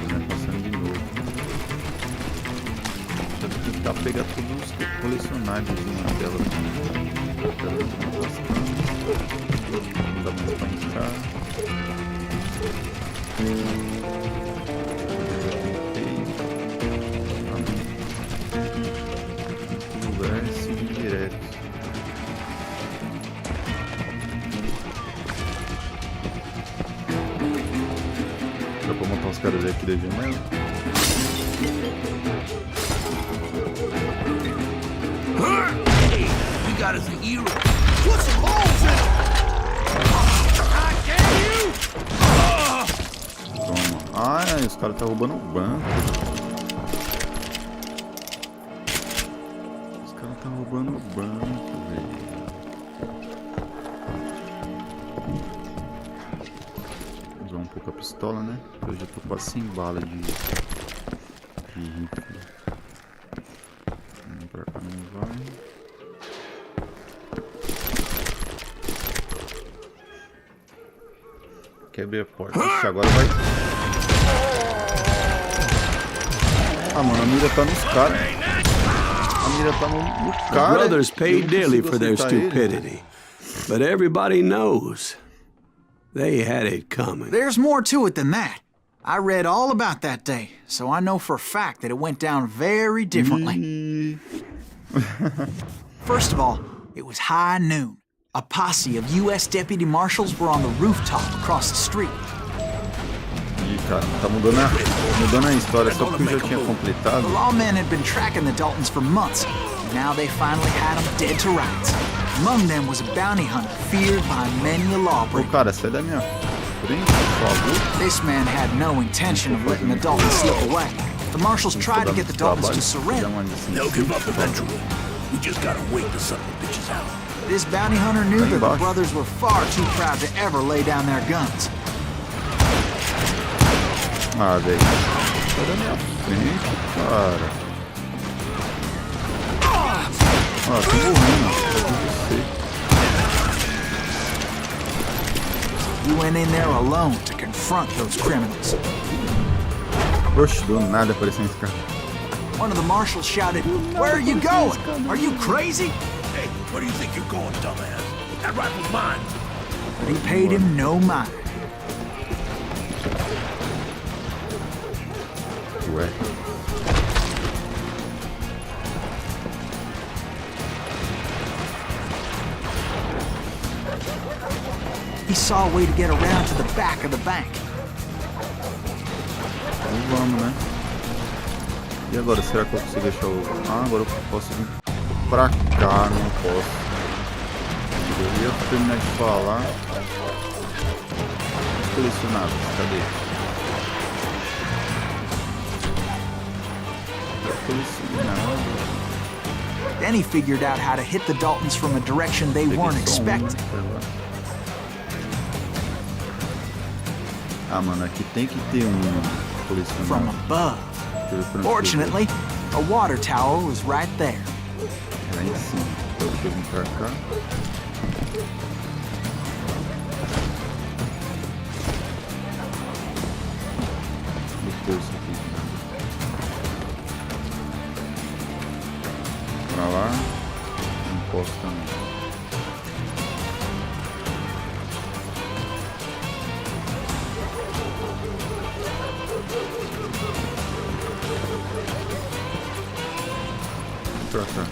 Vai passando de novo. Só que tentar pegar todos os colecionáveis na tela aqui. Não dá mais pra entrar. Direto. Dá pra montar os caras aqui da janela? We got us a hero. Put some holes in him. I dare you. Toma. Ah, os caras tá roubando o banco. Tá roubando o banco, velho. Vou usar um pouco a pistola, né? Eu já tô quase sem bala de rifle. Vamos pra cá, não vai. Quebrei a porta. Ixi, agora vai. Ah, mano, a mira tá nos caras. The brothers paid dearly for their stupidity, but everybody knows they had it coming. There's more to it than that. I read all about that day, so I know for a fact that it went down very differently. First of all, it was high noon. A posse of U.S. deputy marshals were on the rooftop across the street. cara, tá mudando a história só porque eu já tinha completado. The lawmen had been tracking the Daltons for months. Now they finally had them dead to rights. Among them was a bounty hunter feared by many a Ô, lawbreaker. cara, sai da minha frente, por favor. This man had no intention of letting the Daltons slip away. The marshals tried to get the Daltons to surrender. They'll give up eventually. We just gotta wait to suck the bitches out. This bounty hunter knew that the brothers were far too proud to ever lay down their guns. Ah, velho. Sai da minha frente, cara. Ah, tô morrendo. You went in there alone to confront those criminals. Oxe, do nada apareceu esse cara. One of the marshals shouted, "Where are you going? Are you crazy?" Hey, where do you think you're going, dumbass? That rifle's mine. But he paid him no mind. Ué. He saw a way to get around to the back of the bank. Então vamos, né? E agora, será que eu consigo deixar o... Ah, agora eu posso vir pra cá, não posso. Eu ia terminar de falar. Selecionado, cadê? Selecionado. Then he figured out how to hit the Daltons from a direction they weren't expecting. Ah, mano, aqui tem que ter colecionado. From above. Fortunately, a water tower was right there. Lá em cima. Então deixa eu vir pra cá. Depois isso aqui. Pra lá. Não posso também. Pra cá.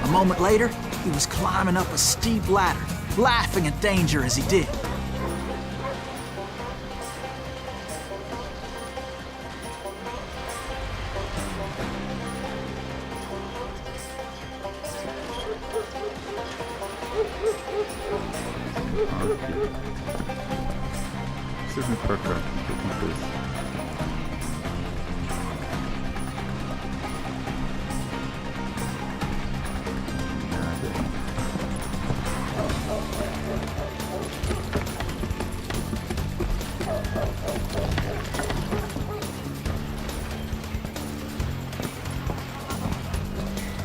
A moment later, he was climbing up a steep ladder, laughing at danger as he did. Ok. Vocês vêm pra cá, o que acontece?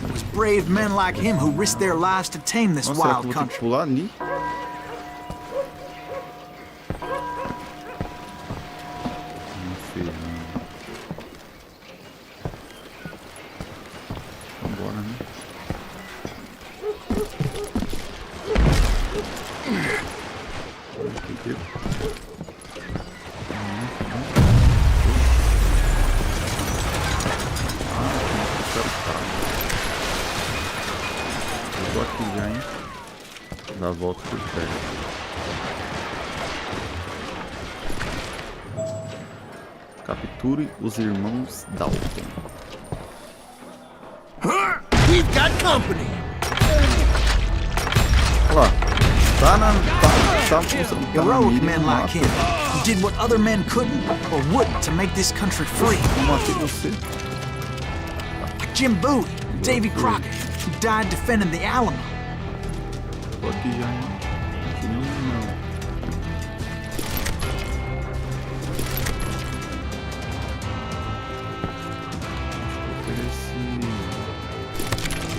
It was brave men like him who risked their lives to tame this Nossa, será que wild eu vou ter que country. pular ali? Não sei, não. Vambora, né? Aqui. Eu tô aqui já, hein? Dá a volta por perto. Capture os irmãos Dalton. We've got company. Olha lá. Tá funcionando. Heroic men like him, who did what other men couldn't or wouldn't to make this country free. Eu matei você. Like Jim Bowie, Davy Crockett, who died defending the Alamo. Tô aqui já, hein? Aqui não.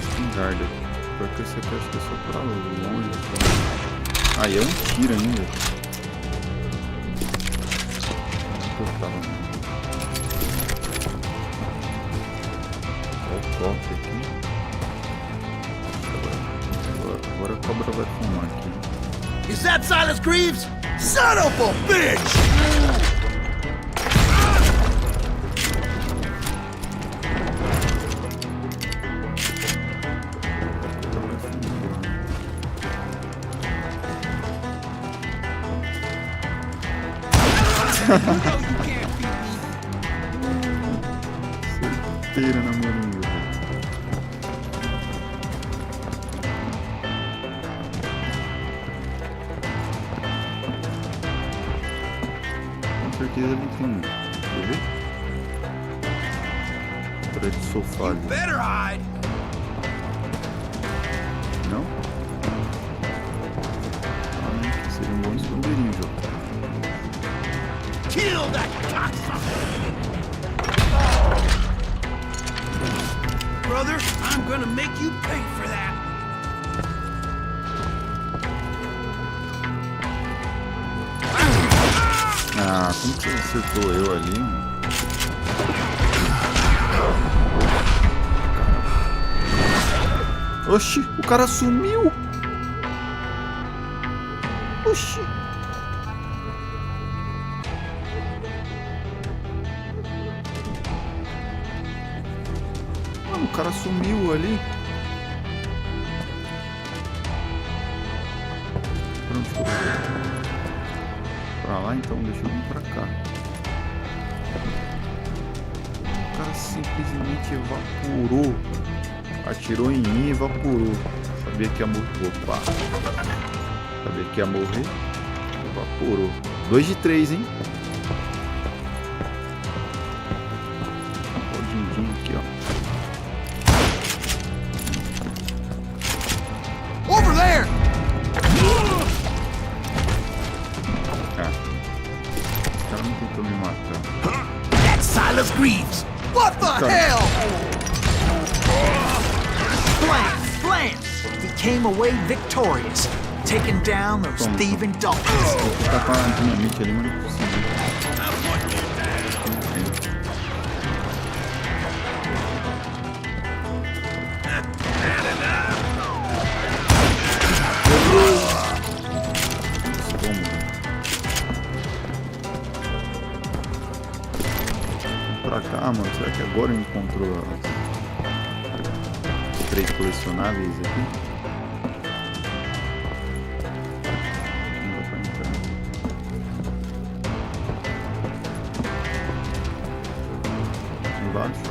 Espingarda. Porque esse aqui acho que é só pra longe. Ah, e é um tiro ainda. Eu tava. Olha o copo aqui. Agora a cobra vai fumar aqui. Is that Silas Greaves? Son of a bitch! Certeira na moringa. Com certeza ele tem. Quer ver? Para de sofá ali. Better hide! Não? Ah, né? Que seria um bom esconderijo. Kill that cocksucker! Brother, I'm gonna make you pay for that! Ah, como que você acertou eu ali, mano? Oxi, o cara sumiu! Oxi! Mano, o cara sumiu ali. Pra onde que eu vou? Pra lá, então deixa eu vir pra cá. O cara simplesmente evaporou. Atirou em mim e evaporou. Sabia que ia morrer. Opa! Sabia que ia morrer. Evaporou. 2 de 3, hein? Olha o din-din aqui, ó. Over there! Ah. Esse cara não tentou me matar. That's Silas Greaves! What the hell? Blam! Blam! He came away victorious, taking down those thieving dolphins. Vou tentar com a dinamite ali, mas não consigo. Pra cá, mano. Será que agora eu encontro as 3 colecionáveis aqui? Não dá pra entrar. Embaixo.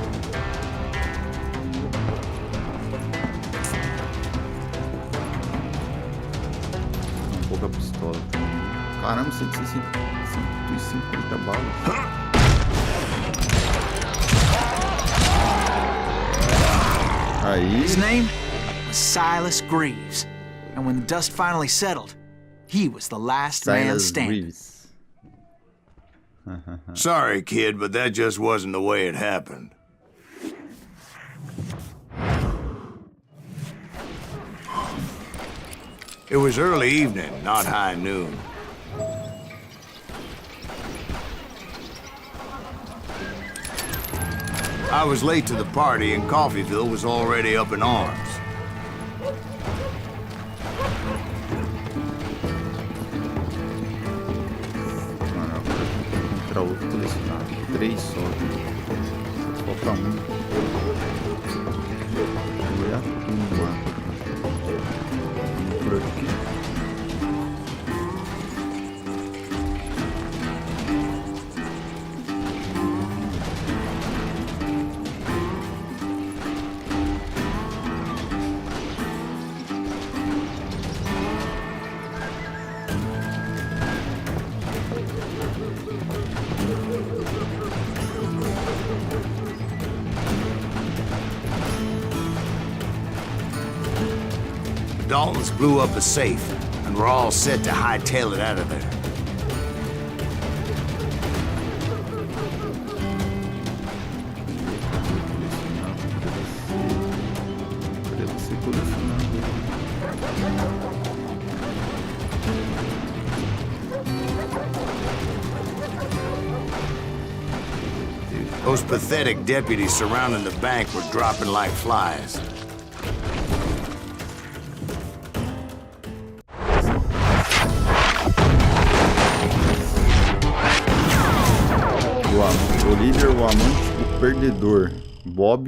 Um pouco a pistola também. Caramba, 150 balas. Aí. His name was Silas Greaves, and when the dust finally settled, he was the last man Silas standing. Greaves. Sorry, kid, but that just wasn't the way it happened. It was early evening, not high noon. I was late to the party and Coffeeville was already up in arms. Mano, agora eu tenho que encontrar outro colecionável. 3 só. Só falta um. Olha a tumba. Vamos por aqui. Daltons blew up a safe, and we're all set to hightail it out of there. Deve ser colecionável. Those pathetic deputies surrounding the bank were dropping like flies. O líder, o amante, o perdedor. Bob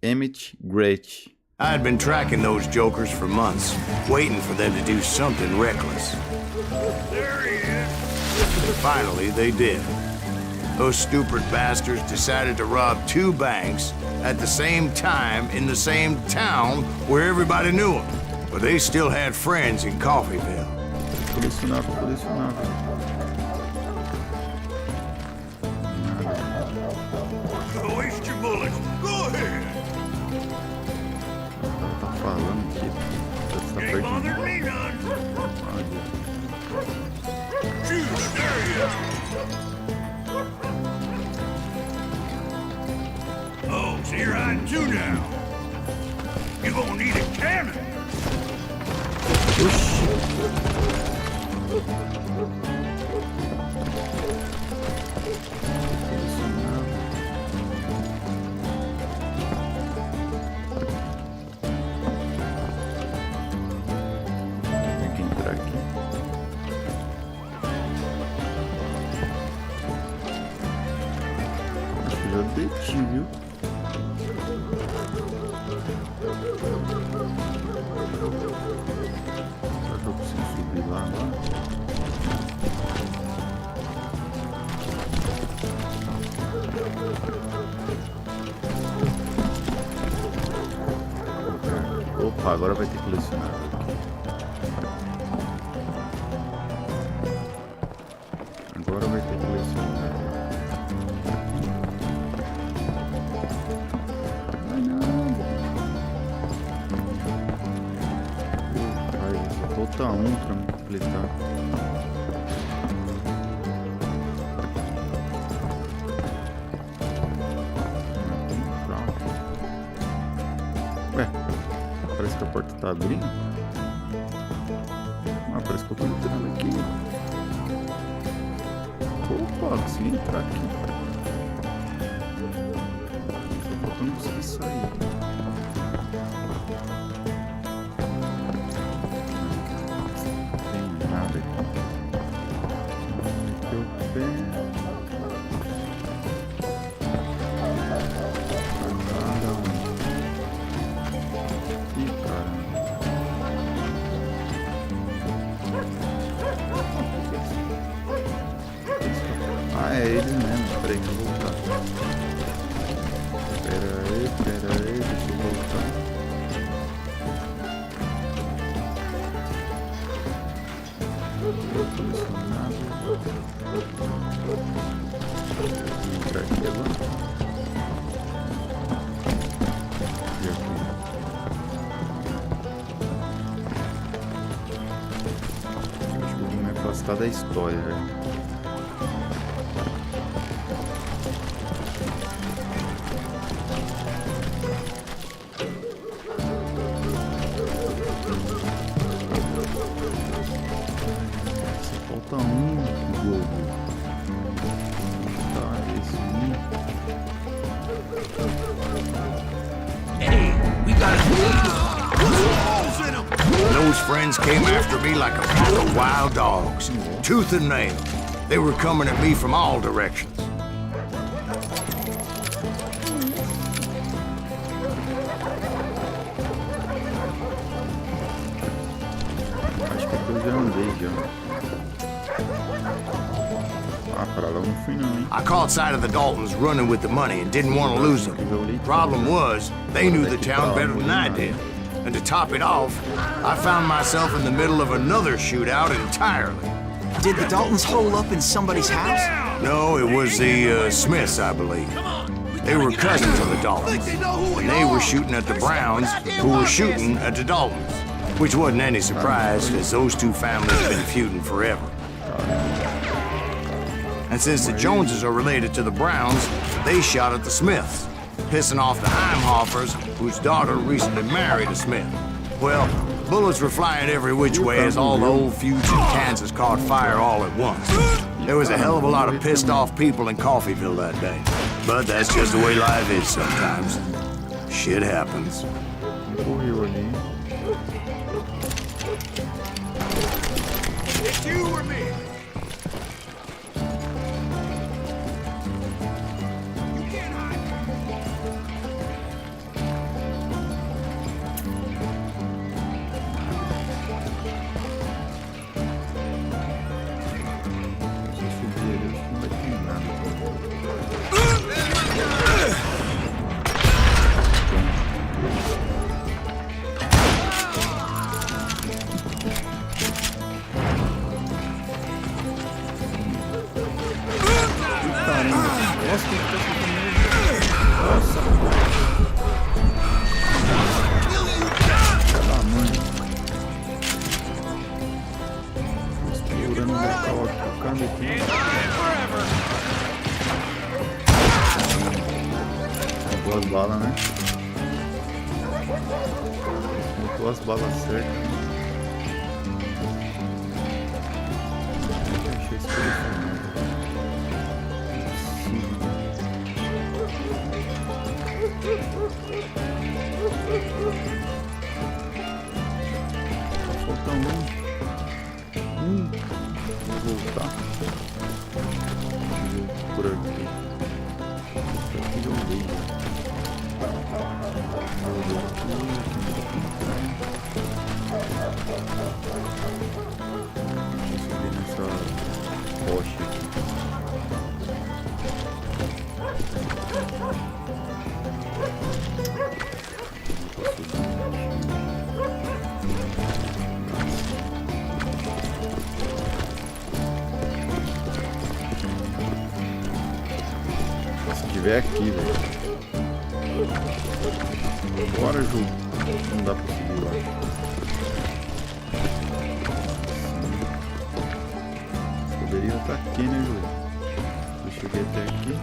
Emmett Gretch. I had been tracking those jokers for months, waiting for them to do something reckless. There he is. Finally, they did. Those stupid bastards decided to rob 2 banks at the same time in the same town where everybody knew them. But they still had friends in Coffeeville. Colecionável. Waste your bullets. Go ahead. Tá falando que tá Ain't perdido. bothered me none. Shoot, there he is. Oh, so you're hiding too now. You're gonna need a cannon. Tem que entrar aqui. Acho que já deti, viu? Será que eu consigo subir lá agora? Opa, agora vai ter colecionável aqui. Agora vai ter colecionável. Vai nada. Vai, só falta um pra me completar. Ué, parece que a porta tá abrindo. Ah, parece que eu tô entrando aqui. Opa, consegui entrar aqui. Só falta não conseguir sair. Não tem nada aqui. Meteu o pé. Nada onde? Ih, caramba. Ah, é eles mesmo. Peraí que eu vou voltar. Pera aí, deixa eu voltar. Vou entrar aqui agora. E aqui. Acho que eu vou me afastar da história, velho. Falta um globo. Tá, esse Those friends came after me like a pack of wild dogs, tooth and nail. They were coming at me from all directions. acho que eu já andei já. Ah, pra lá eu não fui não, hein? I caught sight of the Daltons running with the money and didn't want to lose them. Problem was, they knew the town better than I did. And to top it off, I found myself in the middle of another shootout entirely. Did the Daltons hole up in somebody's house? No, it was the Smiths, I believe. They were cousins of the Daltons, and they were shooting at the Browns, who were shooting at the Daltons, which wasn't any surprise, as those two families have been feuding forever. And since the Joneses are related to the Browns, they shot at the Smiths, pissing off the Heimhoffers, whose daughter recently married a Smith. Well, bullets were flying every which way as all the old feuds in Kansas caught fire all at once. There was a hell of a lot of pissed off people in Coffeeville that day. But that's just the way life is sometimes. Shit happens. It's you or me. balas, né? Botou as balas certas. Achei esse telefone. Tá faltando um. Vou voltar. Por aqui. Aqui eu dei. Deixa eu subir nessa rocha aqui. Se tiver aqui, velho. Bora, Ju. Não dá pra subir lá. Poderia estar aqui, né, Ju? Eu cheguei até aqui.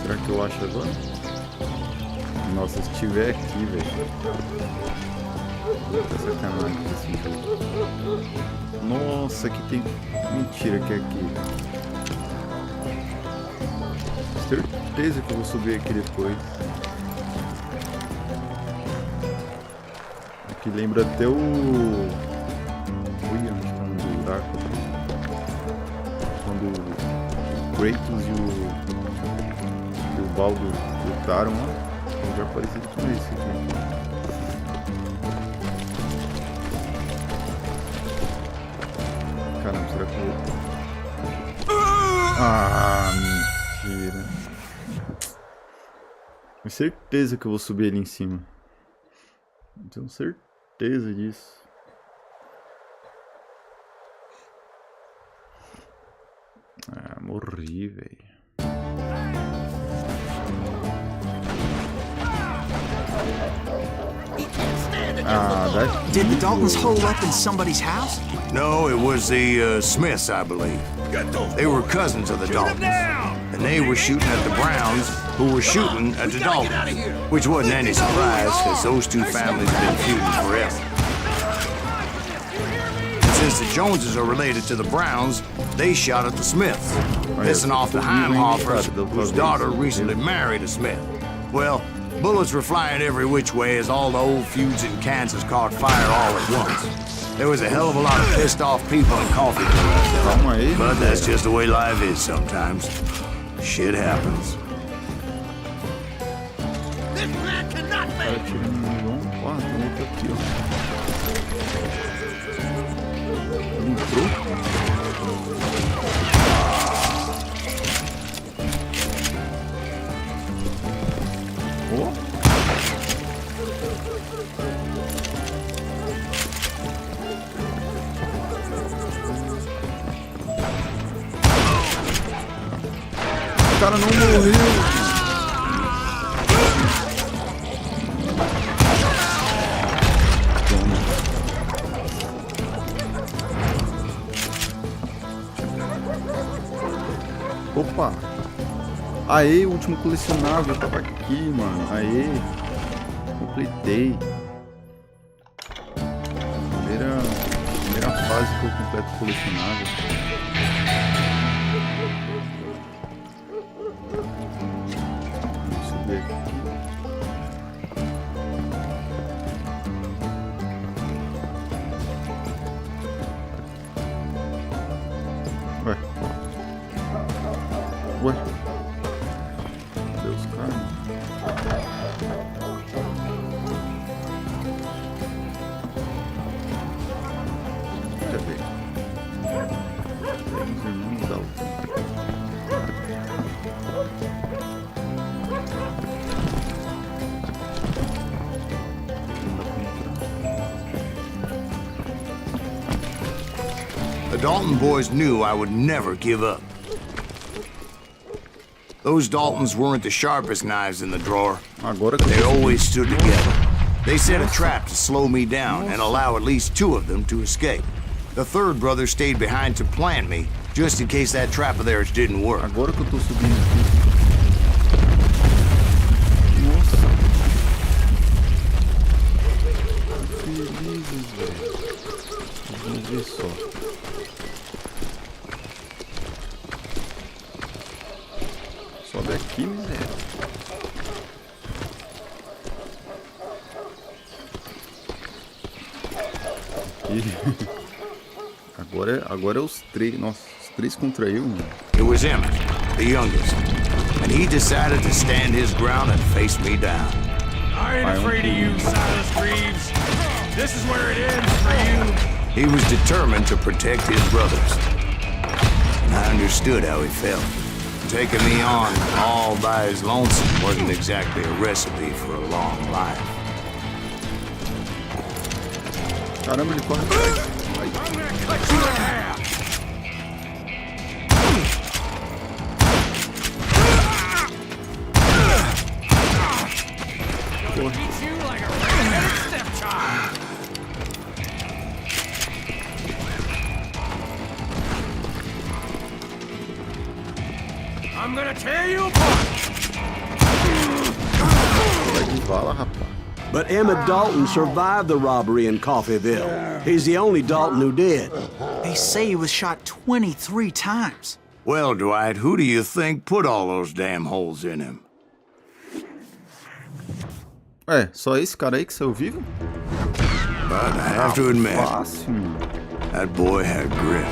Será que eu acho agora? Nossa, se tiver aqui, velho. Tá sacanagem esse jogo. Nossa, aqui tem. Mentira que é aqui. Certeza que eu vou subir aqui depois. Aqui lembra até o. Ui, onde tá no buraco? Quando o Kratos e o Baldo lutaram, ó. Um lugar parecido com esse aqui. Caramba, será que eu... Ah, mentira. Tenho certeza que eu vou subir ali em cima. Tenho certeza disso. Ah, morri, velho. Did the Daltons hole up in somebody's house? No, it was the Smiths, I believe. They were cousins of the Daltons. And they were shooting at the Browns, who were shooting at the Daltons. Which wasn't any surprise, because those two families have been feuding forever. And since the Joneses are related to the Browns, they shot at the Smiths, pissing off the Heimhoffers, whose daughter recently married a Smith. Well, bullets were flying every which way as all the old feuds in Kansas caught fire all at once. There was a hell of a lot of pissed off people in Coffeeville that day. But that's just the way life is sometimes. Shit happens. This plan cannot fail. O cara não morreu. Opa! Aê, o último colecionável tava aqui, mano. Aê! Completei. Primeira fase que eu completo o colecionável. Vamos subir aqui. Ué. Ué. Cadê os caras? Cadê? Tem os irmãos da outra. The Dalton boys knew I would never give up. Those Daltons weren't the sharpest knives in the drawer. They always stood together. They set a trap to slow me down and allow at least 2 of them to escape. The third brother stayed behind to plant me, just in case that trap of theirs didn't work. Agora que eu tô subindo aqui. Nossa. Felizes, velho. Vamos ver só. Sobe aqui, miséria. Agora é os 3. Nossa, os 3 contra eu, mano. It was Emmett, the youngest, and he decided to stand his ground and face me down. I ain't afraid of you, Silas Greaves. This is where it ends for you. He was determined to protect his brothers. And I understood how he felt. Taking me on all by his lonesome wasn't exactly a recipe for a long life. Caramba, ele corre. I'm gonna cut you in half. Beat you like a red-headed stepchild. I'm gonna tear you apart. Vai de vala, rapaz. But Emmett Dalton survived the robbery in Coffeyville. He's the only Dalton who did. They say he was shot 23 times. Well, Dwight, who do you think put all those damn holes in him? É, só esse cara aí que saiu vivo? But I have to admit, Fácil. that boy had grit.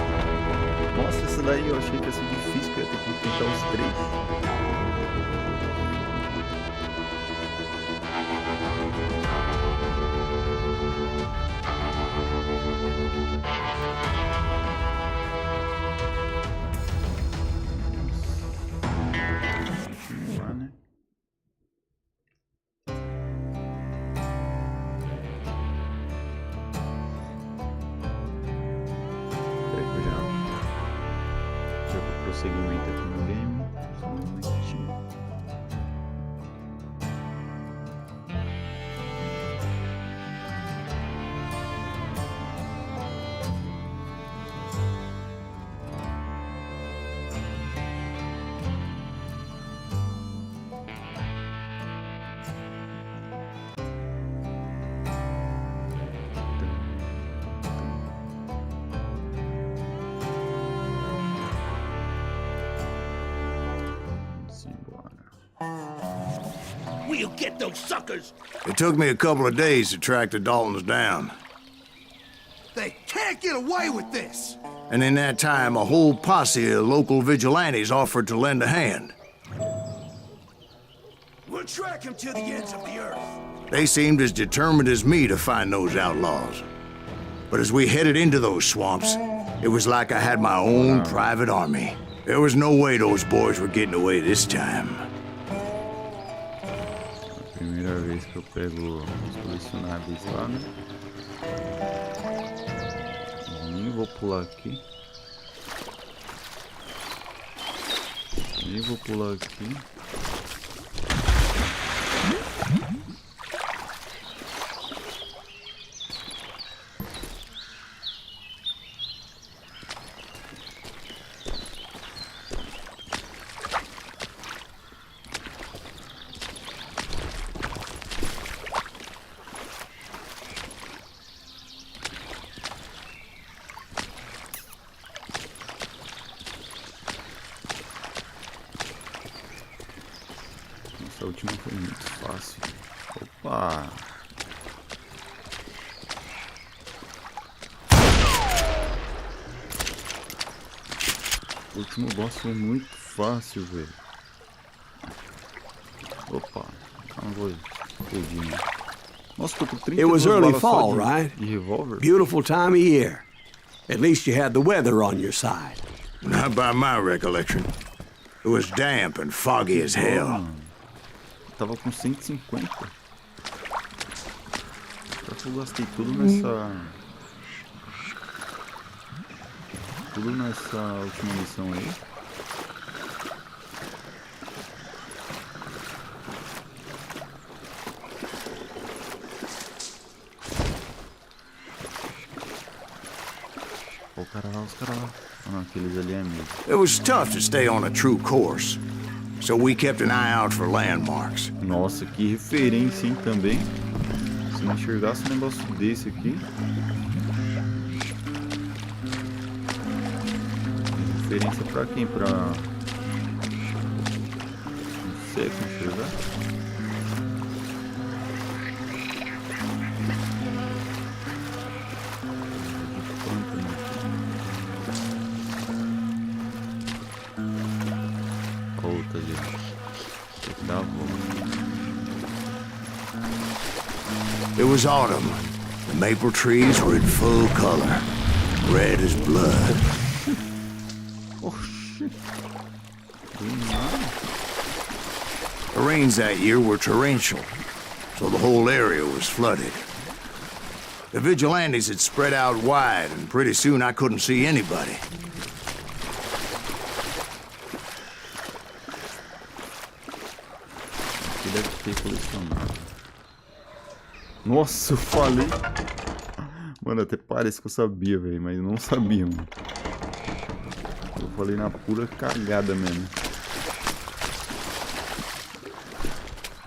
Nossa, essa daí eu achei que ia ser difícil, que ia ter que tentar os 3. Vamos lá, né? Prosseguimento aqui no game. Só um momentinho. We'll get those suckers. It took me a couple of days to track the Daltons down. They can't get away with this. And in that time, a whole posse of local vigilantes offered to lend a hand. We'll track him to the ends of the earth. They seemed as determined as me to find those outlaws. But as we headed into those swamps, it was like I had my own private army. There was no way those boys were getting away this time. Primeira vez que eu pego os colecionáveis lá, né? Nem vou pular aqui. Nem vou pular aqui. Essa última foi muito fácil. Opa! O último boss foi muito fácil, velho. Opa, não vou explodir, né? Nossa, tô com 32 It was early balas fall, só right? de revólver. Beautiful time of year. At least you had the weather on your side. Not by my recollection. It was damp and foggy as hell. Tava com 150. Só que eu gastei tudo nessa... Tudo nessa última missão aí. Ó, os caras lá. Ah, aqueles ali é mesmo. It was tough to stay on a true course, so we kept an eye out for landmarks. Nossa, que referência, hein, também. Se não enxergasse um negócio desse aqui. Referência pra quem? Pra... Não sei como enxergar. Outra ali. Tá bom. It was autumn. The maple trees were in full color, red as blood. Oxi. The rains that year were torrential, so the whole area was flooded. The vigilantes had spread out wide, and pretty soon I couldn't see anybody. Aqui deve ter colecionado. Nossa, eu falei. Mano, até parece que eu sabia, velho, mas não sabia, mano. Eu falei na pura cagada mesmo.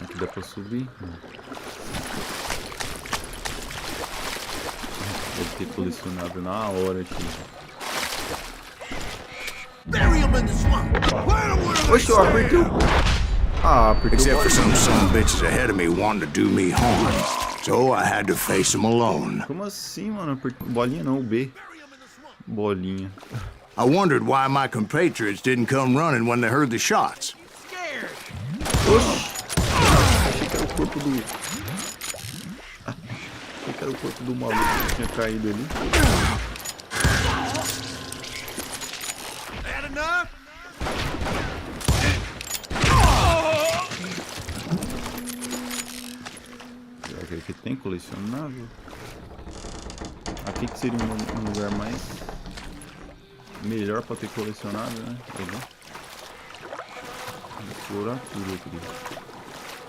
Aqui dá pra subir? Deve ter colecionado na hora aqui. Oxe, eu apertei o... Ah, apertei o... Except for some son of bitches ahead of me wanting to do me harm. So I had to face them alone. Como assim, mano? Bolinha não, o B. Bolinha. I wondered why my compatriots didn't come running when they heard the shots. Oxi! Achei que era o corpo do... Achei que era o corpo do maluco que tinha caído ali. Será que aqui tem colecionável? Aqui que seria um lugar mais... melhor pra ter colecionável, né? Legal. Explorar tudo aqui.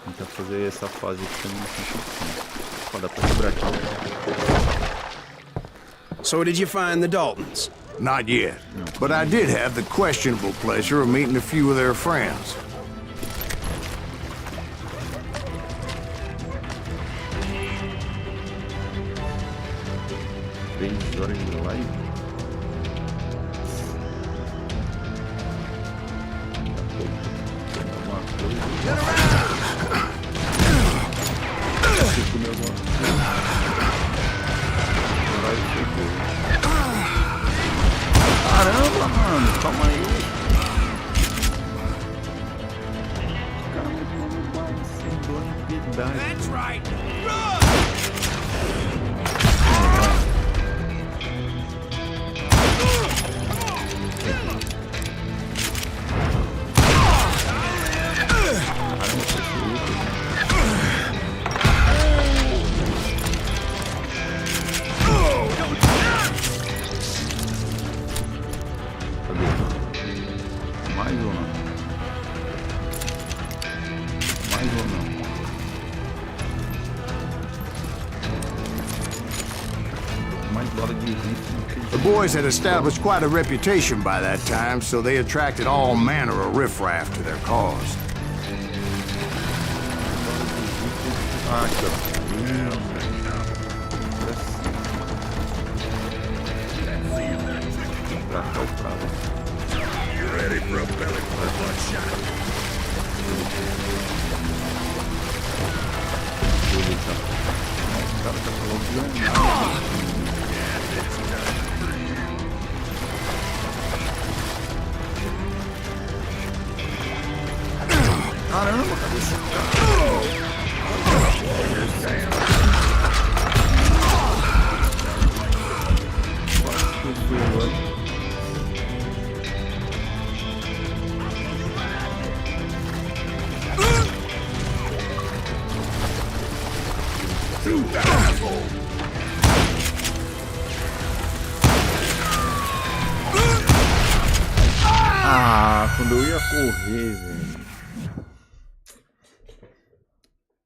Tentar fazer essa fase aqui também. Ó, dá pra quebrar aqui. So did you find the Daltons? Not yet, but I did have the questionable pleasure of meeting a few of their friends. Horas de live. Caramba, mano, calma aí. Cara, muito sem dó nem piedade. That's right. The boys had established quite a reputation by that time, so they attracted all manner of riffraff to their cause. Ready for a belly shot? Caramba, cadê esse cara? Ah, quando eu ia correr, velho.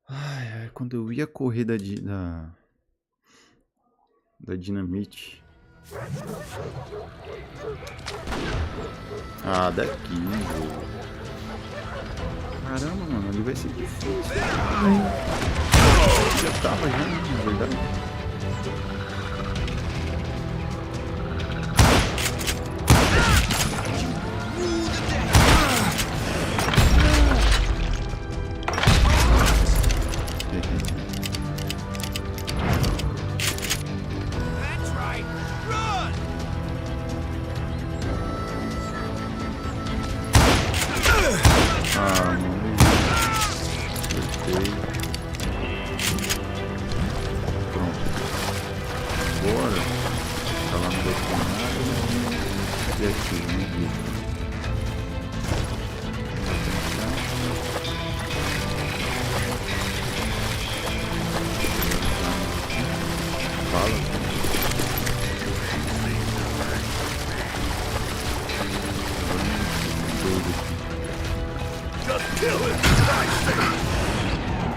Ai, quando eu ia correr da dinamite. Ah, daqui, velho. Caramba, mano, ali vai ser difícil. Já tava já, na verdade.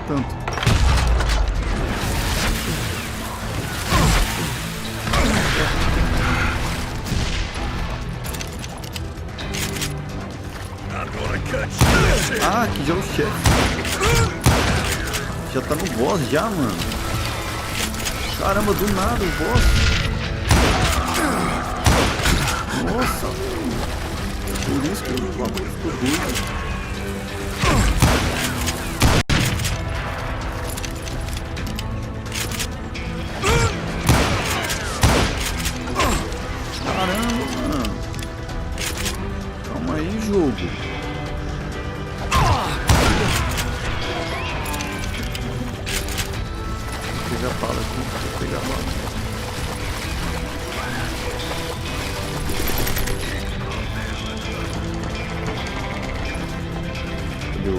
Tanto. Ah, aqui já é o chefe. Já tá no boss já, mano. Caramba, do nada o boss. Nossa, mano. Por isso que o bagulho ficou doido. Caramba, mano. Calma aí, jogo. Vou pegar a bala aqui. Vou pegar a bala. Cadê o...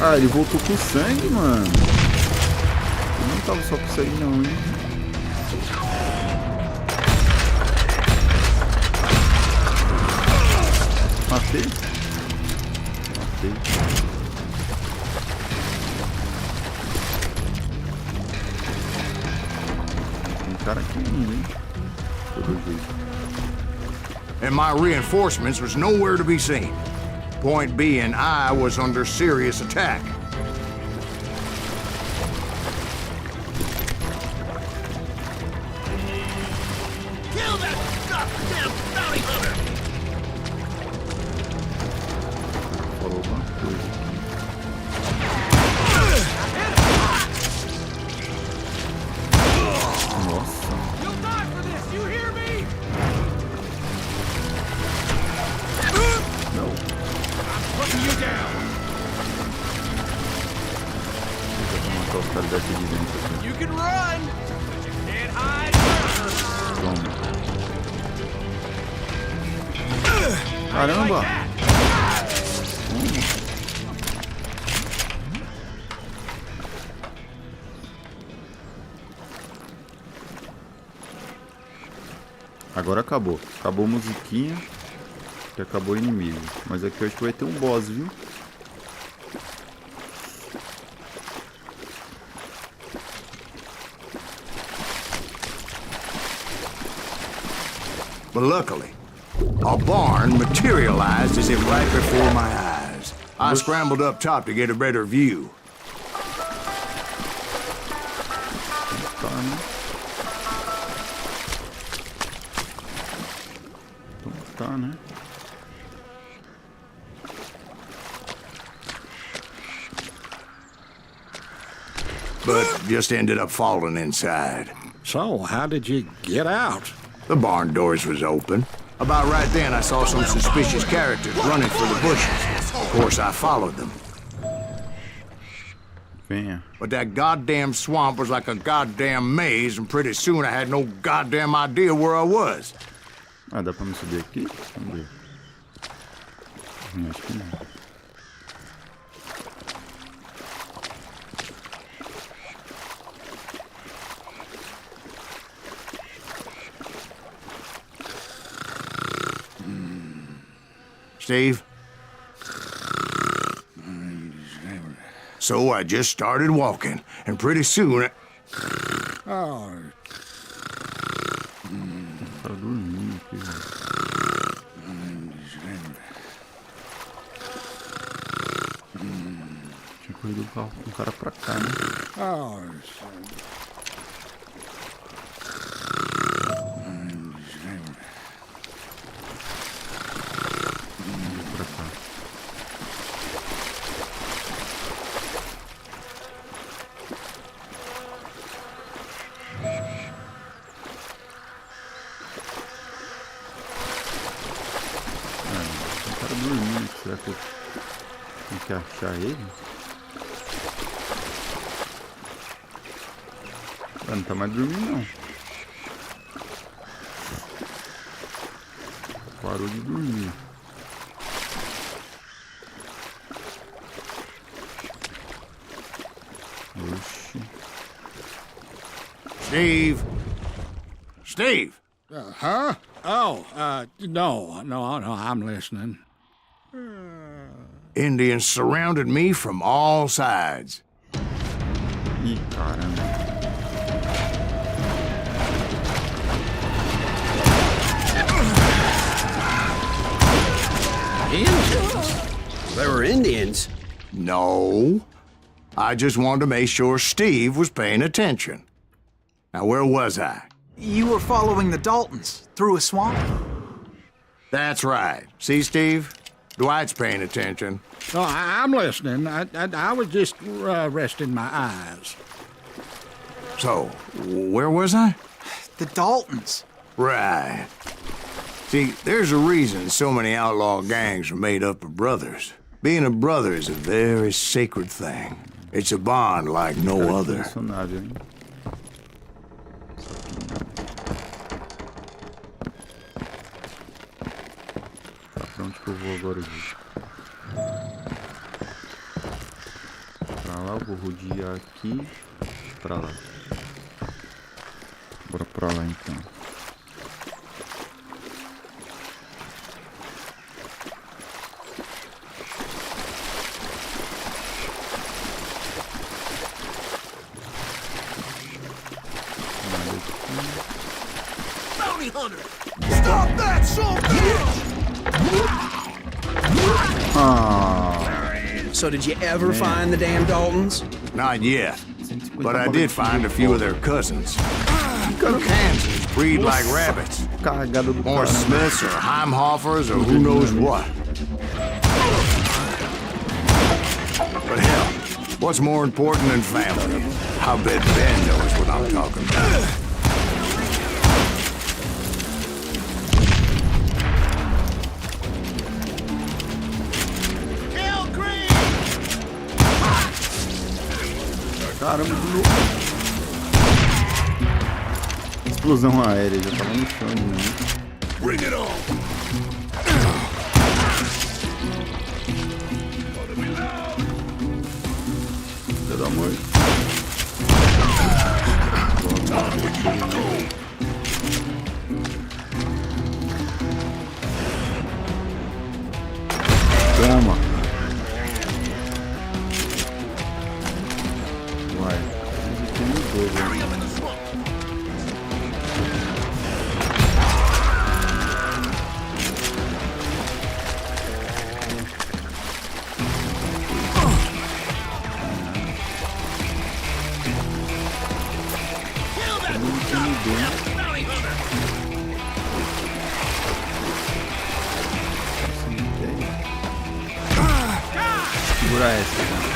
Ah, ele voltou com sangue, mano. Eu não tava só com isso aí não, hein? Matei? Matei. Tem cara aqui ainda, hein? Todo jeito. And my reinforcements was nowhere to be seen. Point being, I was under serious attack. Kill that goddamn bounty hunter! Falou alguma coisa aqui. Nossa. You'll die for this, you hear me? Não. Putting you down. Vou matar os caras daqui de dentro aqui. You can run, but you can't hide forever. Toma. Caramba! Agora acabou. Acabou a musiquinha. E acabou o inimigo. Mas aqui eu acho que vai ter um boss, viu? But luckily, a barn materialized as if right before my eyes. I scrambled up top to get a better view. Tá, né? Então tá, né? But just ended up falling inside. So, how did you get out? The barn doors was open. About right then, I saw some suspicious characters running for the bushes. Of course, I followed them. Venha. But that goddamn swamp was like a goddamn maze, and pretty soon I had no goddamn idea where I was. Ah, dá pra me subir aqui? Vamos ver. Acho que não. Steve? So I just started walking, and pretty soon I... Oh, Tá dormindo aqui, velho. Tinha corrido um cara pra cá, né? oh, Pra cá. Tem um cara dormindo. Será que eu tenho que achar ele? Ah, não tá mais dormindo, não. Parou de dormir. Oxi. Steve? Steve? huh? Oh, no, I'm listening. Indians surrounded me from all sides. Ih, caramba. Indians? They were Indians. No. I just wanted to make sure Steve was paying attention. Now, where was I? You were following the Daltons through a swamp? That's right. See, Steve? Dwight's paying attention. No, I'm listening. I was just resting my eyes. So, where was I? The Daltons. Right. See, there's a reason so many outlaw gangs are made up of brothers. Being a brother is a very sacred thing. It's a bond like no other. Personagem, hein? Tá, pra onde que eu vou agora, gente? Pra lá, eu vou rodear aqui. Pra lá. Bora pra lá, então. Bounty hunter! Stop that, son of a bitch! Ah, So did you ever find the damn Daltons? Not yet. But I did find a few of their cousins. Kansas breed like rabbits. carregado do Or cara. Smiths or Heimhoffers or who knows what. But hell, what's more important than family? I bet Ben knows what I'm talking about. Caramba, explosão aérea, já tava no chão, né? Bring it on! Pelo amor. Toma. Vai. Hurry up in the swamp! Kill that bounty hunter! Segura essa, cara.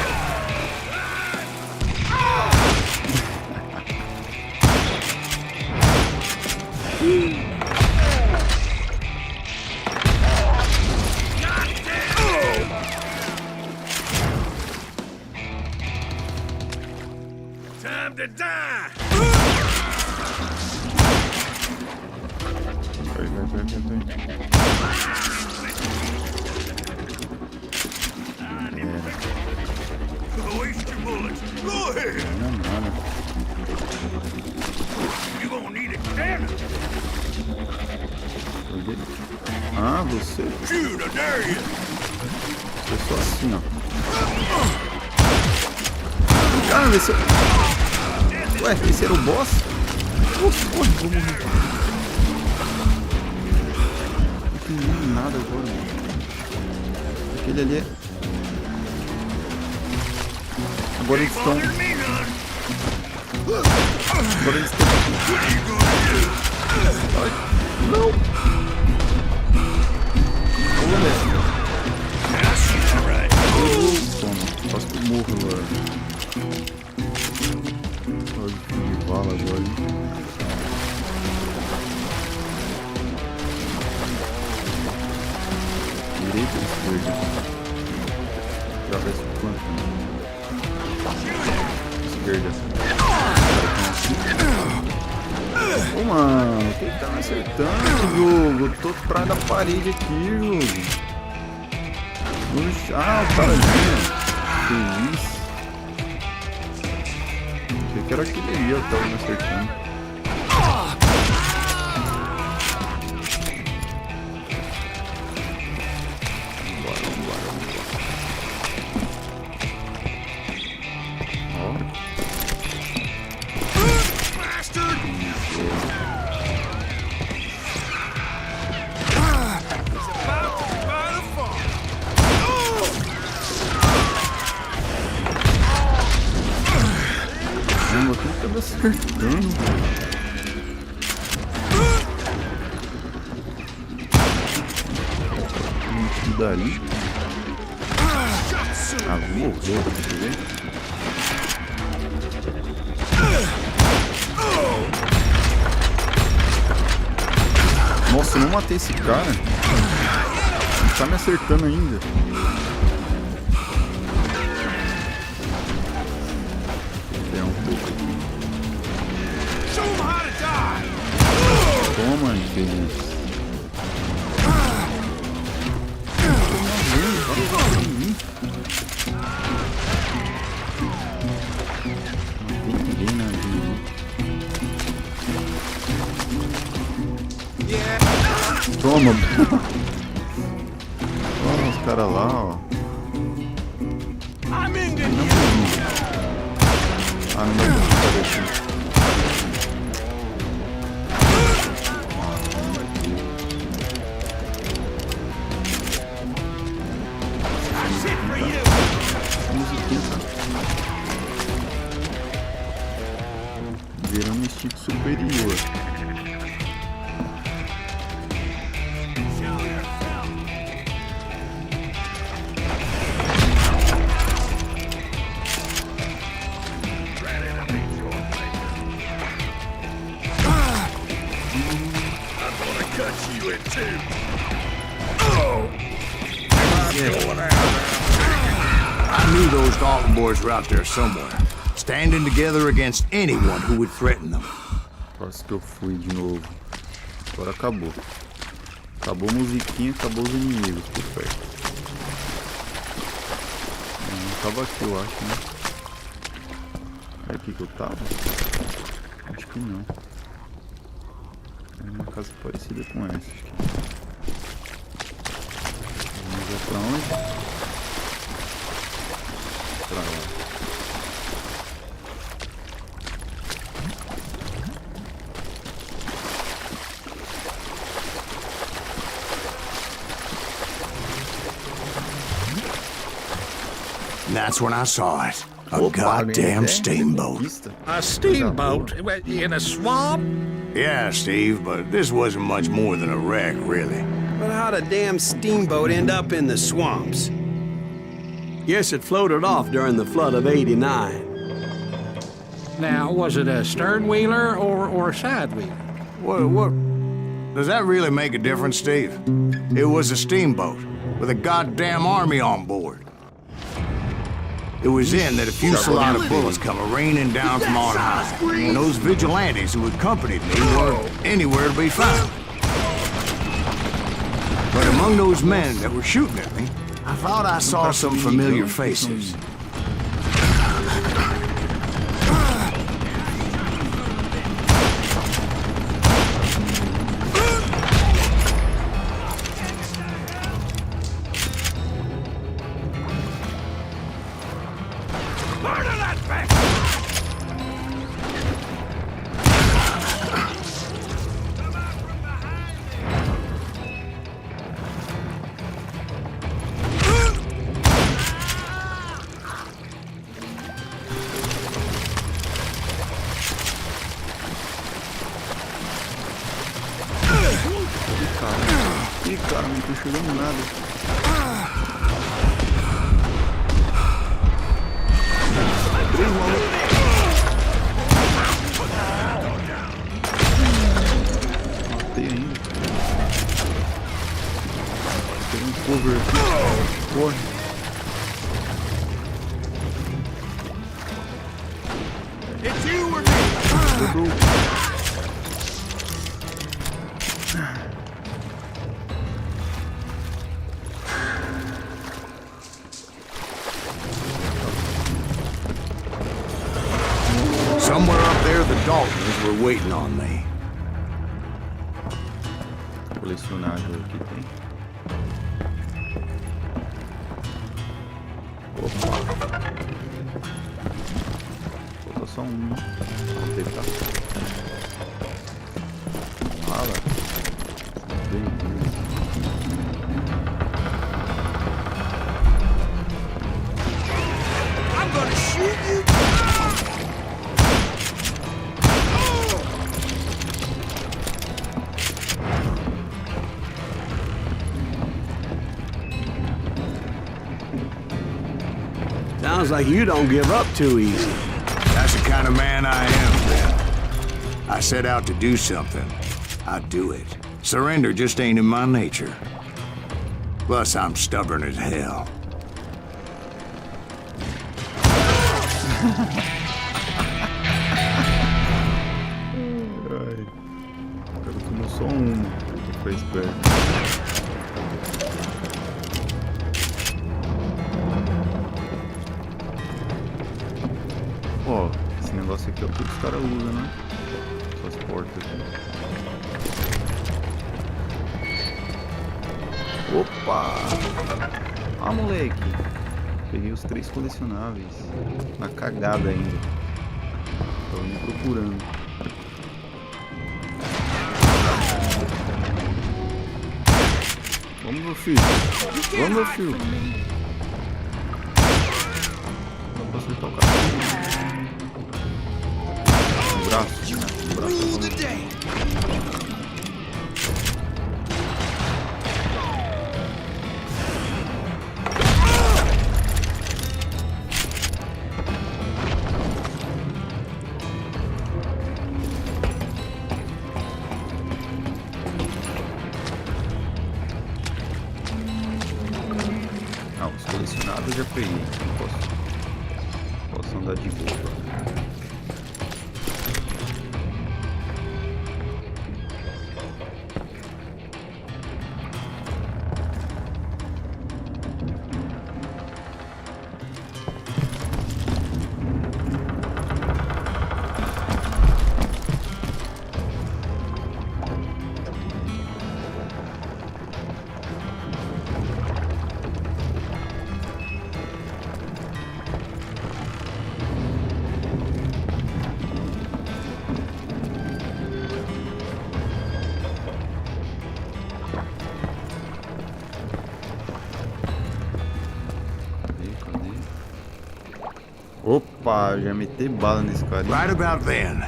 to die! Vai. Waste your bullets. Go ahead. You're gonna need a cannon. Ah, você. Shoot, I dare you. Eu sou assim, ó. Caramba, esse... Ué, esse era o boss? Nossa, vou morrer. Não entendi nada agora, mano. Aquele ali é... Agora eles estão... Ai, não! Toma, quase que eu morro agora. Olha que de bala agora. Direita ou esquerda? Através do quanto? Esquerda. Ô, mano, quem tá me acertando, jogo? Eu tô atrás da parede aqui, jogo. Ah, o cara ali. Feliz. Achei que era aquele ali, eu tava me acertando. Vambora. Ó. Caramba, quem tá me acertando? E dali? Ah, vou morrer, deixa eu ver. Nossa, eu não matei esse cara. Ele tá me acertando ainda. Toma, infeliz. Não tem ninguém na vida. Toma. Olha os caras lá, ó. Ah, não vai fazer assim. Virando um instinto superior. I knew those Dalton boys were out there somewhere, standing together against anyone who would threaten them. Quase que eu fui de novo. Agora acabou. Acabou a musiquinha, acabou os inimigos por perto. Não tava aqui, eu acho, né? Era aqui que eu tava? Acho que não. É uma casa parecida com essa, acho que. Vamos ver pra onde? Pra lá. And that's when I saw it. A goddamn steamboat. A steamboat? In a swamp? Yeah, Steve, but this wasn't much more than a wreck, really. But how'd a damn steamboat end up in the swamps? Yes, it floated off during the flood of '89. Now, was it a stern wheeler or a side wheeler? What? Does that really make a difference, Steve? It was a steamboat with a goddamn army on board. It was then that a fusillade of bullets come raining down from on high, and those vigilantes who accompanied me weren't anywhere to be found. But among those men that were shooting at me, I thought I saw some familiar faces. Ih, cara, não tô chegando nada. Três malucos. Matei ainda. Tem um cover aqui. Corre. Dobrou. Somewhere up there, the Daltons were waiting on me. Colecionável aqui tem. Opa. Falta só um. Vamos tentar. Fala. I'm gonna shoot you. Sounds like you don't give up too easy. That's the kind of man I am, Ben. I set out to do something. I do it. Surrender just ain't in my nature. Plus, I'm stubborn as hell. Ai. O cara tomou só uma. Foi esperto. Ó, esse negócio aqui é o que os caras usam, né? Essas portas aqui. Opa! Ah, moleque! Peguei os 3 colecionáveis. Na cagada ainda. Tava me procurando. Vamos, meu filho! Vamos, meu filho! Dá pra acertar o cara. Um braço, né? Um braço. Ah, os colecionados eu já peguei. Posso andar de boa. Opa, já meti bala nesse cara. Right about then,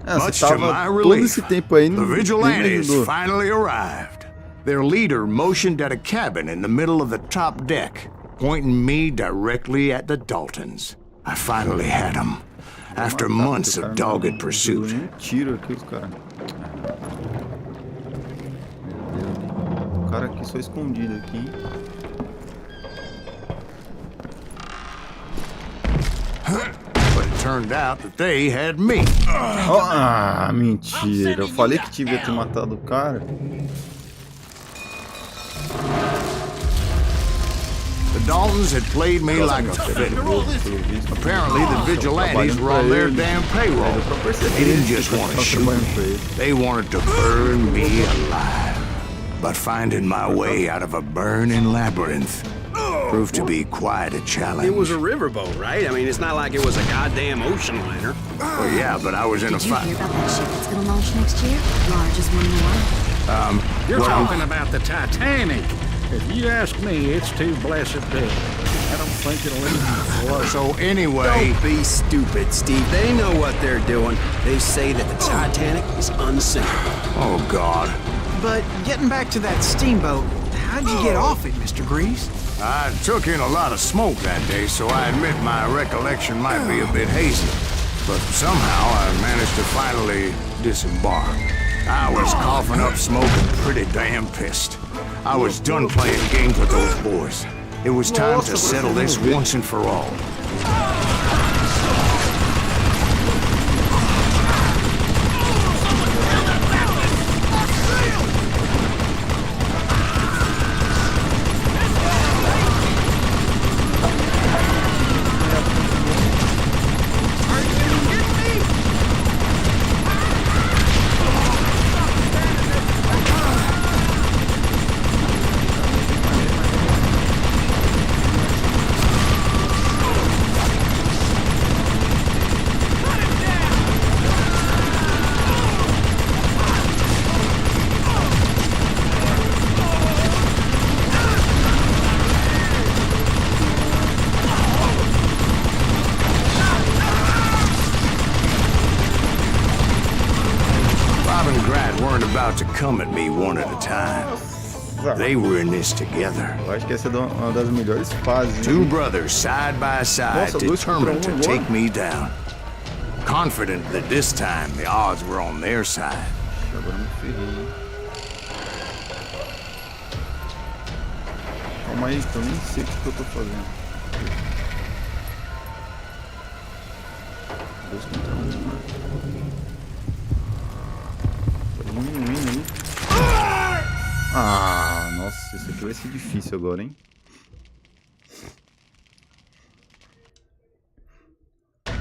Much to my relief, tempo aí, the vigilantes finally arrived. Their leader motioned at a cabin in the middle of the top deck, pointing me directly at the Daltons. I finally had them, after months of dogged pursuit. Tiro aqui os caras. O cara aqui só escondido aqui. But it turned out that they had me. Ah, mentira. Eu falei que devia ter matado o cara. The Daltons had played me like a fiddle. Apparently, the vigilantes were on their damn payroll. They didn't just want to shoot me. They wanted to burn me alive. But finding my way out of a burning labyrinth proved to be quite a challenge. It was a riverboat, right? I mean, it's not like it was a goddamn ocean liner. Well, yeah, but I was in a fight. Did you hear about that ship that's gonna launch next year? Laura just won more. You're well, talking about the Titanic. If you ask me, it's too blessed big. I don't think it'll even float. So anyway... Don't be stupid, Steve. They know what they're doing. They say that the Titanic is unsinkable. Oh, God. But getting back to that steamboat, how'd you get off it, Mr. Greaves? I took in a lot of smoke that day, so I admit my recollection might be a bit hazy. But somehow I managed to finally disembark. I was coughing up smoke and pretty damn pissed. I was done playing games with those boys. It was time to settle this once and for all. To come at me one at a time. They were in this together. Eu acho que essa é uma das melhores fases. Two brothers side by side, determined to take me down. Confident that this time the odds were on their side. Agora me ferrei. Calma aí, que eu nem sei o que eu tô fazendo. 2 contra 1. Ah, nossa, isso aqui vai ser difícil agora, hein? Tô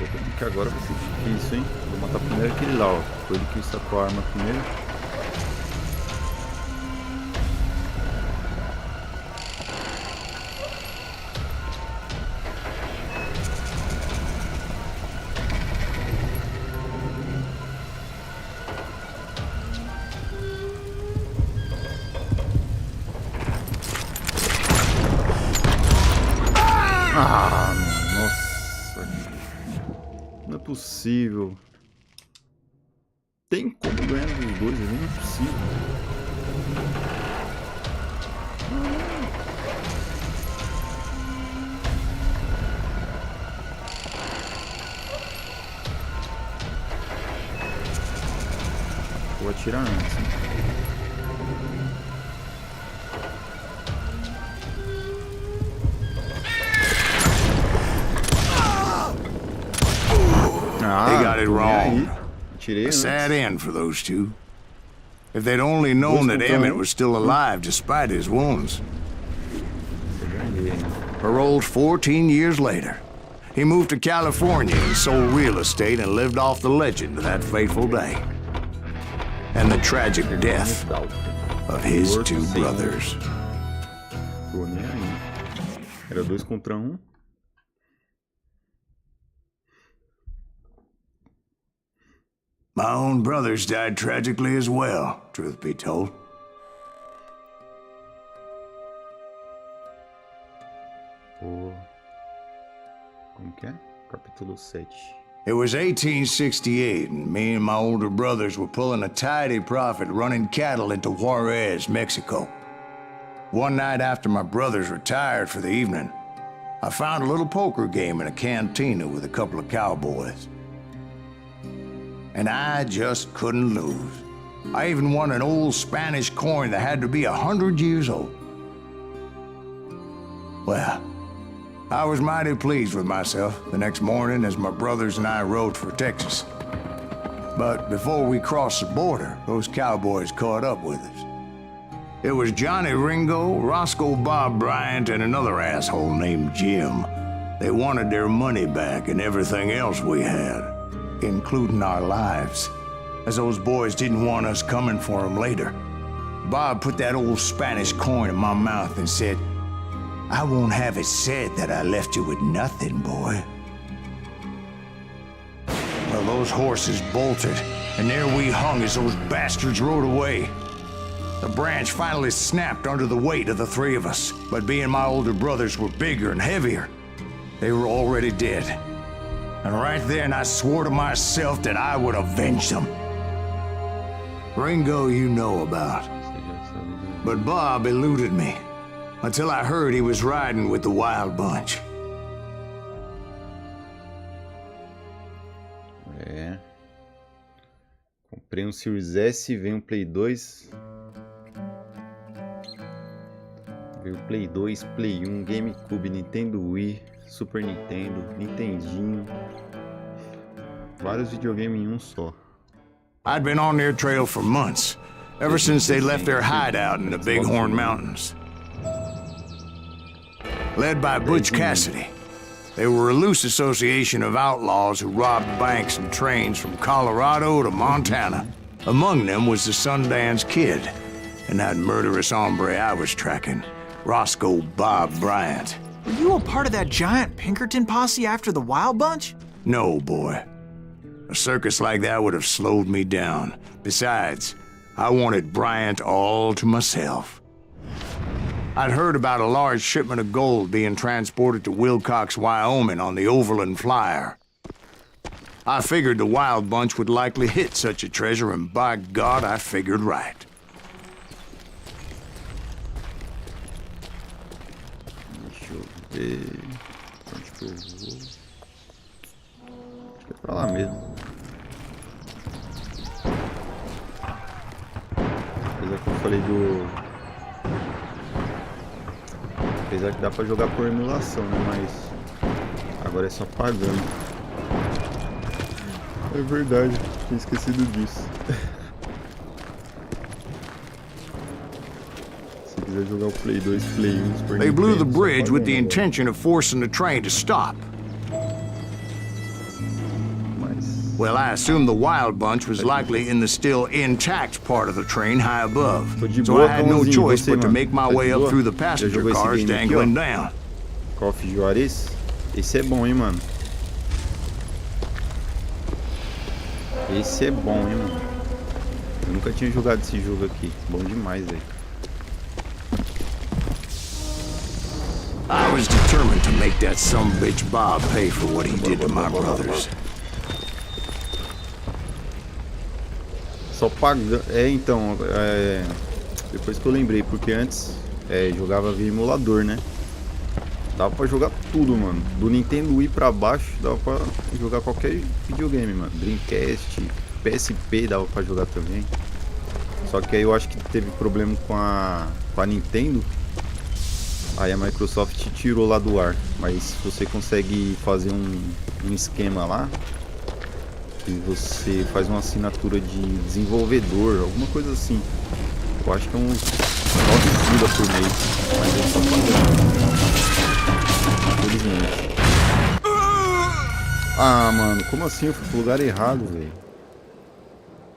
vendo que agora vai ser difícil, hein? Vou matar primeiro aquele lá, ó. Foi ele que sacou a arma primeiro. Ah, nossa. Não é possível. Tem como ganhar dos dois, não é possível. Vou atirar antes, hein? They got it wrong. Tirei A sad end for those two. If they'd only known that Emmett was still alive despite his wounds. Paroled 14 years later. He moved to California and sold real estate and lived off the legend of that fateful day. And the tragic death of his two brothers. Era 2 contra 1. My own brothers died tragically as well, truth be told. Como que é? Capítulo 7. It was 1868, and me and my older brothers were pulling a tidy profit running cattle into JUAREZ, Mexico. One night after my brothers retired for the evening, I found a little poker game in a cantina with a couple of cowboys. And I just couldn't lose. I even won an old Spanish coin that had to be 100 years old. Well, I was mighty pleased with myself the next morning as my brothers and I rode for Texas. But before we crossed the border, those cowboys caught up with us. It was Johnny Ringo, Roscoe Bob Bryant, and another asshole named Jim. They wanted their money back and everything else we had, including our lives, as those boys didn't want us coming for them later. Bob put that old Spanish coin in my mouth and said, "I won't have it said that I left you with nothing, boy." Well, those horses bolted, and there we hung as those bastards rode away. The branch finally snapped under the weight of the three of us, but being my older brothers were bigger and heavier, they were already dead. And right then I swore to myself that I would avenge them. Ringo you know about. But Bob eluded me, until I heard he was riding with the Wild Bunch. É. Comprei um Series S, veio um Play 2. Veio Play 2, Play 1, GameCube, Nintendo Wii, Super Nintendo, Nintendinho. Vários videogames em um só. I'd been on their trail for months, ever since they left their hideout in the Bighorn Mountains. Led by Butch Cassidy, they were a loose association of outlaws who robbed banks and trains from Colorado to Montana. Among them was the Sundance Kid, and that murderous hombre I was tracking, Roscoe Bob Bryant. Were you a part of that giant Pinkerton posse after the Wild Bunch? No, boy. A circus like that would have slowed me down. Besides, I wanted Bryant all to myself. I'd heard about a large shipment of gold being transported to Wilcox, Wyoming on the Overland Flyer. I figured the Wild Bunch would likely hit such a treasure, and by God, I figured right. Deixa eu ver... Onde que eu vou? Acho que é pra lá mesmo. Apesar que eu falei do... Apesar que dá pra jogar por emulação, né? Mas agora é só pagando. É verdade, tinha esquecido disso. Se quiser jogar o Play 2, Play 1, Super They blew the Nintendo, bridge with the pagando. intention of forcing the train to stop. Mas... Well, I assumed the Wild Bunch was likely in the still intact part of the train high above. So I had no choice but to make my way up through the passenger cars dangling down. Call of Juarez? Esse é bom, hein, mano? Esse é bom, hein, mano? Eu nunca tinha jogado esse jogo aqui. Bom demais, velho. I was determined to make that sumbitch Bob pay for what he did to my brothers. Só pagando... então... Depois que eu lembrei, porque antes jogava via emulador, né? Dava pra jogar tudo, mano. Do Nintendo Wii pra baixo, dava pra jogar qualquer videogame, mano. Dreamcast, PSP dava pra jogar também. Só que aí eu acho que teve problema com a Nintendo. Aí a Microsoft tirou lá do ar. Mas você consegue fazer um esquema lá. Que você faz uma assinatura de desenvolvedor, alguma coisa assim. Eu acho que é uns 9 pila por mês. Mas eu só pagando. Infelizmente. Ah, mano, como assim? Eu fui pro lugar errado, velho.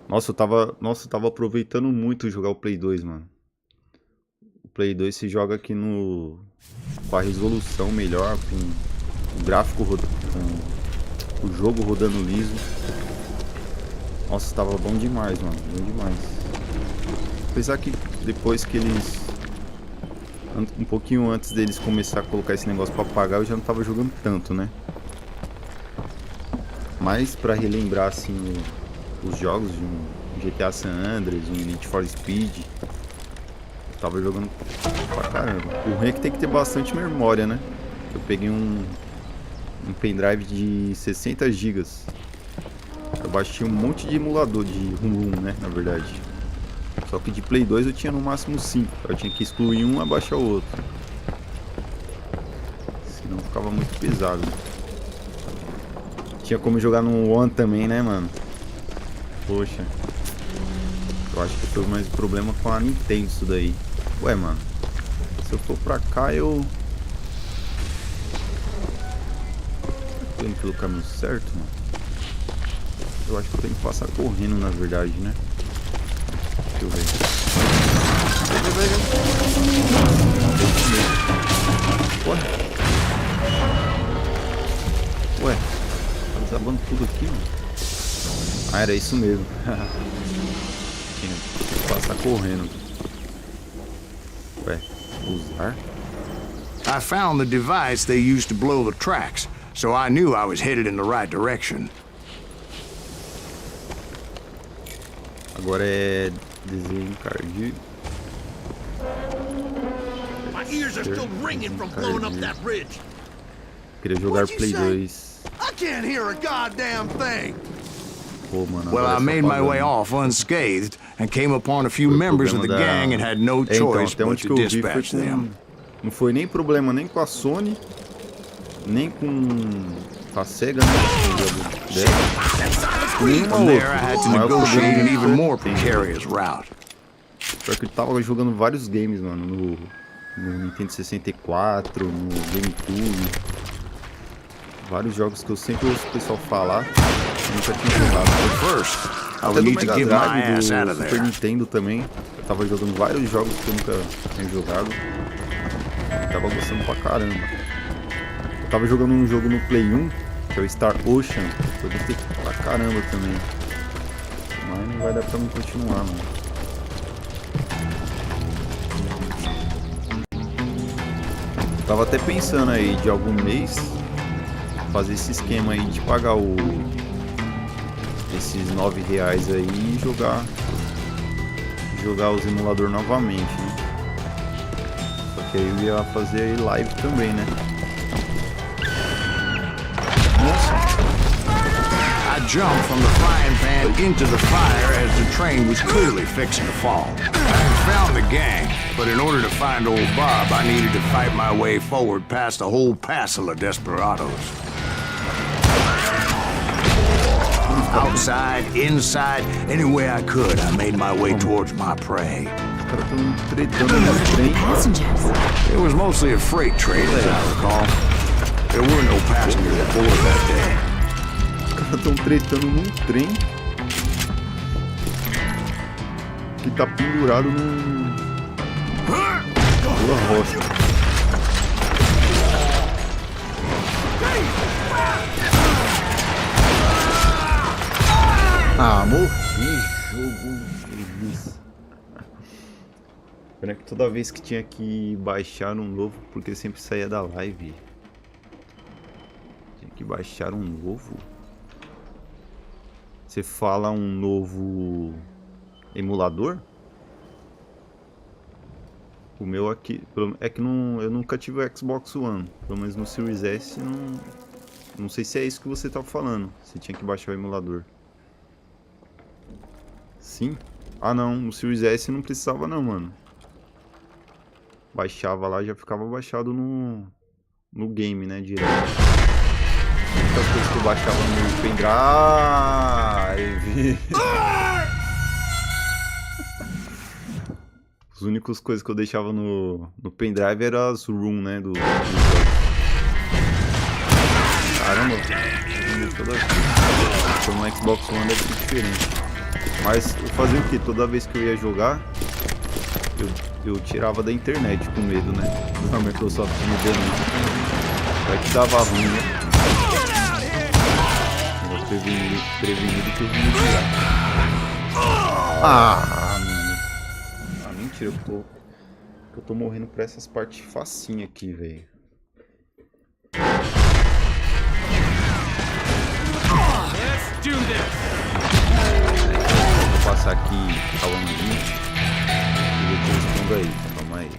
Nossa, eu tava aproveitando muito jogar o Play 2, mano. O Play 2 se joga aqui com a resolução melhor, com o gráfico com o jogo rodando liso. Nossa, tava bom demais, mano, bom demais. Apesar que depois que eles... Um pouquinho antes deles começar a colocar esse negócio pra pagar, eu já não tava jogando tanto, né? Mas pra relembrar, assim, os jogos de um GTA San Andreas, um Need for Speed, eu tava jogando pra caramba. O ruim é que tem que ter bastante memória, né? Eu peguei um pendrive de 60 GB. Eu baixei um monte de emulador de rum, né? Na verdade. Só que de Play 2 eu tinha no máximo 5. Eu tinha que excluir um e baixar o outro. Senão ficava muito pesado. Tinha como jogar no One também, né, mano? Poxa. Eu acho que foi mais problema com a Nintendo isso daí. Ué, mano. Se eu for pra cá, eu... Tô indo pelo caminho certo, mano? Eu acho que eu tenho que passar correndo, na verdade, né? Deixa eu ver. Ué, tá desabando tudo aqui, mano. Ah, era isso mesmo. Tinha que passar correndo. Ué, usar? I found the device they used to blow the tracks, so I knew I was headed in the right direction. Agora é desencardir. My ears are still ringing from blowing up that ridge. Queria jogar Play 2. I can't hear a goddamn thing. Pô, mano, Well, I made my way off unscathed and came upon a few members of the gang and had no choice but to dispatch them. Não foi nem problema nem com a Sony, nem com a Sega, né? From there, I had to negotiate an even more precarious route. Pior que eu tava jogando vários games, mano, no Nintendo 64, no GameCube. Vários jogos que eu sempre ouço o pessoal falar, eu nunca tinha jogado. First, Até do Mega Drive, do Super Nintendo também. Eu tava jogando vários jogos que eu nunca tinha jogado. Eu tava gostando pra caramba. Eu tava jogando um jogo no Play 1, que é o Star Ocean. Eu gostei pra caramba também. Mas não vai dar pra mim continuar, mano. Eu tava até pensando aí de algum mês fazer esse esquema aí de pagar esses R$9 aí e jogar os emuladores novamente, né? Só que aí eu ia fazer live também, né? I jumped from the frying pan into the fire as the train was clearly fixing to fall. I found the gang, but in order to find old Bob, I needed to fight my way forward past a whole passel of desperados. Outside, inside, any way I could, I made my way towards my prey. It was mostly a freight train, as I recall. There were no passengers aboard that day. Os caras estão tretando num trem que tá pendurado numa rocha. Ah, morri, jogo feliz. Pena que toda vez que tinha que baixar um novo, porque sempre saía da live. Tinha que baixar um novo. Você fala um novo emulador? O meu aqui, é que eu nunca tive o Xbox One. Pelo menos no Series S não sei se é isso que você tá falando. Você tinha que baixar o emulador. Sim? Ah não, no Series S não precisava não, mano. Baixava lá, já ficava baixado no game, né, direto. Muitas coisas que eu baixava no pendrive. As únicas coisas que eu deixava no pendrive eram as ROM, né, do caramba, então no Xbox One deve ser diferente. Mas eu fazia o que? Toda vez que eu ia jogar, eu tirava da internet com medo, né? A Microsoft me deu vai que dava ruim, né? Era prevenido que eu ia tirar. Ah, mano. Ah, mentira, eu tô morrendo por essas partes facinho aqui, velho. Let's do this. Vou passar aqui falando limite e ver que eu respondo aí. Calma aí.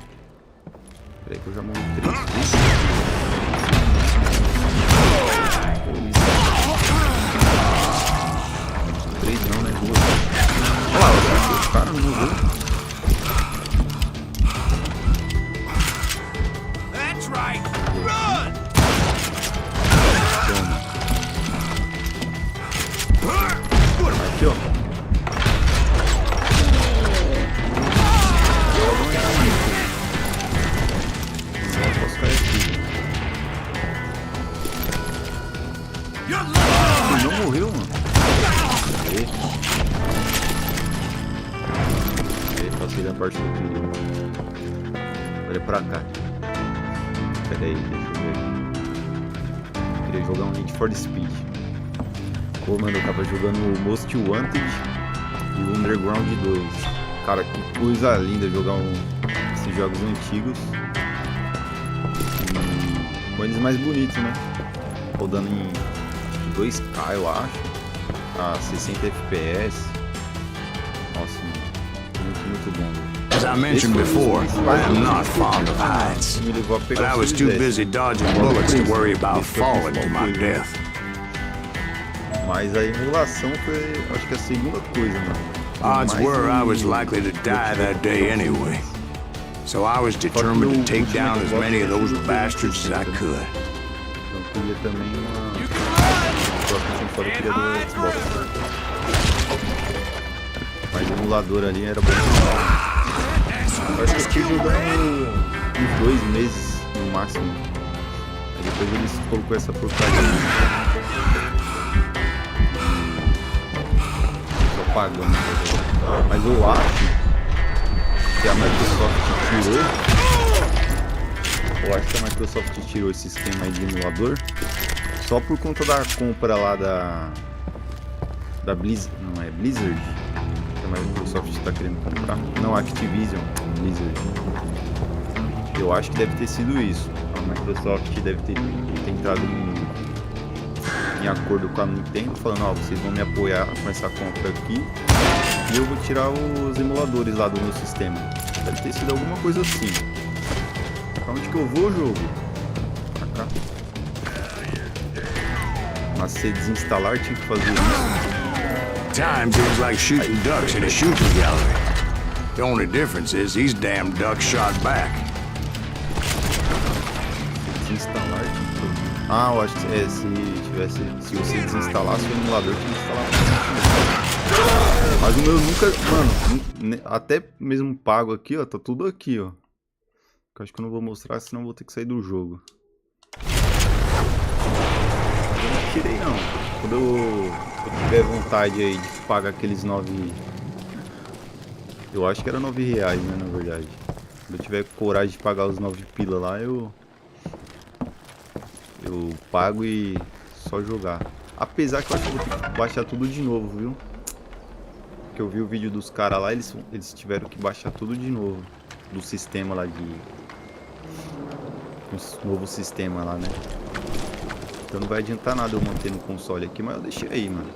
Peraí que eu já morri 3 vezes. 3 não, né? 2. Olha lá, os caras não viu. That's right. Run! Aí. Aí, passei da parte do perigo. Olha pra cá. Pera aí, deixa eu ver. Eu queria jogar um Need for Speed. Pô, mano, eu tava jogando o Most Wanted e o Underground 2. Cara, que coisa linda jogar esses jogos antigos. E com eles mais bonitos, né? Rodando em 2K, eu acho. A 60 FPS. Nossa, muito bom. As I mentioned before, I am not fond of heights, but I was too busy dodging bullets to worry about falling to my death. Mas a emulação foi, acho que a segunda coisa, mano. Odds were I was likely to die that day anyway, so I was determined to take down as many of those bastards as I could. Eu queria também uma console, eu queria do Xbox. Mas o emulador ali era bom. Eu acho que eu fiquei jogando uns 2 meses no máximo. E depois eles colocou essa porcaria. Só pagando. Mas eu acho que a Microsoft tirou. Eu acho que a Microsoft tirou esse esquema aí de emulador só por conta da compra lá da Blizzard. Não é Blizzard? Que a Microsoft está querendo comprar. Não, Activision Blizzard. Eu acho que deve ter sido isso. A Microsoft deve ter entrado em acordo com a Nintendo, falando, ó, vocês vão me apoiar com essa compra aqui e eu vou tirar os emuladores lá do meu sistema. Deve ter sido alguma coisa assim. Pra onde que eu vou, jogo? Pra cá. Mas se desinstalar, tinha que fazer isso. Time seems like shooting ducks in a shooting gallery. The only difference is these damn ducks shot back. Desinstalar, tinha que fazer. Ah, eu acho que se você desinstalasse o emulador, tinha que instalar. Mas o meu nunca, mano, até mesmo pago aqui, ó, tá tudo aqui, ó. Eu acho que eu não vou mostrar, senão eu vou ter que sair do jogo. Eu não tirei não. Quando eu tiver vontade aí de pagar aqueles 9... Eu acho que era 9 reais, né, na verdade. Quando eu tiver coragem de pagar os 9 pila lá, eu pago e só jogar. Apesar que eu acho que eu vou ter que baixar tudo de novo, viu? Porque eu vi o vídeo dos caras lá, eles tiveram que baixar tudo de novo. Do sistema lá de... Um novo sistema lá, né? Então não vai adiantar nada eu manter no console aqui, mas eu deixei aí, mano.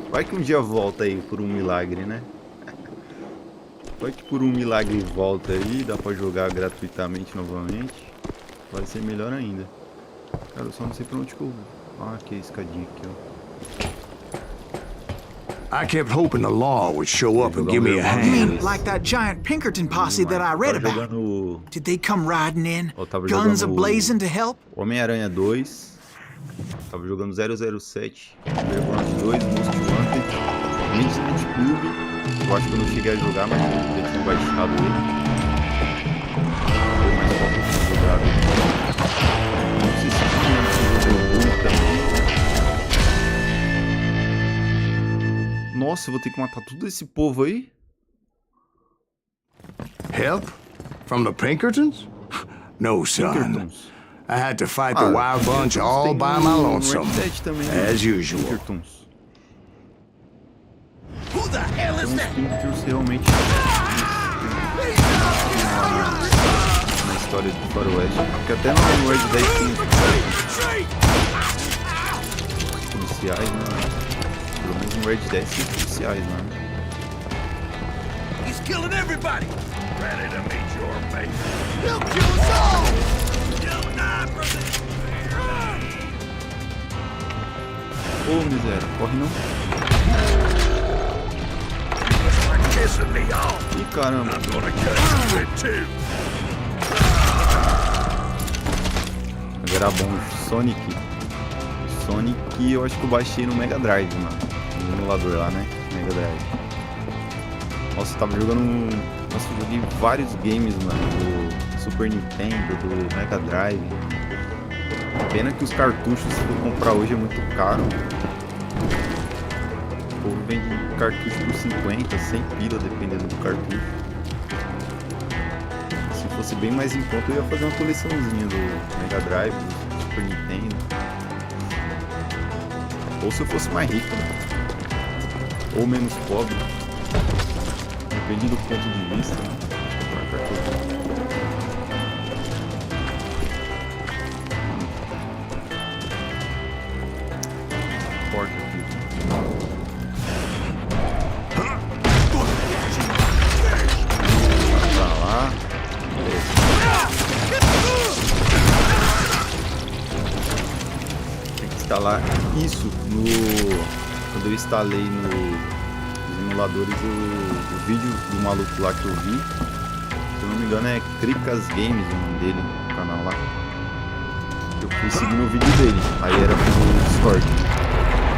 Vai que um dia volta aí por um milagre, né? Vai que por um milagre volta aí, dá pra jogar gratuitamente novamente. Vai ser melhor ainda. Cara, eu só não sei pra onde que eu vou. Ah, aqui é a escadinha aqui, ó. I kept hoping the law would show up and give me a You hand. mean like that giant Pinkerton posse that I read about? Did they come riding in, guns a-blazing to help? Homem-Aranha 2. Tava jogando 007, Underground 2, Most Wanted, Midnight Club. Eu acho que eu não cheguei a jogar, mas eu tinha baixado ele. Foi mais qual que eu tinha jogado. Não sei se tinha jogado também. Nossa, eu vou ter que matar todo esse povo aí? Help? From the Pinkertons? No, son. I had to fight the wild bunch all by my lonesome, as usual. Who the hell is that? Realmente na história do faroeste, porque até no Red Dead tem policiais, né? Pelo menos no Red Dead tem policiais, né? He's killing everybody. Ready to meet your fate. He'll kill us all. You'll die for this. Ô, miséria, corre não. Ih, caramba. Agora bom, Sonic. Sonic eu acho que eu baixei no Mega Drive, mano. No emulador lá, né? Mega Drive. Nossa, eu tava jogando... Nossa, eu joguei vários games, mano. Do Super Nintendo, do Mega Drive. Pena que os cartuchos, se eu comprar hoje, é muito caro. O povo vende cartucho por 50, 100 pila, dependendo do cartucho. Se fosse bem mais em conta, eu ia fazer uma coleçãozinha do Mega Drive, do Super Nintendo. Ou se eu fosse mais rico, né? Ou menos pobre. Depende do ponto de vista, né? Porta aqui. Pra lá. Tem que instalar isso no... Quando eu instalei nos emuladores o vídeo do maluco lá que eu vi. Se eu não me engano é KvN Games o nome dele no canal lá. Eu fui seguindo o vídeo dele. Aí era pro Discord.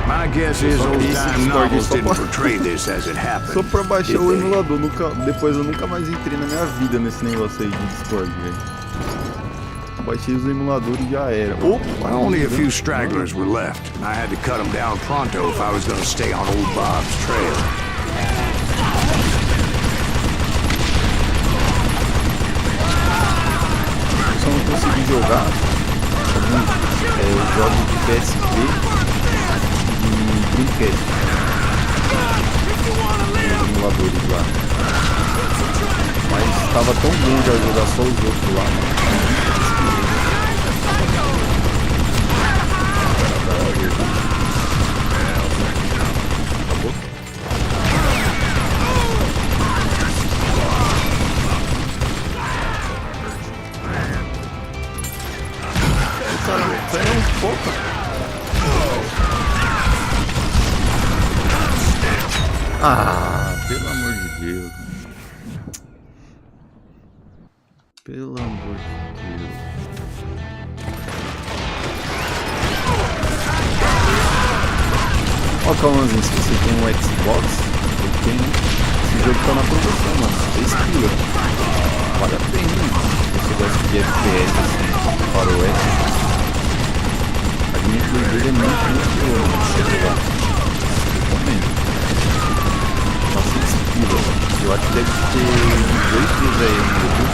My guess is old time novels didn't portray this as it happened. Só pra baixar o emulador, depois eu nunca mais entrei na minha vida nesse negócio aí de Discord, velho. Baixei os emuladores e já era. Well, only a few stragglers were left, and I had to cut them down pronto if I was going to stay on old Bob's trail. Só não consegui jogar os jogos de PSP e Dreamcast. Os emuladores lá. Mas tava tão bom já jogar só os outros lá, mano. Acabou? Sai um pouco. Ah, pelo amor de Deus. Pelo amor de Deus. Ó, Calmanzinho, se você tem um Xbox, eu tenho, esse jogo tá na promoção, mano. 6 pila. Vale a pena, se você gosta de FPS, assim, faroeste. A gameplay dele é muito boa, mano. Você jogar. Recomendo. Tá 6 pila. Eu acho que deve ter 2 dias aí ainda, viu?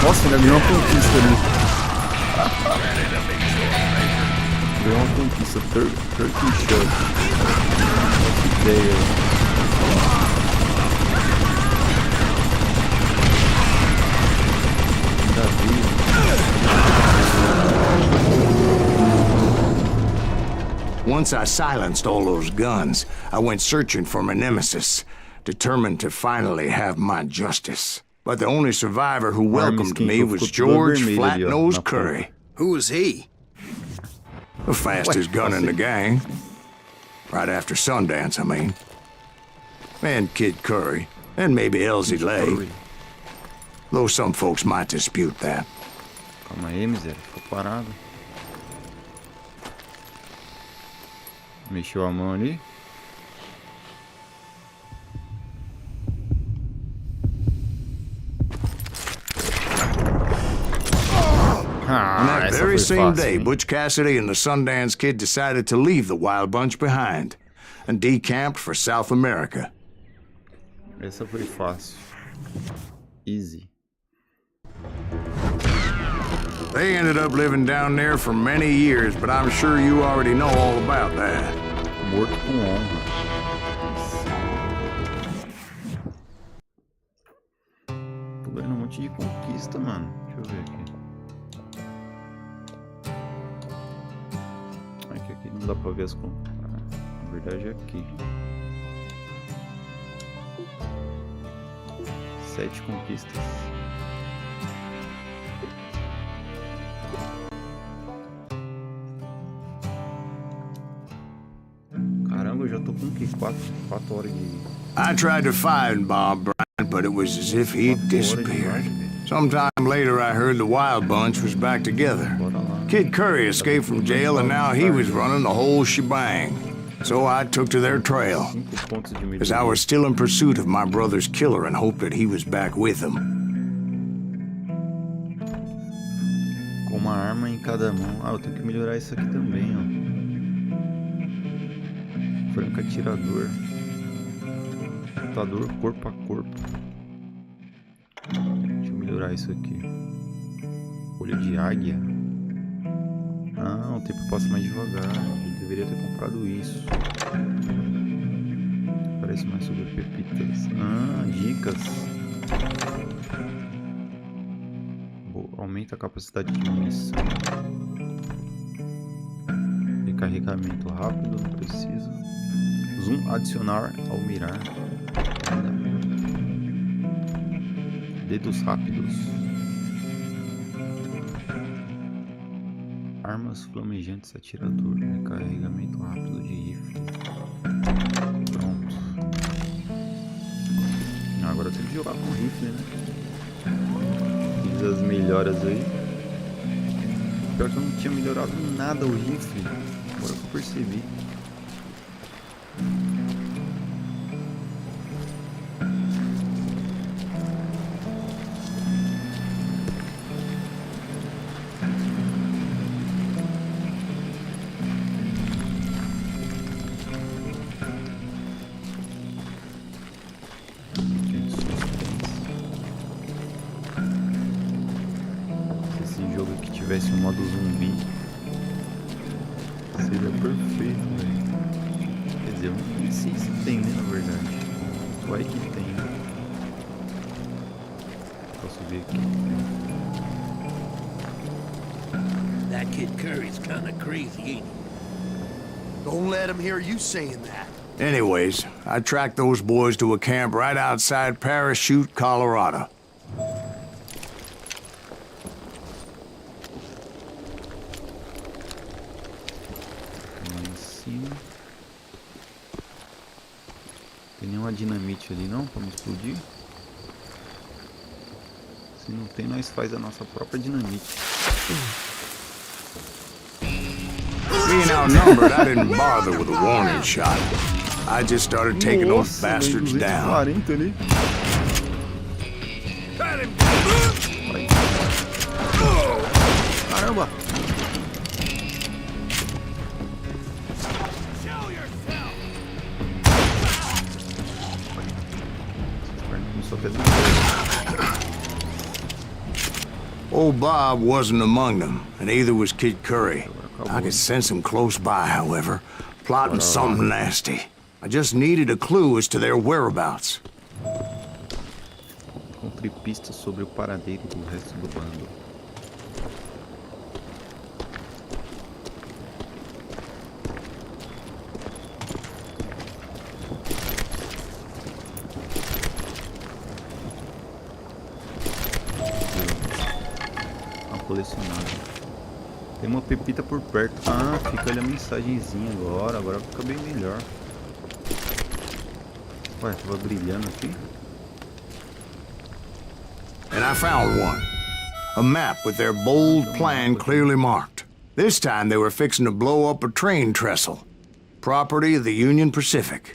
Nossa, ainda ganhou uma conquista ali. Ganhou uma conquista, Turkey Shot. Que ideia. Ainda vi. Once I silenced all those guns, I went searching for my nemesis, determined to finally have my justice. But the only survivor who welcomed me was George Flat-Nosed Curry. Who was he? The fastest gun in the gang. Right after Sundance, I mean. And Kid Curry. And maybe Elsie Lay. Though some folks might dispute that. Calma aí, miséria. Ficou parado. Mexeu a mão ali. On that very same day, Butch Cassidy and the Sundance Kid decided to leave the Wild Bunch behind and decamped for South America. Essa foi fácil. Easy. They ended up living down there for many years, but I'm sure you already know all about that. Morto com honra. Tô ganhando um monte de conquista, mano. Deixa eu ver aqui. Aqui não dá pra ver as conquistas. Na verdade é aqui. 7 conquistas. Caramba, eu já tô com o quê? 4 horas de... I tried to find Bob Bryant, but it was as if he'd disappeared. Sometime later, I heard the Wild Bunch was back together. Kid Curry escaped from jail, and now he was running the whole shebang. So I took to their trail, as I was still in pursuit of my brother's killer and hoped that he was back with him. Com uma arma em cada mão. Ah, eu tenho que melhorar isso aqui também, ó. Franco atirador. lutador corpo a corpo. Deixa eu melhorar isso aqui. Olho de águia. Ah, o tempo passa mais devagar. Eu deveria ter comprado isso. Parece mais sobre pepitas. Ah, dicas. Aumenta a capacidade de munição. Recarregamento rápido, não precisa. Zoom adicionar ao mirar. Dedos rápidos. Armas flamejantes atirador. Recarregamento rápido de rifle. Pronto. Agora tem que jogar com rifle, né? Fiz as melhoras aí. Pior que eu não tinha melhorado nada o rifle. Agora que eu percebi. Tivesse um modo zumbi seria perfeito, velho. Quer dizer, eu não sei se tem, né, na verdade. Vai que tem. Posso ver aqui. That Kid Curry's kinda crazy, ain't he? Don't let him hear you saying that. Anyways, I tracked those boys to a camp right outside Parachute, Colorado. Tem nenhuma dinamite ali não, pra não explodir. Se não tem, nós faz a nossa própria dinamite. Being outnumbered, I didn't bother with a warning shot. I just started taking those bastards down. Ali. Caramba! Old Bob wasn't among them, and neither was Kid Curry. I could sense him close by, however, plotting something nasty. I just needed a clue as to their whereabouts. Encontrei pistas sobre o paradeiro do resto do bando. Colecionável. Tem uma pepita por perto. Ah, fica ali a mensagenzinha agora. Agora fica bem melhor. Ué, tava brilhando aqui. And I found one. A map with their bold plan clearly marked. This time they were fixing to blow up a train trestle. Property of the Union Pacific.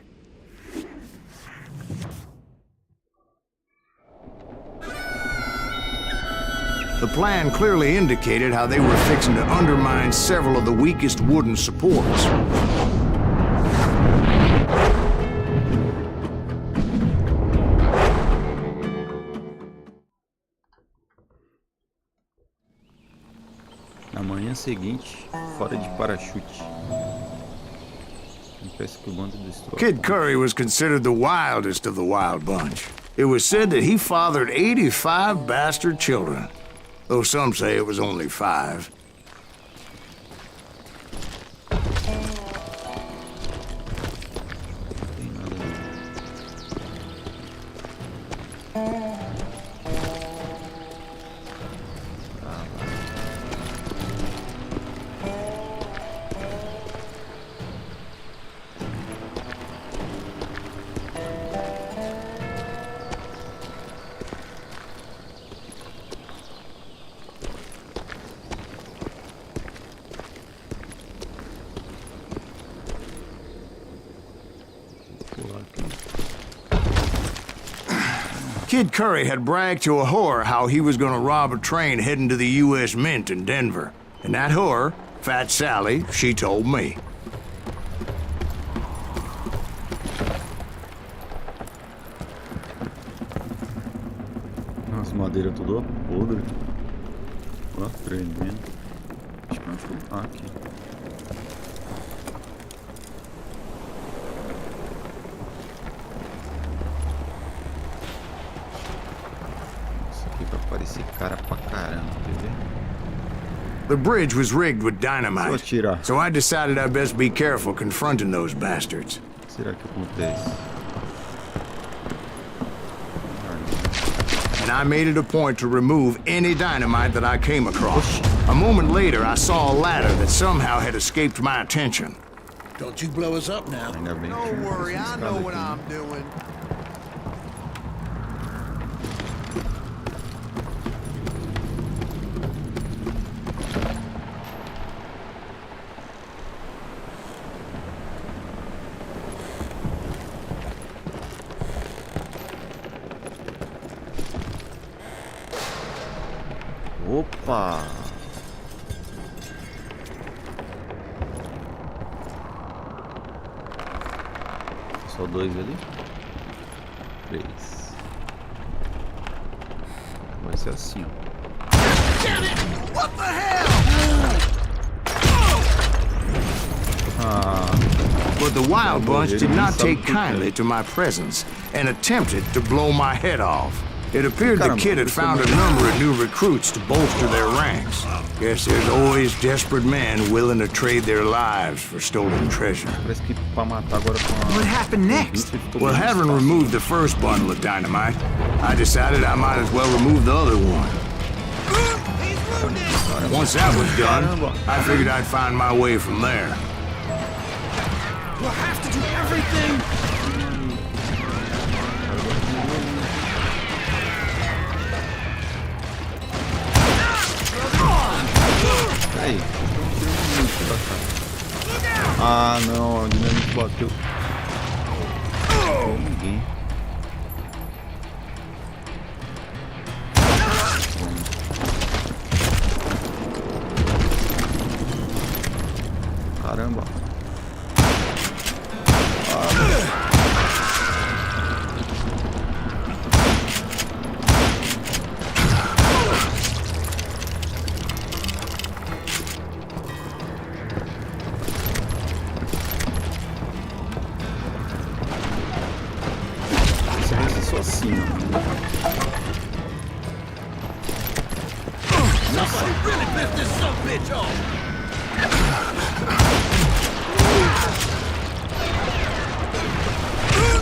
The plan clearly indicated how they were fixing to undermine several of the weakest wooden supports. Na manhã seguinte, fora de parachute. Parece que o bando destrói. Kid Curry was considered the wildest of the wild bunch. It was said that he fathered 85 bastard children. Though some say it was only 5. Kid Curry had bragged to a whore how he was gonna rob a train heading to the U.S. Mint in Denver. And that whore, Fat Sally, she told me. Madeira tudo podre. Ó, tremendo. Acho que não ficou. Ah, aqui. Isso aqui vai parecer cara pra caramba, quer ver? The bridge was rigged with dynamite, Vou tirar. so I decided I'd best be careful confronting those bastards. O que será que acontece? And I made it a point to remove any dynamite that I came across. A moment later, I saw a ladder that somehow had escaped my attention. Don't you blow us up now. Ainda bem que Don't tinha worry, essa I know escada what aqui, I'm né? doing. Opa! Só 2 ali? 3. Vai ser assim, ó. What the hell? Ah, But the wild bunch did not take kindly to my presence and attempted to blow my head off. It appeared the kid had found a number of new recruits to bolster their ranks. Guess there's always desperate men willing to trade their lives for stolen treasure. parece que pra matar agora com a... What happened next? Well, having removed the first bundle of dynamite, I decided I might as well remove the other one. Once that was done, I figured I'd find my way from there. We'll have to do everything. Aí, ah não, a dinamite bateu. Ninguém. Caramba. Isso vai ser só assim, ó. Somebody really pissed this sumbitch off.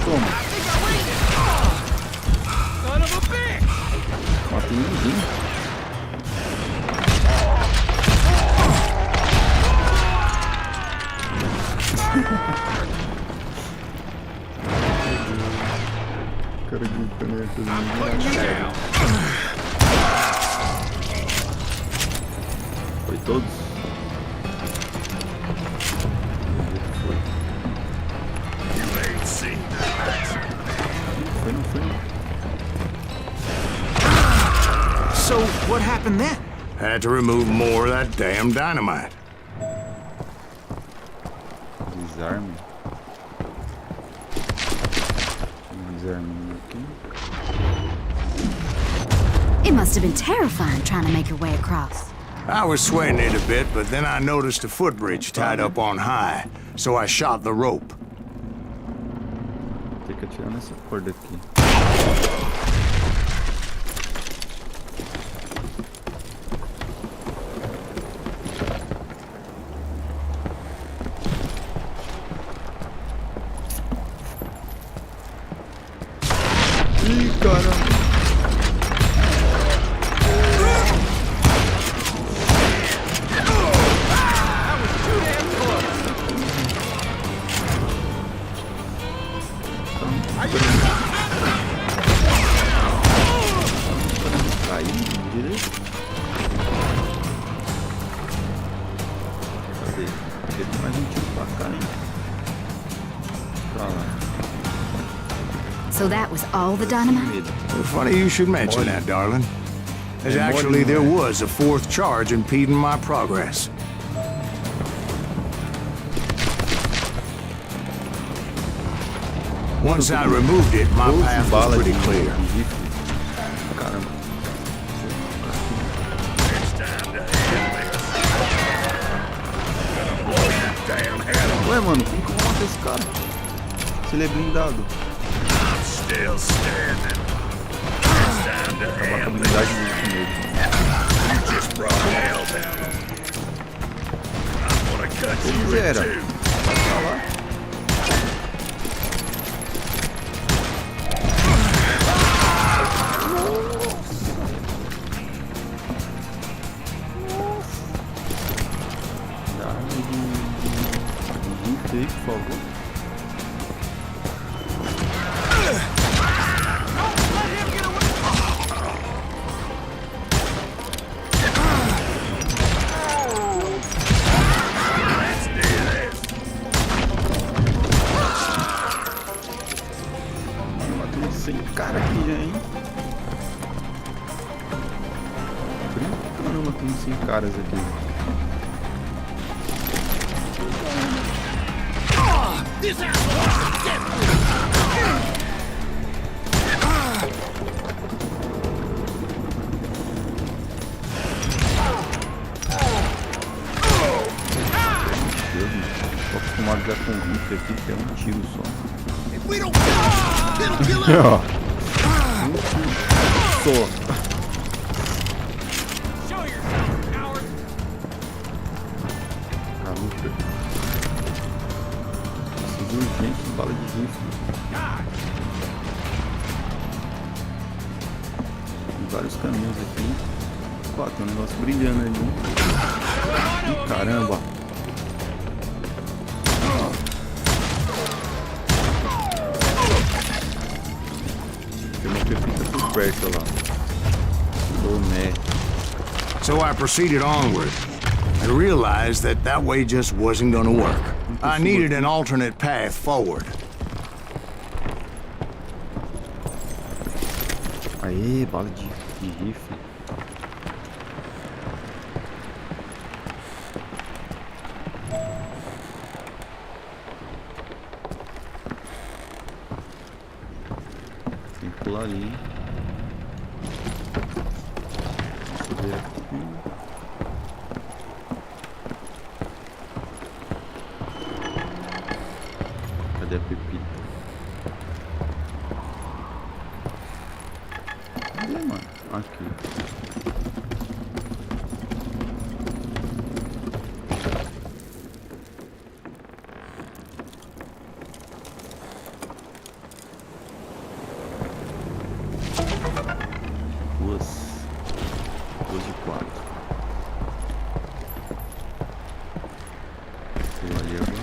Toma. Son of a bitch! Matei ninguém. O cara gritando aí, todo mundo. Foi todos? Foi. Foi, não foi. So, what happened then? Had to remove more of that damn dynamite. Desarme. Desarme aqui. It must have been terrifying trying to make your way across. I was sweating it a bit, but then I noticed a footbridge tied up on high, so I shot the rope. Tem que atirar nessa corda aqui. Ih, caramba. Caiu direito. Cadê? Teve mais um tiro pra cá, hein? Pra lá. So that was all the dynamite? Well, funny you should mention that, darling. As actually there was a fourth charge impeding my progress. Once I removed it, my path was pretty clear. Caramba. mano? Como que eu vou matar esse cara? Se ele é blindado. Acabar com a blindagem dele. Ele zera. Tá lá. Por favor. Matamos 100 cara aqui já, hein? Brincando, matamos 100 caras aqui. This asshole is dead! Tô acostumado já com rifle aqui, que é um tiro só. If we don't kill him, it'll kill him! Um tiro só. Show yourself, coward! Urgente de bala de rifle. Tem vários caminhos aqui. Ó, tem um negócio brilhando ali. Ih, caramba. Tem uma pepita por perto lá. Boné. So I proceeded onward. I realized that that way just wasn't gonna work. I needed an alternate path forward. Aê, bala de rifle. Tem que pular ali. Deixa eu ver aqui. Cadê a pepita? Cadê, mano? Aqui. Duas de 4. Vou ali agora.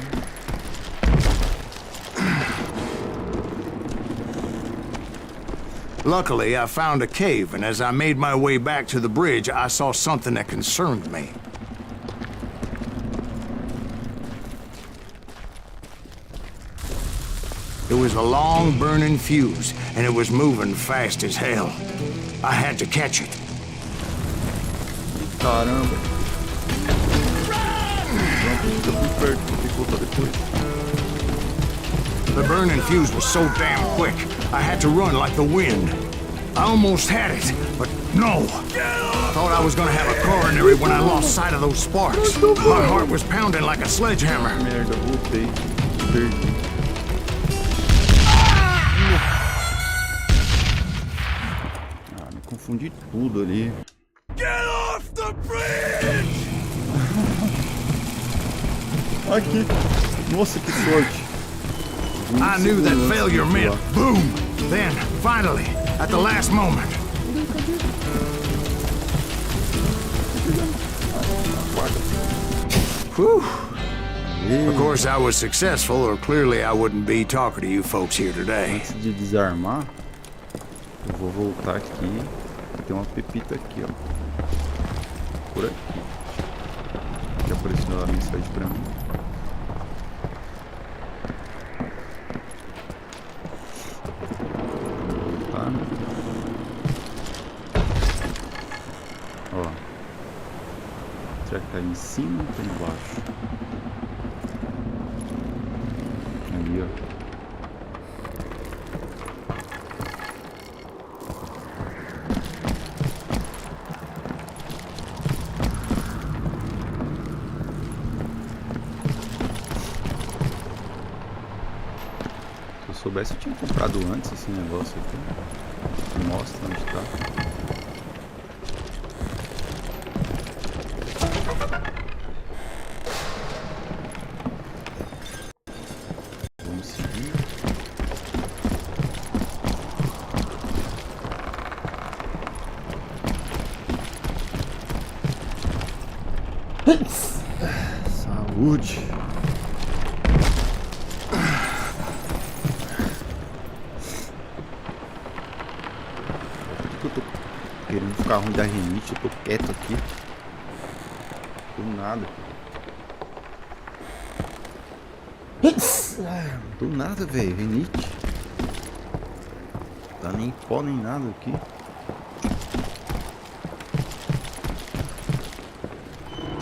Luckily, I found a cave, and as I made my way back to the bridge, I saw something that concerned me. It was a long burning fuse, and it was moving fast as hell. I had to catch it. Caramba. The burning fuse was so damn quick, I had to run like the wind. I almost had it, but no. I thought I was gonna have a coronary when I lost sight of those sparks. My heart was pounding like a sledgehammer. Merda, voltei. Perdi. Ah, me confundi tudo ali. Get off the bridge! Aqui. Nossa, que sorte. I knew that failure meant boom. Then, finally, at the last moment. Whew. Of course, I was successful, or clearly I wouldn't be talking to you folks here today. Antes de desarmar, eu vou voltar aqui. Tem uma pepita aqui, ó. Por aqui. Que apareceu a mensagem pra mim. Ó. Será que tá em cima ou tá embaixo? Ali, ó. soubesse, eu tinha comprado antes esse negócio aqui. Mostra onde tá. Vamos seguir. Saúde. Eu tô querendo ficar ruim da rinite, eu tô quieto aqui. Do nada. Do nada, velho, rinite. Dá nem pó nem nada aqui.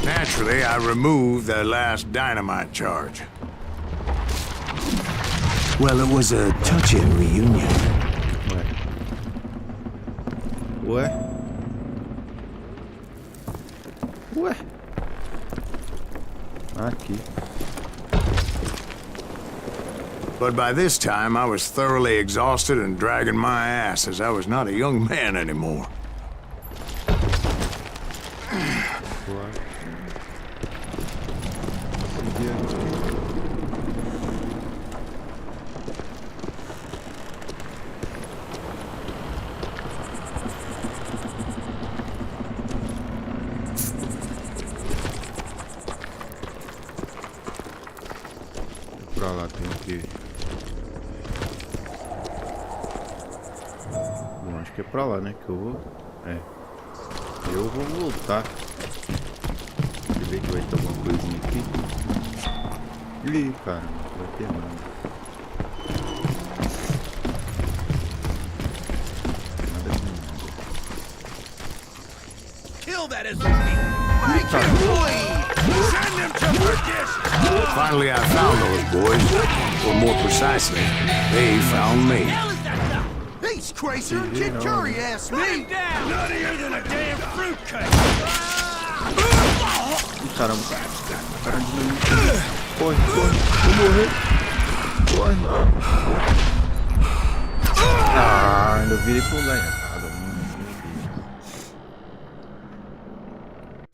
Naturally, I removed the last dynamite charge. Well, it was a touching reunion. Ué? Ué? Aqui. But by this time, I was thoroughly exhausted and dragging my ass as I was not a young man anymore. Pra lá tem o quê? Bom, acho que é pra lá, né? Que eu vou. É. Eu vou voltar. Deixa eu ver que vai ter alguma coisinha aqui. Ih, cara, não vai ter nada. Nada de nada. Kill that SOB! Make him bleed! Send him to perdition! Finally, I found those boys. Or more precisely, they found me. He's crazier than Kid Curry, asked me! Nuttier than a damn fruitcake! Ih, caramba. Cara de dinamite. Corre, corre. Vou morrer. Corre. Ah, ainda virei pro lugar errado.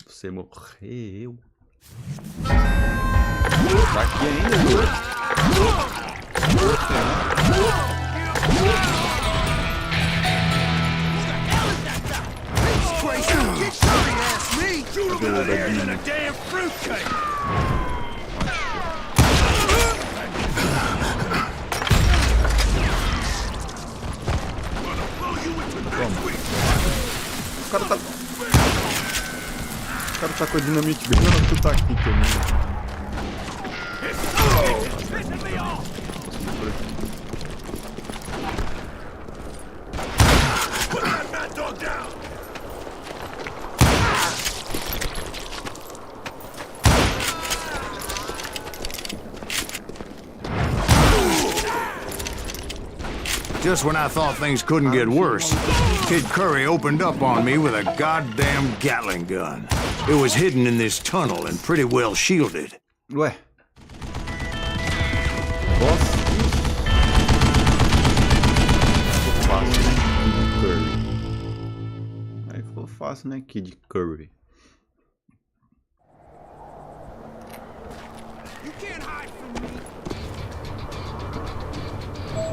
Você morreu. Tá aqui ainda, viu? He's crazier than Kid Curry, asked me! Nuttier than a damn fruitcake! O cara tá com a dinamite grande, tu tá aqui também. Just when I thought things couldn't get worse, Kid Curry opened up on me with a goddamn Gatling gun. It was hidden in this tunnel and pretty well shielded. Ué. Boss? Ficou fácil, né? Kid Curry. Aí ficou fácil, né? Kid Curry.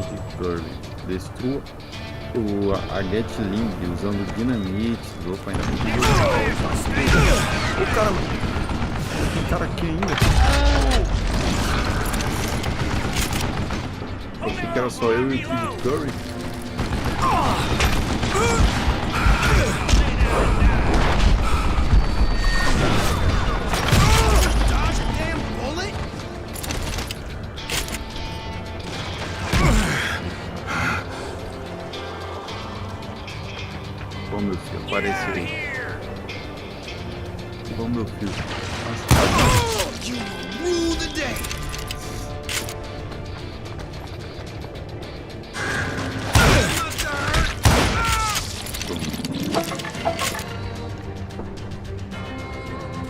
Kid Curry. Destrua a Gatling usando dinamite. Opa, ainda tem que... Ô, caramba! Tem cara aqui ainda. Eu achei que era só eu e o Kid Curry. Bom, meu filho, apareceu aí. Bom, meu filho.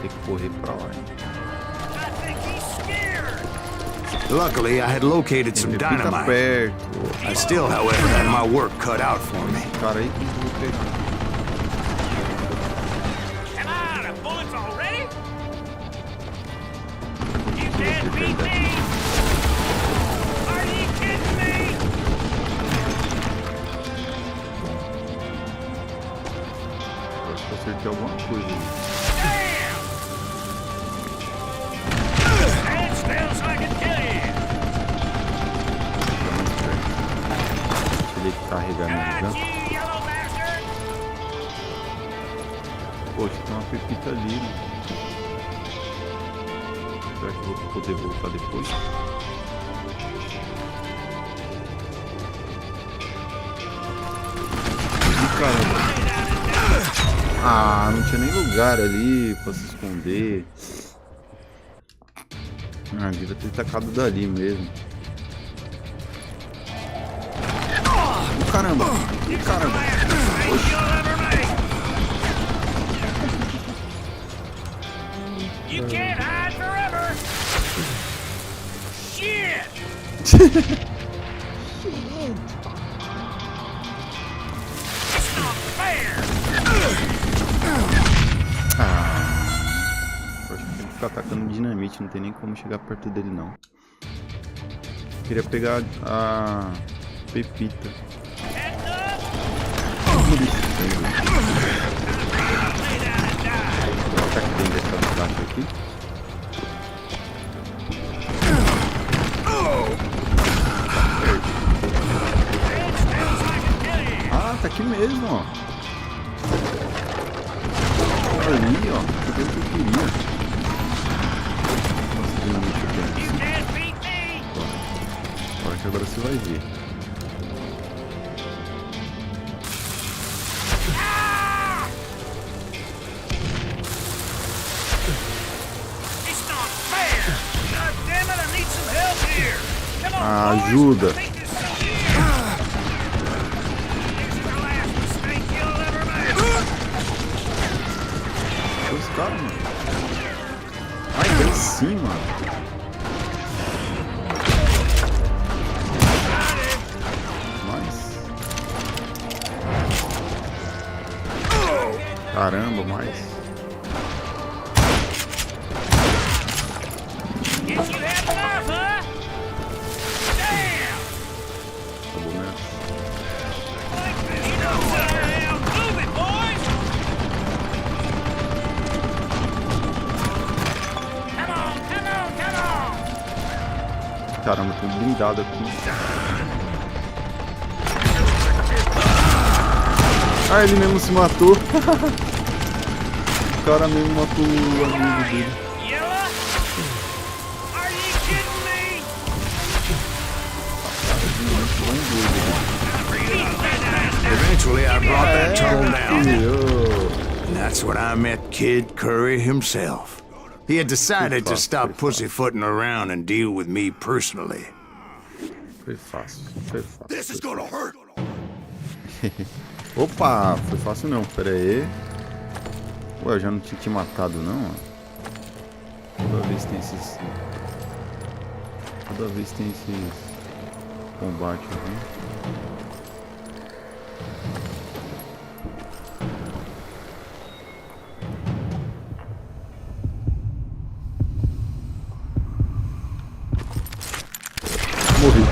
Tem que correr pra lá, hein? Luckily, I had located some Fica dynamite. perto. I still, however, had my work cut out for me. Cara aí que eu vou pegar. Come on, the bullets already? You can't beat me! Are you kidding me? Acho que eu acertei alguma coisa aí. Stand still so I can kill you! Ele carregar minha Got janta. you, yellow bastard! Poxa, tem uma pepita ali, né? Será que eu vou poder voltar depois? Ih, caramba. Ah, não tinha nem lugar ali pra se esconder. Ah, devia ter tacado dali mesmo. Caramba! Caramba! You can't hide forever! Shit! It's not fair! Eu acho que tem que ficar atacando dinamite, não tem nem como chegar perto dele não. Queria pegar a pepita. Vou botar aqui dentro dessa caixa aqui. Ah, tá aqui mesmo, ó. Ali, ó. Peguei o que eu queria. Nossa, dinamite aqui. Agora que agora você vai ver. Ajuda. Os caras, mano. Ai, tá em cima. Mais. Caramba, mais. Caramba, tem um blindado aqui. Ah, ele mesmo se matou. O cara mesmo matou o amigo dele. Eventually, I brought that tunnel down. And that's when I met Kid Curry himself. He had decided to stop pussyfooting around and deal with me personally. Foi fácil, foi fácil. This is gonna hurt. Opa, foi fácil não, pera aí. Ué, eu já não tinha te matado não, ó. Toda vez tem esses combates aqui. Morri.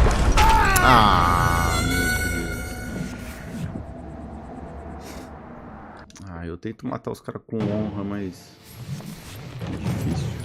Ah, meu Deus. Ah, eu tento matar os caras com honra, mas é difícil.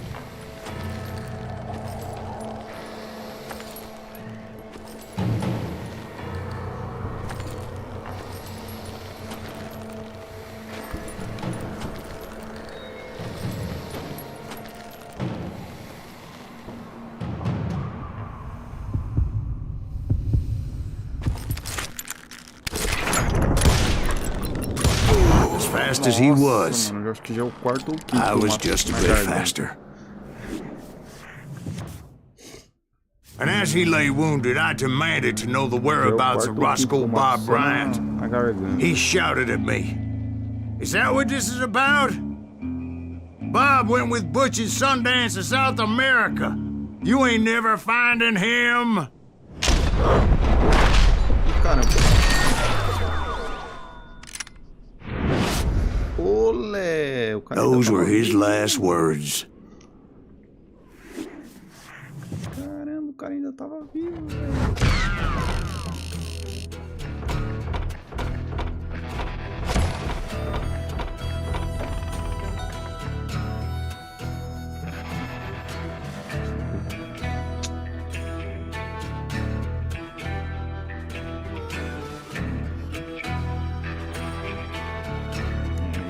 Fast as he was, Mano, eu acho que já é o quarto ou quinto. I was just a bit faster. And as he lay wounded, I demanded to know the whereabouts of Roscoe Bob Bryant. He shouted at me. Is that what this is about? Bob went with Butch and Sundance to South America. You ain't never finding him. Caramba. Olé, o cara Those tava were his vivo. last words. Caramba, o cara ainda tava vivo, velho.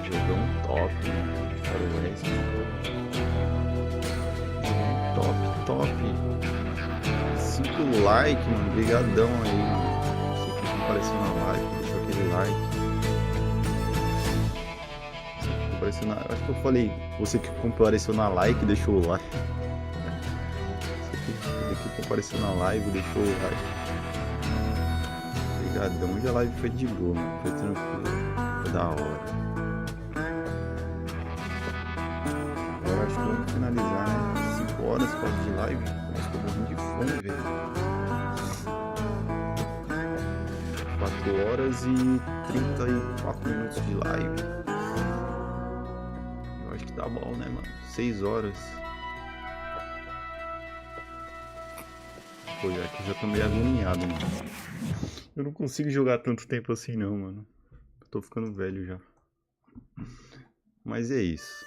Jogão top, faroeste. Top. 5 likes, mano. Obrigadão aí, mano. Você que compareceu na live, deixou aquele like. Você que compareceu na... Acho que eu falei, você que compareceu na like, deixou o like. Você que compareceu na live, deixou o like. Obrigadão. Hoje a live foi de boa, mano. Foi tranquilo. Foi da hora. Agora acho que vamos finalizar, né? 5 horas quase de live. Acho que eu vou morrendo de fome, velho. 4 horas e 34 minutos de live. Eu acho que tá bom, né, mano? 6 horas. Pô, já que eu já tô meio agoniado, mano. Eu não consigo jogar tanto tempo assim, não, mano. Eu tô ficando velho já. Mas é isso.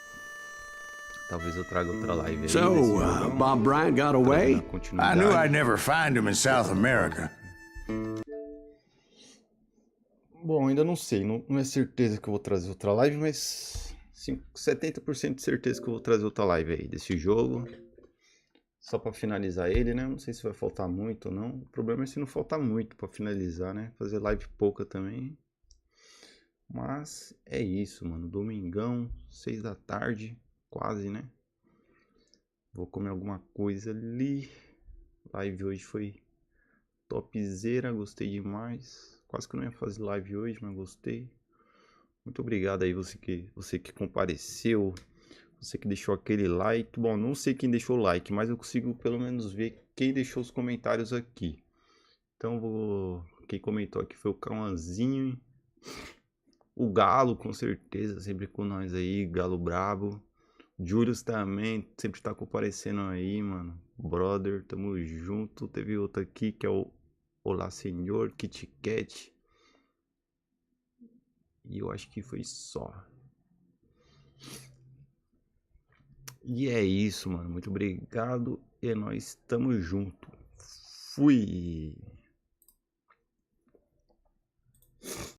Talvez eu traga outra live aí. So, Bob Bryant got away? I knew I'd never find him in South America. Bom, ainda não sei. Não é certeza que eu vou trazer outra live, mas 70% de certeza que eu vou trazer outra live aí desse jogo. Só pra finalizar ele, né? Não sei se vai faltar muito ou não. O problema é se não faltar muito pra finalizar, né? Fazer live pouca também. Mas é isso, mano. Domingão, 6 da tarde. Quase, né? Vou comer alguma coisa ali. Live hoje foi topzera, gostei demais. Quase que eu não ia fazer live hoje, mas gostei. Muito obrigado aí você que compareceu, você que deixou aquele like. Bom, não sei quem deixou o like, mas eu consigo pelo menos ver quem deixou os comentários aqui. Então quem comentou aqui foi o Cauãzinho, o Galo com certeza, sempre com nós aí, Galo brabo. Julius também, sempre tá comparecendo aí, mano. Brother, tamo junto. Teve outro aqui que é o Olá Senhor, Kit Kat. E eu acho que foi só. E é isso, mano. Muito obrigado. E nós tamo junto. Fui.